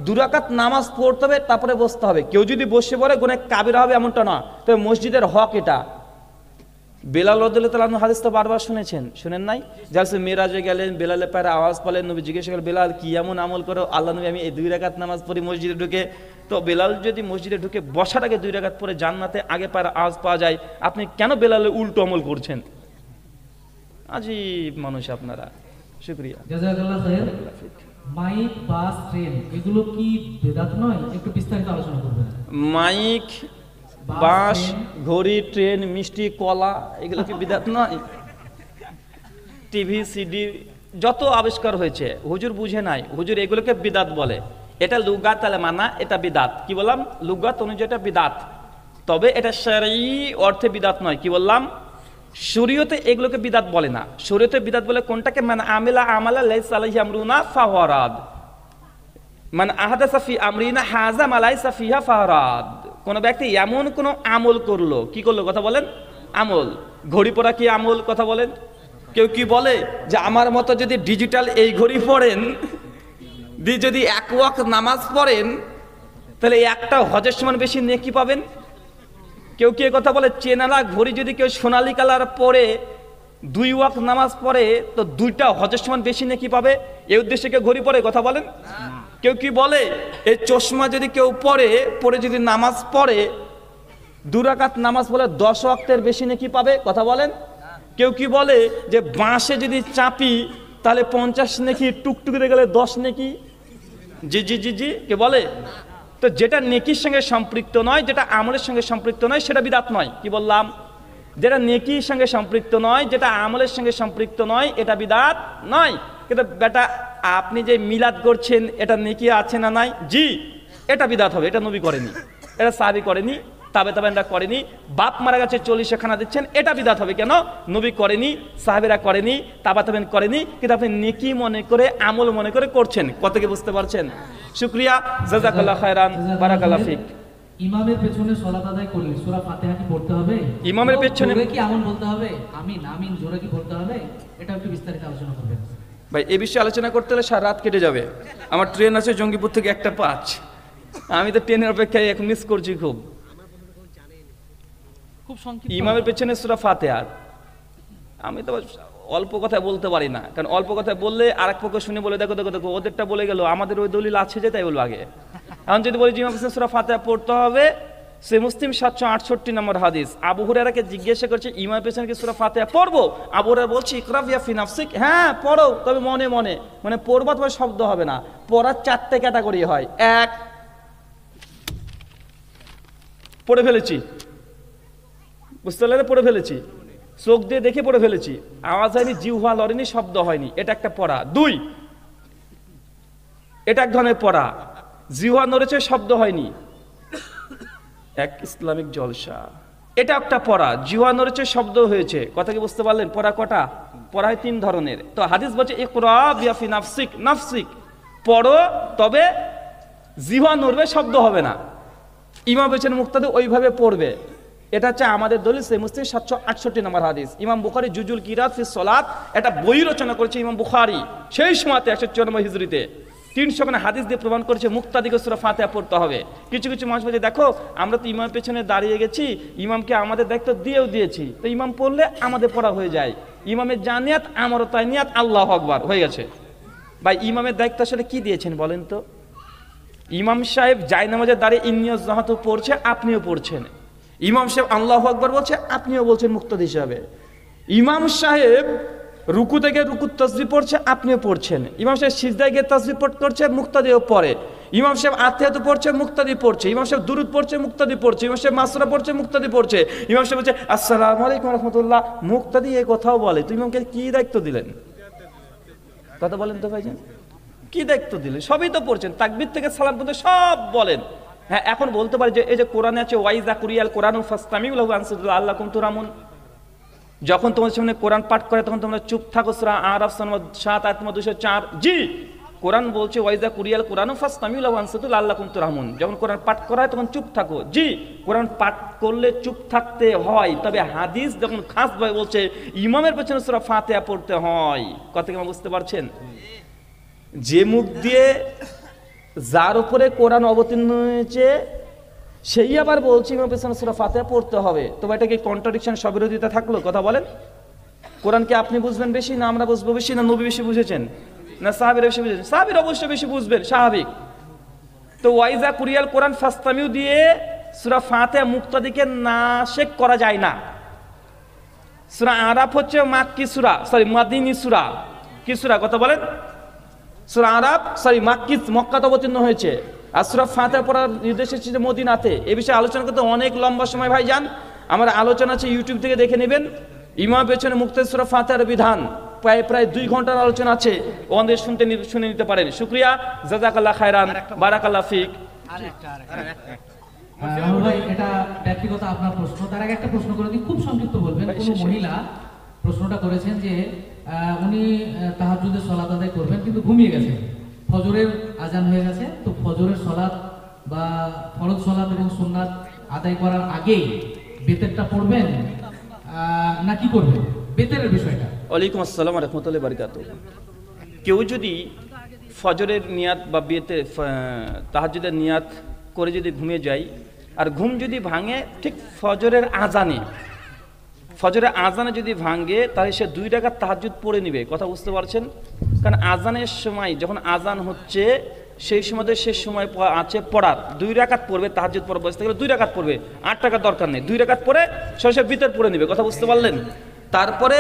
2 রাকাত নামাজ পড়তে হবে, তারপরে বসতে হবে। কেউ যদি বসে পড়ে গুনাহ কাবিরা হবে এমনটা না, তবে মসজিদের হক এটা। বেলাল রাদিয়াল্লাহু তাআলা আনহু হাদিস তো বারবার শুনেছেন, শুনেন নাই? যারা মিরাজে গেলেন, বেলালের পায়ের আওয়াজ পেলেন, নবী জিজ্ঞেস করলেন, বেলাল কি এমন আমল করো? আল্লাহ নবী, আমি এই 2 রাকাত নামাজ পড়ি মসজিদে ঢুকে। তো বেলাল যদি মসজিদে ঢুকে বসার আগে 2 রাকাত পরে জান্নাতে আগে পায়ের আওয়াজ পাওয়া যায়, আপনি কেন বেলালের উল্টো আমল করছেন? আজীব মানুষ আপনারা। শুকরিয়া। জাযাকাল্লাহ খায়ের। মাইক, বাস, ট্রেন এগুলো কি বেদাত নয়? একটু বিস্তারিত আলোচনা করবেন। মাইক, বাস, ঘড়ি, ট্রেন, মিষ্টি, কলা এগুলো কি বিদাত নয়? টিভি, সিডি যত আবিষ্কার হয়েছে, হুজুর বুঝে নাই, হুজুর এগুলোকে বিদাত বলে। এটা লুগাত আলে মানা, এটা বিদাত। কি বললাম? লুগাত অনুযায়ী এটা বিদাত, তবে এটা শরঈ অর্থে বিদাত নয়। কি বললাম? শরীয়তে এগুলোকে বিদাত বলে না। শরীয়তে বিদাত বলে কোনটাকে? মান আমিলা আমালা লাইসা আলাইহি আমরুনা ফাহুয়া রাদ, মান আহাদাসা ফি আমরিনা হাযা মা লাইসা ফিহা ফারাদ। কোন ব্যক্তি এমন কোন আমল করলো, কি করলো? কথা বলেন। আমল। ঘড়ি পরা কি আমল? কথা বলেন। কেউ কি বলে যে আমার মতো যদি ডিজিটাল এই ঘড়ি পড়েন, যদি 1 ওয়াক্ত নামাজ পড়েন, তাহলে একটা হজের সমান বেশি নেকি পাবেন? কেউ কি কথা বলে চেনালা ঘড়ি যদি কেউ সোনালী কালার পরে 2 ওয়াক্ত নামাজ পড়ে, তো 2টা হজের সমান বেশি নেকি পাবে? এই উদ্দেশ্যে কেউ ঘড়ি পরে? কথা বলেন। কেউ কি বলে এই চশমা যদি কেউ পরে যদি নামাজ পড়ে, 2 রাকাত নামাজ পড়লে 10 ওয়াক্তের বেশি নেকি পাবে? কথা বলেন। কেউ কি বলে যে বাঁশে যদি চাপি তাহলে 50 নেকি, টুকটুকিতে গেলে 10 নেকি? জি জি জি জি, কে বলে? তো যেটা নেকির সঙ্গে সম্পৃক্ত নয়, যেটা আমলের সঙ্গে সম্পৃক্ত নয়, সেটা বিদাত নয়। কি বললাম? যেটা নেকির সঙ্গে সম্পৃক্ত নয়, যেটা আমলের সঙ্গে সম্পৃক্ত নয়, এটা বিদাত নয়। কিন্তু বেটা আপনি যে মিলাদ করছেন, এটা নেকি আছে না নাই? জি, এটা বিদাত হবে। এটা নবী করেনি, এটা সাহাবী করেনি, তাবেঈনরা করেনি। বাপ মারা গেছে 40 খানা দিচ্ছেন, এটা বিদাত হবে কেন? নবী করেনি, সাহাবীরা করেনি, তাবেঈন করেনি, কিন্তু আপনি নেকি মনে করে, আমল মনে করে করছেন। কত কি বুঝতে পারছেন? শুকরিয়া। জাযাকাল্লাহ খায়রান, বারাকাল্লাহ ফিক। ইমামের পেছনে সালাত আদায় করলে সূরা ফাতিহা কি পড়তে হবে? ইমামের পেছনে জোরে কি আমল বলতে হবে? আমিন আমিন জোরে কি বলতে হবে? এটা একটু বিস্তারিত আলোচনা করবেন। ভাই এই বিষয়ে আলোচনা করতে হলে সারা রাত কেটে যাবে। আমার ট্রেন আছে জঙ্গিপুর থেকে 1:05, আমি তো ট্রেনের অপেক্ষায় এখন মিস করছি খুব। ইমামের পেছনে সূরা ফাতিহা, আমি তো অল্প কথা বলতে পারি না, কারণ অল্প কথা বললে আরেক পক্ষ শুনে বলে দেখো দেখো দেখো ওদেরটা বলে গেল, আমাদের ওই দলিল আছে যে, তাই বলবো আগে। এখন যদি বলি ইমামের পেছনে সূরা ফাতিহা পড়তে হবে, সে মুসলিম 768 নম্বর হাদিস। আবু হুরায়রাকে জিজ্ঞাসা করছে ইমামের পেছনে কি সূরা ফাতিহা পড়বো? আবু হুরায়রা বলছে ইকরা ফি নাফসিক, হ্যাঁ পড়ো, তবে মনে মনে, মানে পড়বা তবে শব্দ হবে না। পড়ার 4টে ক্যাটাগরি হয়। 1, পড়ে ফেলেছি, বুঝতে পারলে পড়ে ফেলেছি, চোখ দিয়ে দেখে পড়ে ফেলেছি, আওয়াজ হয়নি, জিহ্বা লড়েনি, শব্দ হয়নি, এটা একটা পড়া। 2, এটা এক ধরনের পড়া, জিহ্বা নড়েছে, শব্দ হয়নি, এক ইসলামিক জলসা, এটা একটা পড়া, জিহ্বা নড়েছে, শব্দ হয়েছে। কথা কি বুঝতে পারলেন? পড়া কটা? পড়া হয় 3 ধরনের। তো হাদিস বলছে ইকরা ফি নাফসিক, নাফসিক পড়ো, তবে জিহ্বা নড়বে, শব্দ হবে না। ইমাম পেছনে মুক্তাদি ওইভাবে পড়বে। এটা হচ্ছে আমাদের দলিল, সে মুসলিম 768 নম্বর হাদিস। ইমাম বুখারী জুজুল কিরাত ফি সলাত, এটা বই রচনা করেছে ইমাম বুখারী সেই সময়তে 194 হিজরিতে। 300 খানা হাদিস দিয়ে প্রমাণ করেছে মুক্তাদিকে সূরা ফাতিহা পড়তে হবে। কিছু কিছু মানুষ বলে দেখো আমরা তো ইমামের পেছনে দাঁড়িয়ে গেছি, ইমামকে আমাদের দায়িত্ব দিয়েও দিয়েছি, তো ইমাম পড়লে আমাদের পড়া হয়ে যায়, ইমামের যা নিয়াত আমারও তাই নিয়াত, আল্লাহু আকবার, হয়ে গেছে। ভাই ইমামের দায়িত্ব আসলে কি দিয়েছেন বলেন তো? ইমাম সাহেব জায়নামাজের দাঁড়িয়ে ইন্নিয়ত জাহাত পড়ছে, আপনিও পড়ছেন। ইমাম সাহেব আল্লাহু আকবার বলছে, আপনিও বলছেন মুক্তাদি হিসাবে। ইমাম সাহেব রুকু থেকে রুকু তাসবিহ পড়ছে, আপনিও পড়ছেন। ইমাম সাহেব সিজদায় গিয়ে তাসবিহ করছে, মুক্তাদিও পড়ে। ইমাম সাহেব আত্মীয়তা পড়ছে, মুক্তাদি পড়ছে। ইমাম সাহেব দুরুদ পড়ছে, মুক্তাদি পড়ছে। ইমাম সাহেব মাসরা পড়ছে, মুক্তাদি পড়ছে। ইমাম সাহেব বলছে আসসালামু আলাইকুম রাহমাতুল্লাহ, মুক্তাদি এই কথাও বলে। তুই ইমামকে কি দায়িত্ব দিলেন? কথা বলেন তো ভাইজান, কি দায়িত্ব দিলেন? সবই তো পড়ছেন, তাকবীর থেকে সালাম পর্যন্ত সব বলেন। হ্যাঁ, এখন বলতে পারি যে এই যে কোরআনে আছে ওয়াইজা কুরিয়াল কোরআনু ফাসতামিউ লাহু আনসাতু আল্লাকুম তুরামুন, যখন তোমার সামনে কোরআন পাঠ করে তখন তোমরা চুপ থাকো। সূরা আরাফ 7 আয়াত 204। জি, কোরআন বলছে ওয়াইজা কুরিয়াল কোরআনু ফাসতামিউ লাহু আনসাতু আল্লাকুম তুরামুন, যখন কোরআন পাঠ করা হয় তখন চুপ থাকো। জি, কোরআন পাঠ করলে চুপ থাকতে হয়, তবে হাদিস যখন খাস ভাবে বলছে ইমামের পেছনে সূরা ফাতিহা পড়তে হয়। কথা কি বুঝতে পারছেন? যে মুখ দিয়ে যার উপরে কোরআন অবতীর্ণ হয়েছে সেই আবার বলছে ইমামের পেছনে সূরা ফাতিহা পড়তে হবে, তবে এটা কি কন্ট্রাডিকশন, স্ববিরোধিতা থাকলো? কথা বলেন। কোরআনকে আপনি বুঝবেন বেশি, না আমরা বুঝবো বেশি, না নবী বেশি বুঝেছেন, না সাহাবীরা বেশি বুঝেছেন? সাহাবীরা অবশ্যই বেশি বুঝবেন, স্বাভাবিক। তো ওয়াইজা কুরিয়াল কোরআন ফাসতামিউ দিয়ে সূরা ফাতিহা মুক্তাদিকে নাশেক করা যায় না। সূরা আরাফ হচ্ছে মাক্কি সূরা, মাদিনী সূরা। কি সূরা? কথা বলেন। সূরা আরাফ মক্কাতে অবতীর্ণ হয়েছে, আর সূরা ফাতিহা পড়ার নির্দেশ এসেছে মদিনাতে। এই বিষয়ে আলোচনা করতে অনেক লম্বা সময় ভাই যান, আমার আলোচনা আছে, ইউটিউব থেকে দেখে নেবেন। ইমাম পেছনে মুক্তাদি সূরা ফাতিহার বিধান প্রায় 2 ঘন্টার আলোচনা আছে, ওখানে শুনে নিতে পারেন। শুকরিয়া, জাযাকাল্লাহ খায়রান, বারাকাল্লাহ ফিক। ভাই এটা ব্যক্তিগত আপনার প্রশ্ন, তার আগে একটা প্রশ্ন করে দিই, খুব সংক্ষিপ্ত বলবেন। কোন মহিলা প্রশ্নটা করেছেন যে উনি তাহাজ্জুদের সালাত আদায় করবেন কিন্তু ঘুমিয়ে গেছেন, ফজরের আজান হয়ে গেছে, তো ফজরের সালাত বা ফরজ সালাত এবং সুন্নাত আদায় করার আগেই বেতেরটা পড়বেন না কি করবেন, বেতেরের বিষয়টা? ওয়ালাইকুম আসসালাম ওয়া রাহমাতুল্লাহি ওয়া বারাকাতুহু। কেউ যদি ফজরের নিয়াত বা বিয়েতে তাহাজ্জুদের নিয়াত করে যদি ঘুমিয়ে যায়, আর ঘুম যদি ভাঙে ঠিক ফজরের আজানে যদি ভাঙে, তাহলে সে 2 রাকাত তাহাজ্জুদ পড়ে নেবে। কথা বুঝতে পারছেন? কারণ আজানের সময় যখন আজান হচ্ছে সেই সময় শেষ সময় আছে পড়ার, 2 রাকাত পড়বে, তাহাজ্জুদ পড়া বসতে গেলে 2 রাকাত পড়বে, 8 টাকার দরকার নেই, 2 রাকাত পড়ে সে ভিতর পড়ে নেবে। কথা বুঝতে পারলেন? তারপরে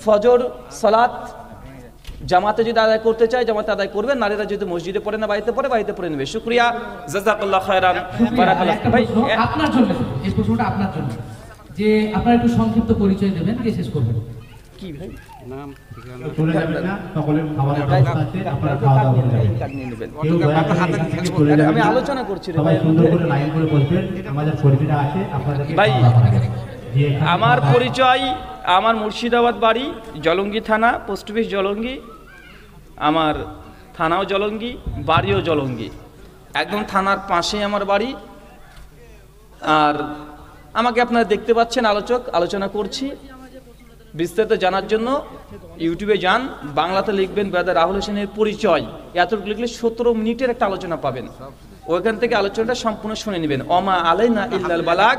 ফজর সালাত জামাতে যদি আদায় করতে চায় জামাতে আদায় করবে, নারীরা যদি মসজিদে পড়ে না বাড়িতে পড়ে নেবে। শুকরিয়া, জাযাকাল্লাহ খায়রান, বারাকাল্লাহ। ভাই আপনার জন্য এই প্রশ্নটা আপনার জন্য, যে আপনারা একটু সংক্ষিপ্ত পরিচয় দেবেন, দিয়ে শেষ করবেন। কি ভাই নাম ঠিকানা চলে যাবেন না, সকলের খাবারের ব্যবস্থা আছে, আপনারা খাওয়া দাওয়া করতে যাবেন। আমি আলোচনা করছি রে ভাই, সুন্দর করে লাইন করে বলবেন, আমাদের কর্মীরা আছে আপনাদেরকে। ভাই আমার পরিচয়, আমার মুর্শিদাবাদ বাড়ি, জলঙ্গি থানা, পোস্ট অফিস জলঙ্গি, আমার থানাও জলঙ্গি, বাড়িও জলঙ্গি, একদম থানার পাশে আমার বাড়ি। আর আমাকে আপনারা দেখতে পাচ্ছেন, আলোচনা করছি। বিস্তারিত জানার জন্য ইউটিউবে যান, বাংলাতে লিখবেন ব্রাদার রাহুল হোসেনের পরিচয়, এতটুকু লিখলে 17 মিনিটের একটা আলোচনা পাবেন। ওইখান থেকে আলোচনাটা সম্পূর্ণ শুনে নেবেন। অমা আলাইনা ইল্লাল বালাগ।